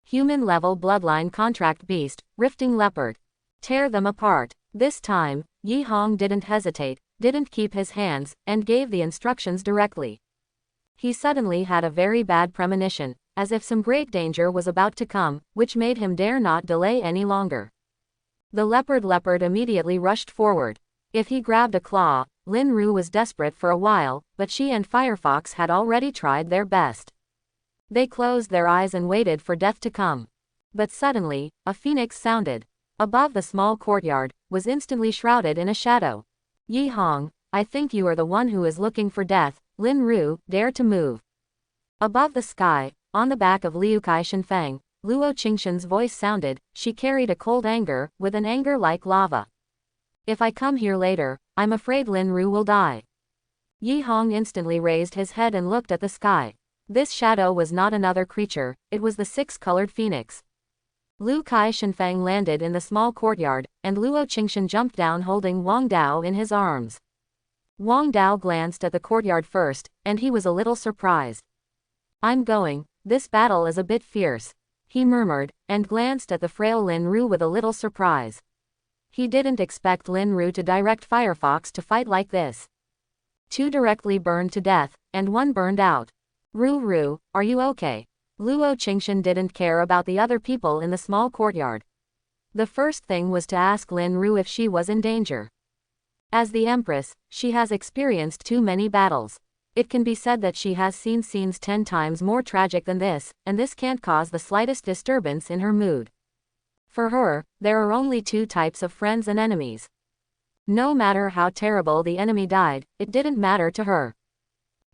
Speaker 1: Human-level bloodline contract beast, rifting leopard. Tear them apart. This time, Yi Hong didn't hesitate, didn't keep his hands, and gave the instructions directly. He suddenly had a very bad premonition, as if some great danger was about to come, which made him dare not delay any longer. The leopard immediately rushed forward. If he grabbed a claw, Lin Ru was desperate for a while, but she and Firefox had already tried their best. They closed their eyes and waited for death to come. But suddenly, a phoenix sounded. above the small courtyard, was instantly shrouded in a shadow. Yi Hong, I think you are the one who is looking for death. Lin Ru, dare to move. Above the sky, on the back of Liu Kai Shenfeng, Luo Qingshan's voice sounded. She carried a cold anger, with an anger like lava. If I come here later, I'm afraid Lin Ru will die. Yi Hong instantly raised his head and looked at the sky. This shadow was not another creature, it was the six-colored phoenix. Liu Kai Shenfeng landed in the small courtyard, and Luo Qingshan jumped down holding Wang Dao in his arms. Wang Dao glanced at the courtyard first, and he was a little surprised. I'm going, this battle is a bit fierce, he murmured, and glanced at the frail Lin Ru with a little surprise. He didn't expect Lin Ru to direct Firefox to fight like this. 2 directly burned to death, and 1 burned out. Ru, are you okay? Luo Qingshan didn't care about the other people in the small courtyard. The first thing was to ask Lin Ru if she was in danger. As the Empress, she has experienced too many battles. It can be said that she has seen scenes 10 times more tragic than this, and this can't cause the slightest disturbance in her mood. For her, there are only 2 types of friends and enemies. No matter how terrible the enemy died, it didn't matter to her.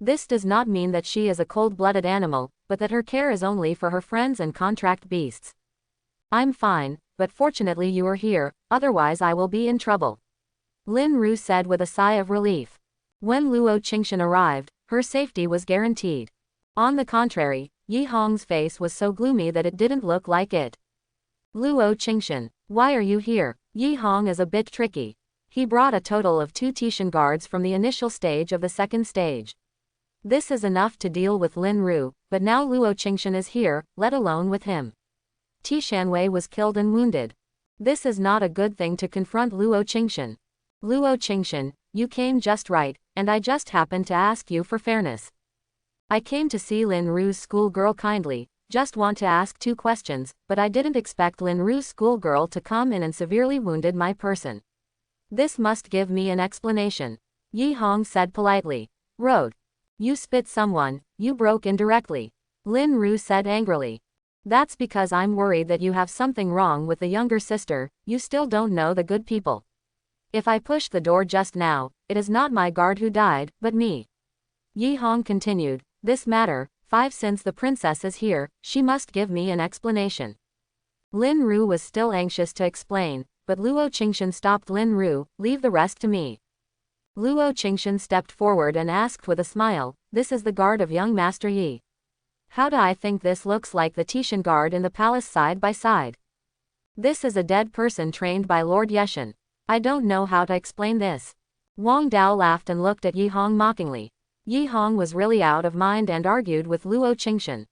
Speaker 1: This does not mean that she is a cold-blooded animal, but that her care is only for her friends and contract beasts. I'm fine, but fortunately you are here, otherwise I will be in trouble. Lin Ru said with a sigh of relief. When Luo Qingshan arrived, her safety was guaranteed. On the contrary, Yi Hong's face was so gloomy that it didn't look like it. Luo Qingshan, why are you here? Yi Hong is a bit tricky. He brought a total of 2 Tishan guards from the initial stage of the second stage. This is enough to deal with Lin Ru, but now Luo Qingshan is here, let alone with him. Tishanwei was killed and wounded. This is not a good thing to confront Luo Qingshan. Luo Qingshan, you came just right, and I just happened to ask you for fairness. I came to see Lin Ru's schoolgirl kindly, just want to ask 2 questions, but I didn't expect Lin Ru's schoolgirl to come in and severely wounded my person. This must give me an explanation. Yi Hong said politely. Road. You spit someone, you broke in directly. Lin Ru said angrily. That's because I'm worried that you have something wrong with the younger sister, you still don't know the good people. If I pushed the door just now, it is not my guard who died, but me. Yi Hong continued, this matter, 5 since the princess is here, she must give me an explanation. Lin Ru was still anxious to explain, but Luo Qingshan stopped Lin Ru, leave the rest to me. Luo Qingshan stepped forward and asked with a smile, this is the guard of young Master Yi. How do I think this looks like the Tishan guard in the palace side by side? This is a dead person trained by Lord Yeshan. I don't know how to explain this. Wang Dao laughed and looked at Yi Hong mockingly. Yi Hong was really out of mind and argued with Luo Qingshan.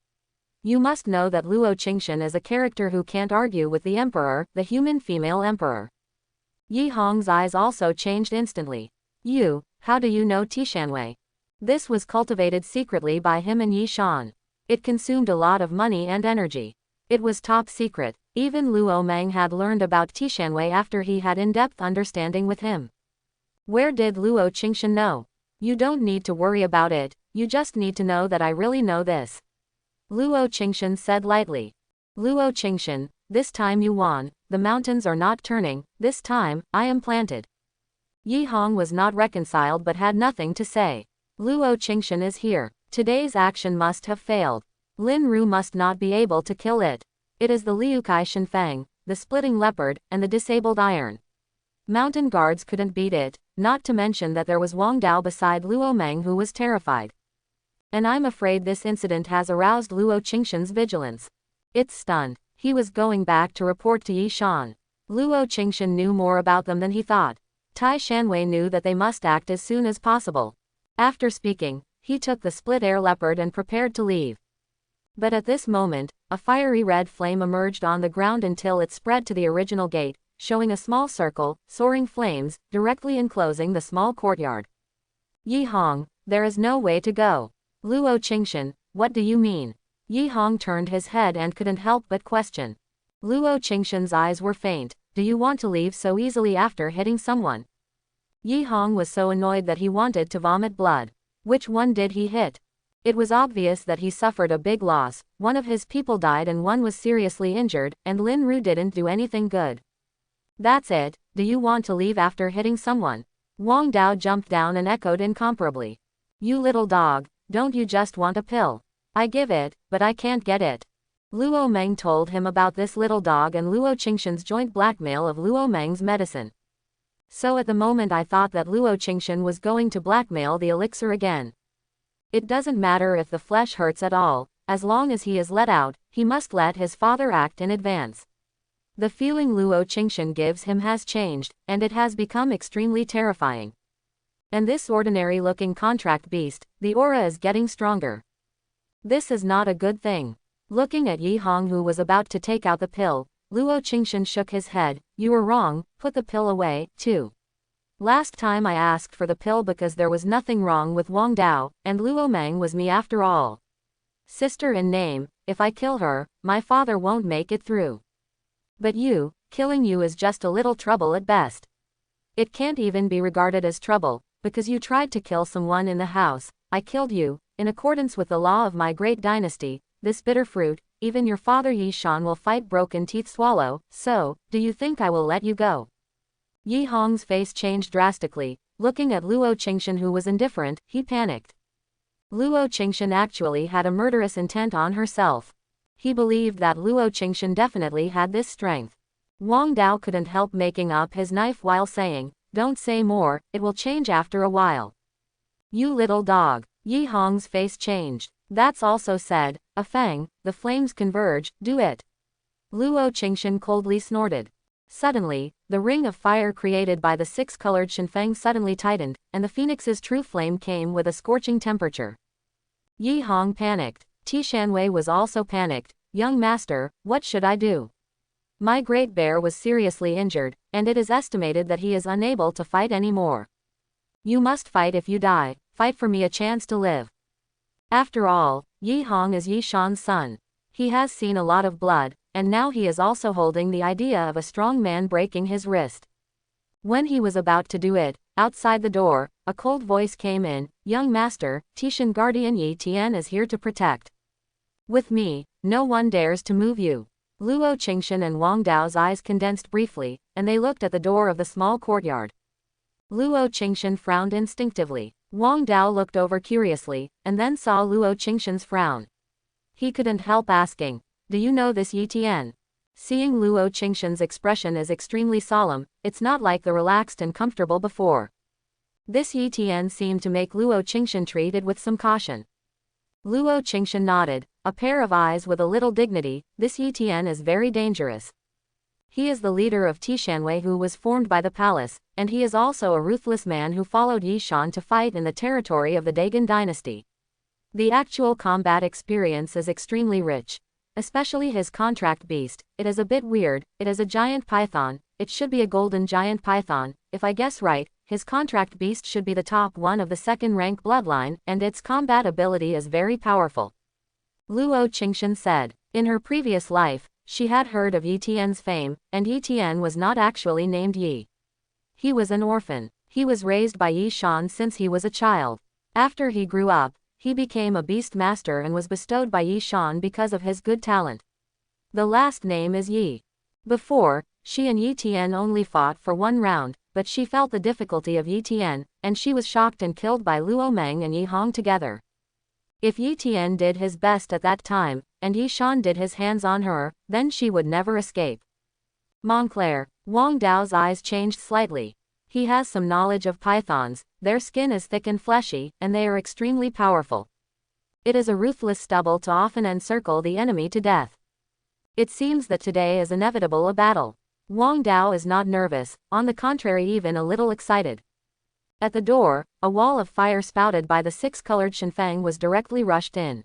Speaker 1: You must know that Luo Qingshan is a character who can't argue with the emperor, the human female emperor. Yi Hong's eyes also changed instantly. You, how do you know Tishanwei? This was cultivated secretly by him and Yi Shan. It consumed a lot of money and energy. It was top secret. Even Luo Mang had learned about Tishanwei after he had in-depth understanding with him. Where did Luo Qingshan know? You don't need to worry about it, you just need to know that I really know this. Luo Qingshan said lightly. Luo Qingshan, this time you won, the mountains are not turning, this time, I am planted. Yi Hong was not reconciled but had nothing to say. Luo Qingshan is here. Today's action must have failed. Lin Ru must not be able to kill it. It is the Liu Kai Shenfeng, the splitting leopard, and the disabled iron. Mountain guards couldn't beat it, not to mention that there was Wang Dao beside Luo Mang who was terrified. And I'm afraid this incident has aroused Luo Qingshan's vigilance. It's stunned. He was going back to report to Yi Shan. Luo Qingshan knew more about them than he thought. Tai Shanwei knew that they must act as soon as possible. After speaking, he took the split air leopard and prepared to leave. But at this moment, a fiery red flame emerged on the ground until it spread to the original gate, showing a small circle, soaring flames, directly enclosing the small courtyard. Yi Hong, there is no way to go. Luo Qingshan, what do you mean? Yi Hong turned his head and couldn't help but question. Luo Qingshan's eyes were faint. Do you want to leave so easily after hitting someone? Yi Hong was so annoyed that he wanted to vomit blood. Which one did he hit? It was obvious that he suffered a big loss, one of his people died and one was seriously injured, and Lin Ru didn't do anything good. That's it, do you want to leave after hitting someone? Wang Dao jumped down and echoed incomparably. You little dog, don't you just want a pill? I give it, but I can't get it. Luo Meng told him about this little dog and Luo Qingshan's joint blackmail of Luo Meng's medicine. So at the moment I thought that Luo Qingshan was going to blackmail the elixir again. It doesn't matter if the flesh hurts at all, as long as he is let out, he must let his father act in advance. The feeling Luo Qingshan gives him has changed, and it has become extremely terrifying. And this ordinary-looking contract beast, the aura is getting stronger. This is not a good thing. Looking at Yi Hong who was about to take out the pill, Luo Qingshan shook his head. You were wrong, put the pill away, too. Last time I asked for the pill because there was nothing wrong with Wang Dao, and Luo Meng was me after all. Sister in name, if I kill her, my father won't make it through. But you, killing you is just a little trouble at best. It can't even be regarded as trouble, because you tried to kill someone in the house. I killed you, in accordance with the law of my great dynasty. This bitter fruit, even your father Yi Shan will fight broken teeth swallow, so, do you think I will let you go? Yi Hong's face changed drastically. Looking at Luo Qingshan who was indifferent, he panicked. Luo Qingshan actually had a murderous intent on herself. He believed that Luo Qingshan definitely had this strength. Wang Dao couldn't help making up his knife while saying, don't say more, it will change after a while. You little dog. Yi Hong's face changed. That's also said, a fang, the flames converge, do it. Luo Qingshan coldly snorted. Suddenly, the ring of fire created by the six-colored Shinfeng suddenly tightened, and the phoenix's true flame came with a scorching temperature. Yi Hong panicked. Tishanwei was also panicked. Young master, what should I do? My great bear was seriously injured, and it is estimated that he is unable to fight anymore. You must fight if you die, fight for me a chance to live. After all, Yi Hong is Yi Shan's son. He has seen a lot of blood, and now he is also holding the idea of a strong man breaking his wrist. When he was about to do it, outside the door, a cold voice came in. Young master, Tishan guardian Yi Tian is here to protect. With me, no one dares to move you. Luo Qingshan and Wang Dao's eyes condensed briefly, and they looked at the door of the small courtyard. Luo Qingshan frowned instinctively. Wang Dao looked over curiously, and then saw Luo Qingshan's frown. He couldn't help asking, do you know this Yi Tian? Seeing Luo Qingshan's expression is extremely solemn, it's not like the relaxed and comfortable before. This Yi Tian seemed to make Luo Qingshan treat it with some caution. Luo Qingshan nodded, a pair of eyes with a little dignity. This Yi Tian is very dangerous. He is the leader of Tishanwei who was formed by the palace, and he is also a ruthless man who followed Yi Shan to fight in the territory of the Dagon dynasty. The actual combat experience is extremely rich. Especially his contract beast, it is a bit weird, it is a giant python, it should be a golden giant python, if I guess right, his contract beast should be the top one of the second-rank bloodline, and its combat ability is very powerful. Luo Qingshan said. In her previous life, she had heard of Yi Tian's fame, and Yi Tian was not actually named Yi. He was an orphan. He was raised by Yi Shan since he was a child. After he grew up, he became a beast master and was bestowed by Yi Shan because of his good talent. The last name is Yi. Before, she and Yi Tian only fought for one round, but she felt the difficulty of Yi Tian, and she was shocked and killed by Luo Meng and Yi Hong together. If Yi Tian did his best at that time, and Yi Shan did his hands on her, then she would never escape. Montclair. Wang Dao's eyes changed slightly. He has some knowledge of pythons, their skin is thick and fleshy, and they are extremely powerful. It is a ruthless stubble to often encircle the enemy to death. It seems that today is inevitable a battle. Wang Dao is not nervous, on the contrary even a little excited. At the door, a wall of fire spouted by the six-colored Shinfeng was directly rushed in.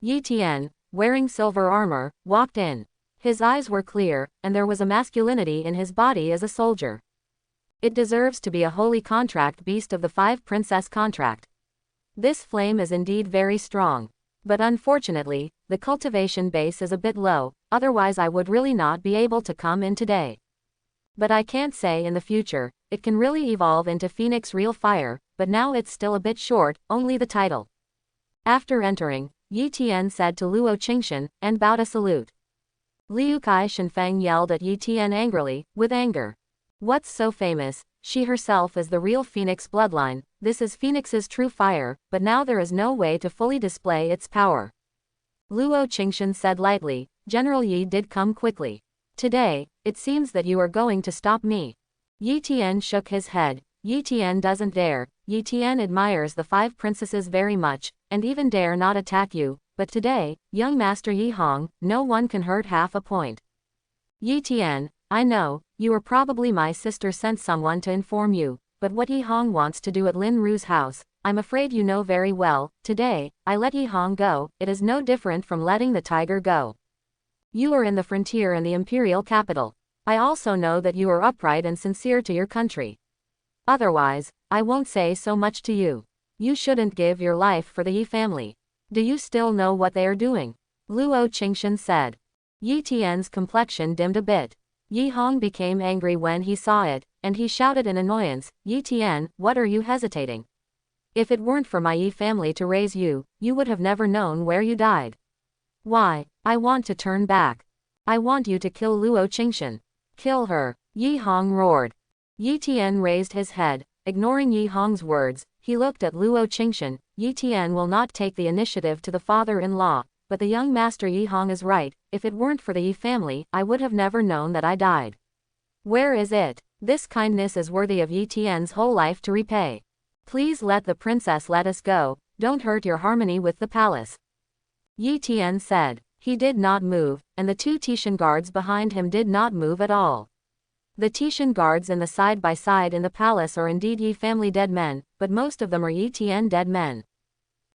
Speaker 1: Yi Tian, wearing silver armor, walked in. His eyes were clear, and there was a masculinity in his body as a soldier. It deserves to be a holy contract beast of the 5 princess contract. This flame is indeed very strong. But unfortunately, the cultivation base is a bit low, otherwise I would really not be able to come in today. But I can't say in the future, it can really evolve into Phoenix Real Fire, but now it's still a bit short, only the title. After entering, Yi Tian said to Luo Qingshan, and bowed a salute. Liu Kai Shenfeng yelled at Yi Tian angrily, with anger. What's so famous? She herself is the real Phoenix bloodline, this is Phoenix's true fire, but now there is no way to fully display its power. Luo Qingshan said lightly, General Yi did come quickly. Today, it seems that you are going to stop me. Yi Tian shook his head. Yi Tian doesn't dare. Yi Tian admires the 5 princesses very much, and even dare not attack you, but today, young Master Yi Hong, no one can hurt half a point. Yi Tian, I know, you are probably my sister sent someone to inform you, but what Yi Hong wants to do at Lin Ru's house, I'm afraid you know very well. Today, I let Yi Hong go, it is no different from letting the tiger go. You are in the frontier in the imperial capital. I also know that you are upright and sincere to your country. Otherwise, I won't say so much to you. You shouldn't give your life for the Yi family. Do you still know what they are doing? Luo Qingshan said. Yi Tian's complexion dimmed a bit. Yi Hong became angry when he saw it, and he shouted in annoyance, Yi Tian, what are you hesitating? If it weren't for my Yi family to raise you, you would have never known where you died. Why, I want to turn back. I want you to kill Luo Qingshan. Kill her, Yi Hong roared. Yi Tian raised his head, ignoring Yi Hong's words, he looked at Luo Qingshan, Yi Tian will not take the initiative to the father-in-law, but the young master Yi Hong is right, if it weren't for the Yi family, I would have never known that I died. Where is it? This kindness is worthy of Yi Tian's whole life to repay. Please let the princess let us go, don't hurt your harmony with the palace. Yi Tian said. He did not move, and the 2 Tishan guards behind him did not move at all. The Tishan guards in the side-by-side in the palace are indeed Yi family dead men, but most of them are Yi Tian dead men.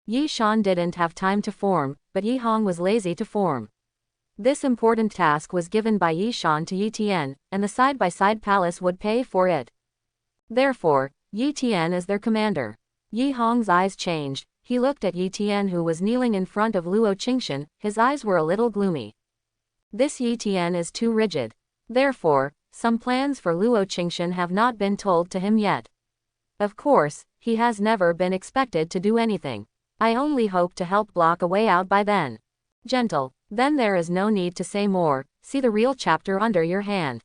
Speaker 1: Yi Shan didn't have time to form, but Yi Hong was lazy to form. This important task was given by Yi Shan to Yi Tian, and the side-by-side palace would pay for it. Therefore, Yi Tian is their commander. Yi Hong's eyes changed, he looked at Yi Tian who was kneeling in front of Luo Qingshan, his eyes were a little gloomy. This Yi Tian is too rigid. Therefore, some plans for Luo Qingshan have not been told to him yet. Of course, he has never been expected to do anything. I only hope to help block a way out by then. Gentle, then there is no need to say more, see the real chapter under your hand.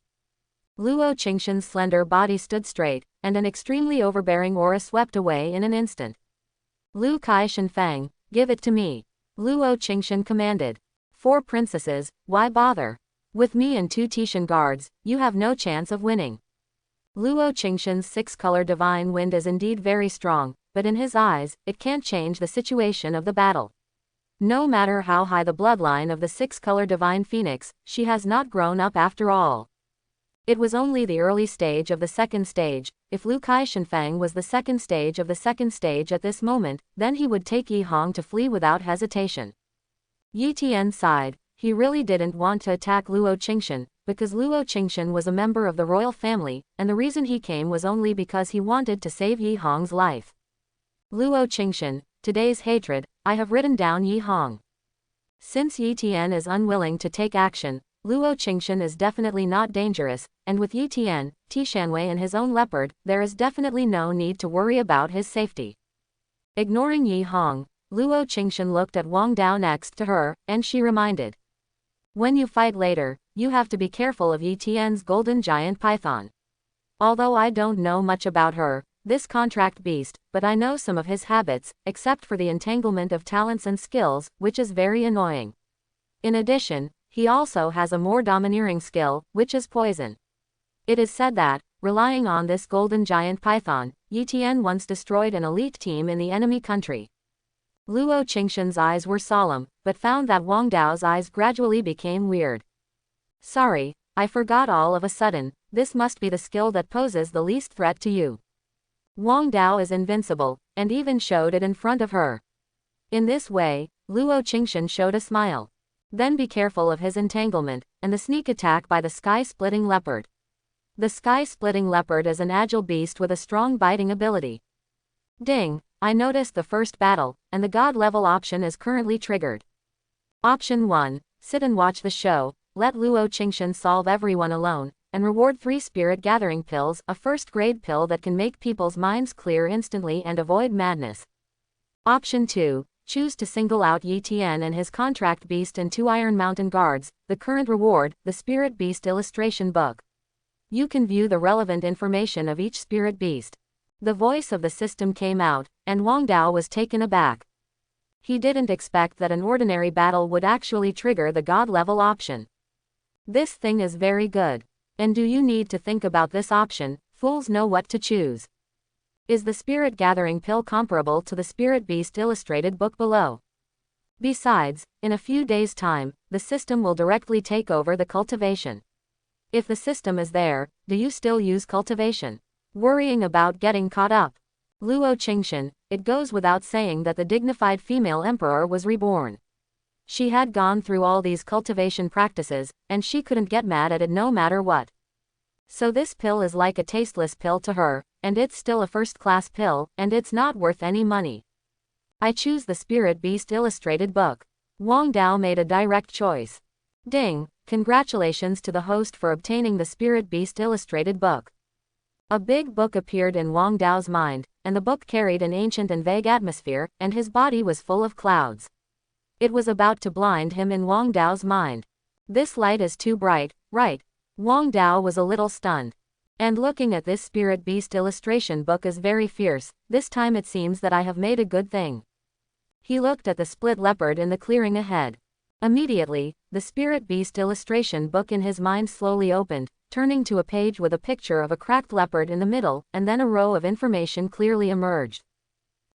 Speaker 1: Luo Qingshan's slender body stood straight, and an extremely overbearing aura swept away in an instant. Liu Kai Shenfeng, give it to me. Luo Qingshan commanded. 4 princesses, why bother? With me and 2 Tishan guards, you have no chance of winning. Luo Qingshan's 6-color divine wind is indeed very strong, but in his eyes, it can't change the situation of the battle. No matter how high the bloodline of the 6-color divine phoenix, she has not grown up after all. It was only the early stage of the 2nd stage. If Liu Kai Shenfeng was the 2nd stage of the 2nd stage at this moment, then he would take Yi Hong to flee without hesitation. Yi Tian sighed. He really didn't want to attack Luo Qingshan, because Luo Qingshan was a member of the royal family, and the reason he came was only because he wanted to save Yi Hong's life. Luo Qingshan, today's hatred, I have written down Yi Hong. Since Yi Tian is unwilling to take action, Luo Qingshan is definitely not dangerous, and with Yi Tian, Tishanwei and his own leopard, there is definitely no need to worry about his safety. Ignoring Yi Hong, Luo Qingshan looked at Wang Dao next to her, and she reminded. When you fight later, you have to be careful of Yi Tian's golden giant python. Although I don't know much about her, this contract beast, but I know some of his habits, except for the entanglement of talents and skills, which is very annoying. In addition, he also has a more domineering skill, which is poison. It is said that, relying on this golden giant python, Yi Tian once destroyed an elite team in the enemy country. Luo Qingshan's eyes were solemn, but found that Wang Dao's eyes gradually became weird. Sorry, I forgot all of a sudden, this must be the skill that poses the least threat to you. Wang Dao is invincible, and even showed it in front of her. In this way, Luo Qingshan showed a smile. Then be careful of his entanglement, and the sneak attack by the sky-splitting leopard. The sky-splitting leopard is an agile beast with a strong biting ability. Ding, I noticed the first battle, and the God-level option is currently triggered. Option 1, sit and watch the show, let Luo Qingshan solve everyone alone, and reward 3 spirit gathering pills, a first-grade pill that can make people's minds clear instantly and avoid madness. Option 2, Choose to single out Yi Tian and his contract beast and 2 Iron Mountain Guards. The current reward, the Spirit Beast illustration book. You can view the relevant information of each spirit beast. The voice of the system came out, and Wang Dao was taken aback. He didn't expect that an ordinary battle would actually trigger the God level option. This thing is very good. And do you need to think about this option? Fools know what to choose. Is the Spirit Gathering Pill comparable to the Spirit Beast illustrated book below? Besides, in a few days' time, the system will directly take over the cultivation. If the system is there, do you still use cultivation? Worrying about getting caught up. Luo Qingshan, it goes without saying that the dignified female emperor was reborn. She had gone through all these cultivation practices, and she couldn't get mad at it no matter what. So this pill is like a tasteless pill to her, and it's still a first-class pill, and it's not worth any money. I choose the Spirit Beast illustrated book. Wang Dao made a direct choice. Ding! Congratulations to the host for obtaining the Spirit Beast illustrated book. A big book appeared in Wang Dao's mind, and the book carried an ancient and vague atmosphere, and his body was full of clouds. It was about to blind him in Wang Dao's mind. This light is too bright, right? Wang Dao was a little stunned. And looking at this Spirit Beast illustration book is very fierce. This time it seems that I have made a good thing. He looked at the split leopard in the clearing ahead. Immediately, the Spirit Beast illustration book in his mind slowly opened, turning to a page with a picture of a cracked leopard in the middle, and then a row of information clearly emerged.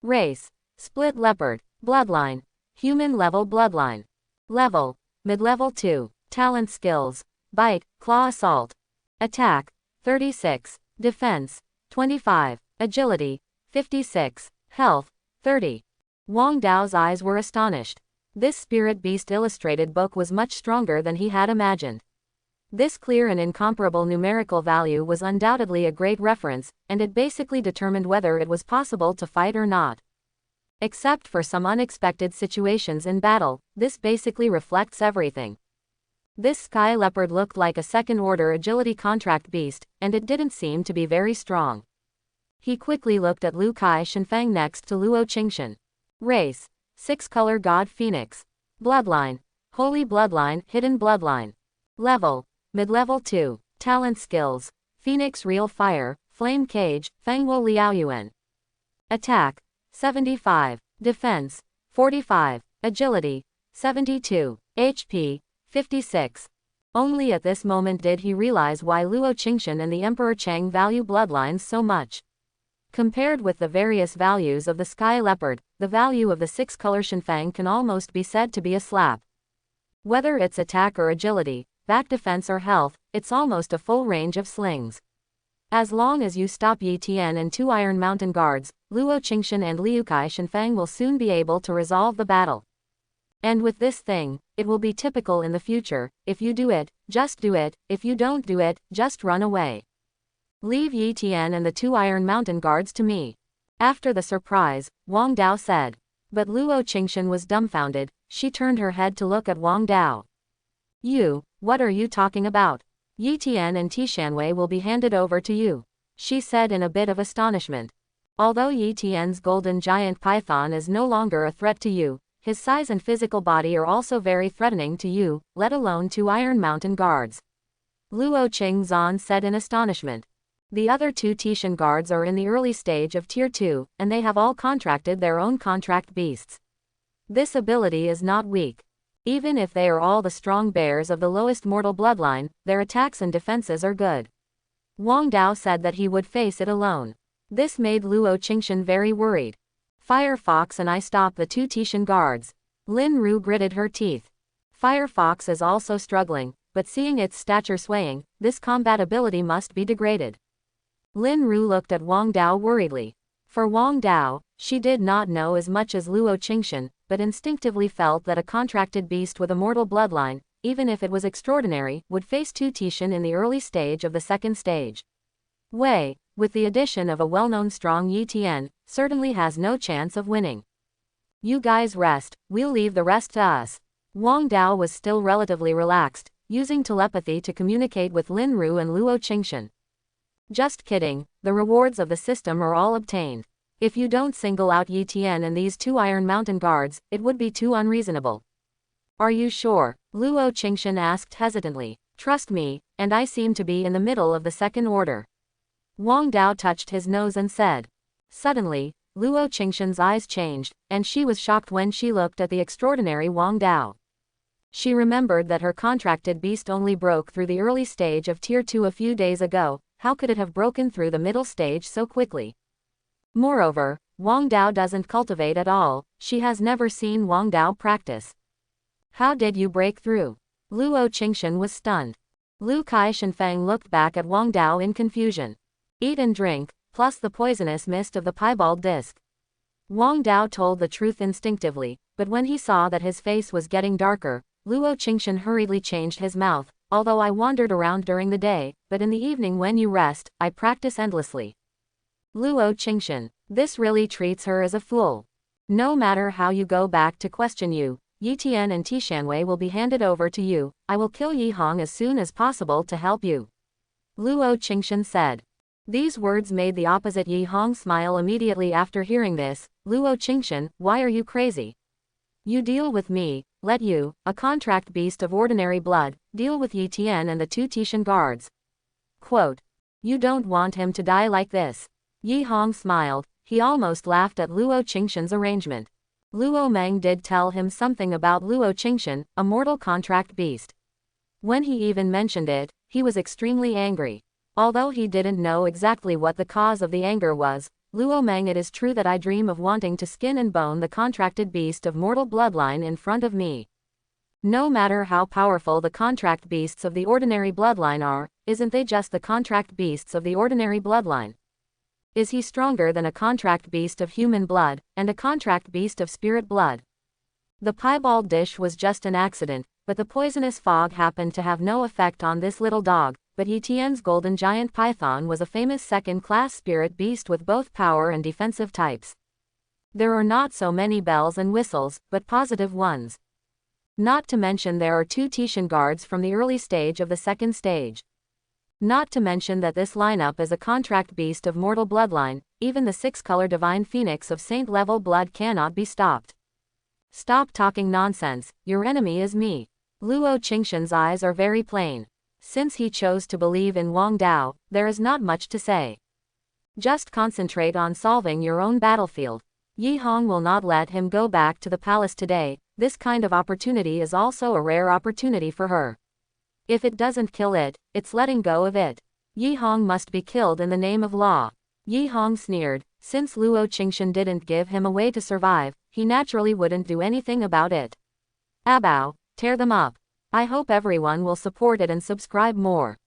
Speaker 1: Race: split leopard. Bloodline: human level bloodline. Level: mid-level 2. Talent skills: bite, claw, assault. Attack: 36. Defense: 25. Agility: 56. Health: 30. Wang Dao's eyes were astonished. This Spirit Beast illustrated book was much stronger than he had imagined. This clear and incomparable numerical value was undoubtedly a great reference, and it basically determined whether it was possible to fight or not. Except for some unexpected situations in battle, this basically reflects everything. This sky leopard looked like a second-order agility contract beast, and it didn't seem to be very strong. He quickly looked at Lu Kai Shenfang next to Luo Qingshan. Race: 6-color god phoenix. Bloodline: holy bloodline, hidden bloodline. Level: mid-level 2. Talent skills: phoenix real fire, flame cage, fangwo liaoyuan. Attack: 75. Defense: 45. Agility: 72. HP: 56. Only at this moment did he realize why Luo Qingshan and the Emperor Cheng value bloodlines so much. Compared with the various values of the sky leopard, the value of the 6-color Shenfang can almost be said to be a slap. Whether it's attack or agility, back defense or health, it's almost a full range of slings. As long as you stop Yi Tian and 2 Iron Mountain Guards, Luo Qingshan and Liu Kai Shenfang will soon be able to resolve the battle. And with this thing, it will be typical in the future: if you do it, just do it; if you don't do it, just run away. Leave Yi Tian and the 2 Iron Mountain Guards to me. After the surprise, Wang Dao said. But Luo Qingshan was dumbfounded. She turned her head to look at Wang Dao. You, what are you talking about? Yi Tian and Tishanwei will be handed over to you, she said in a bit of astonishment. Although Yi Tian's golden giant python is no longer a threat to you, his size and physical body are also very threatening to you, let alone 2 Iron Mountain Guards. Luo Qingzan said in astonishment. The other 2 Tishan guards are in the early stage of Tier 2, and they have all contracted their own contract beasts. This ability is not weak. Even if they are all the strong bears of the lowest mortal bloodline, their attacks and defenses are good. Wang Dao said that he would face it alone. This made Luo Qingshan very worried. Firefox and I stop the 2 Tishan guards. Lin Ru gritted her teeth. Firefox is also struggling, but seeing its stature swaying, this combat ability must be degraded. Lin Ru looked at Wang Dao worriedly. For Wang Dao, she did not know as much as Luo Qingshan, but instinctively felt that a contracted beast with a mortal bloodline, even if it was extraordinary, would face 2 Tishan in the early stage of the second stage. Wei, with the addition of a well-known strong Yi Tian, certainly has no chance of winning. You guys rest, we'll leave the rest to us. Wang Dao was still relatively relaxed, using telepathy to communicate with Lin Ru and Luo Qingshan. Just kidding, the rewards of the system are all obtained. If you don't single out Yi Tian and these 2 Iron Mountain guards, it would be too unreasonable. Are you sure? Luo Qingshan asked hesitantly. Trust me, and I seem to be in the middle of the second order. Wang Dao touched his nose and said. Suddenly, Luo Qingshan's eyes changed, and she was shocked when she looked at the extraordinary Wang Dao. She remembered that her contracted beast only broke through the early stage of Tier 2 a few days ago. How could it have broken through the middle stage so quickly? Moreover, Wang Dao doesn't cultivate at all. She has never seen Wang Dao practice. How did you break through? Luo Qingshan was stunned. Lu Kai Shenfeng looked back at Wang Dao in confusion. Eat and drink, plus the poisonous mist of the piebald disc. Wang Dao told the truth instinctively, but when he saw that his face was getting darker, Luo Qingshan hurriedly changed his mouth. Although I wandered around during the day, but in the evening when you rest, I practice endlessly. Luo Qingshan. This really treats her as a fool. No matter how you go back to question you, Yi Tian and Tishanwei will be handed over to you. I will kill Yi Hong as soon as possible to help you. Luo Qingshan said. These words made the opposite Yi Hong smile immediately after hearing this. Luo Qingshan, why are you crazy? You deal with me, let you, a contract beast of ordinary blood, deal with Yi Tian and the 2 Tishan guards. Quote. You don't want him to die like this. Yi Hong smiled. He almost laughed at Luo Qingshan's arrangement. Luo Mang did tell him something about Luo Qingshan, a mortal contract beast. When he even mentioned it, he was extremely angry. Although he didn't know exactly what the cause of the anger was, Luo Mang, it is true that I dream of wanting to skin and bone the contracted beast of mortal bloodline in front of me. No matter how powerful the contract beasts of the ordinary bloodline are, isn't they just the contract beasts of the ordinary bloodline? Is he stronger than a contract beast of human blood, and a contract beast of spirit blood? The piebald dish was just an accident, but the poisonous fog happened to have no effect on this little dog. But Yi Tian's golden giant python was a famous second-class spirit beast with both power and defensive types. There are not so many bells and whistles, but positive ones. Not to mention there are 2 Tishan guards from the early stage of the second stage. Not to mention that this lineup is a contract beast of mortal bloodline. Even the 6-color divine phoenix of saint-level blood cannot be stopped. Stop talking nonsense, your enemy is me. Luo Qingshan's eyes are very plain. Since he chose to believe in Wang Dao, there is not much to say. Just concentrate on solving your own battlefield. Yi Hong will not let him go back to the palace today. This kind of opportunity is also a rare opportunity for her. If it doesn't kill it, it's letting go of it. Yi Hong must be killed in the name of law. Yi Hong sneered. Since Luo Qingshan didn't give him a way to survive, he naturally wouldn't do anything about it. Abao, tear them up. I hope everyone will support it and subscribe more.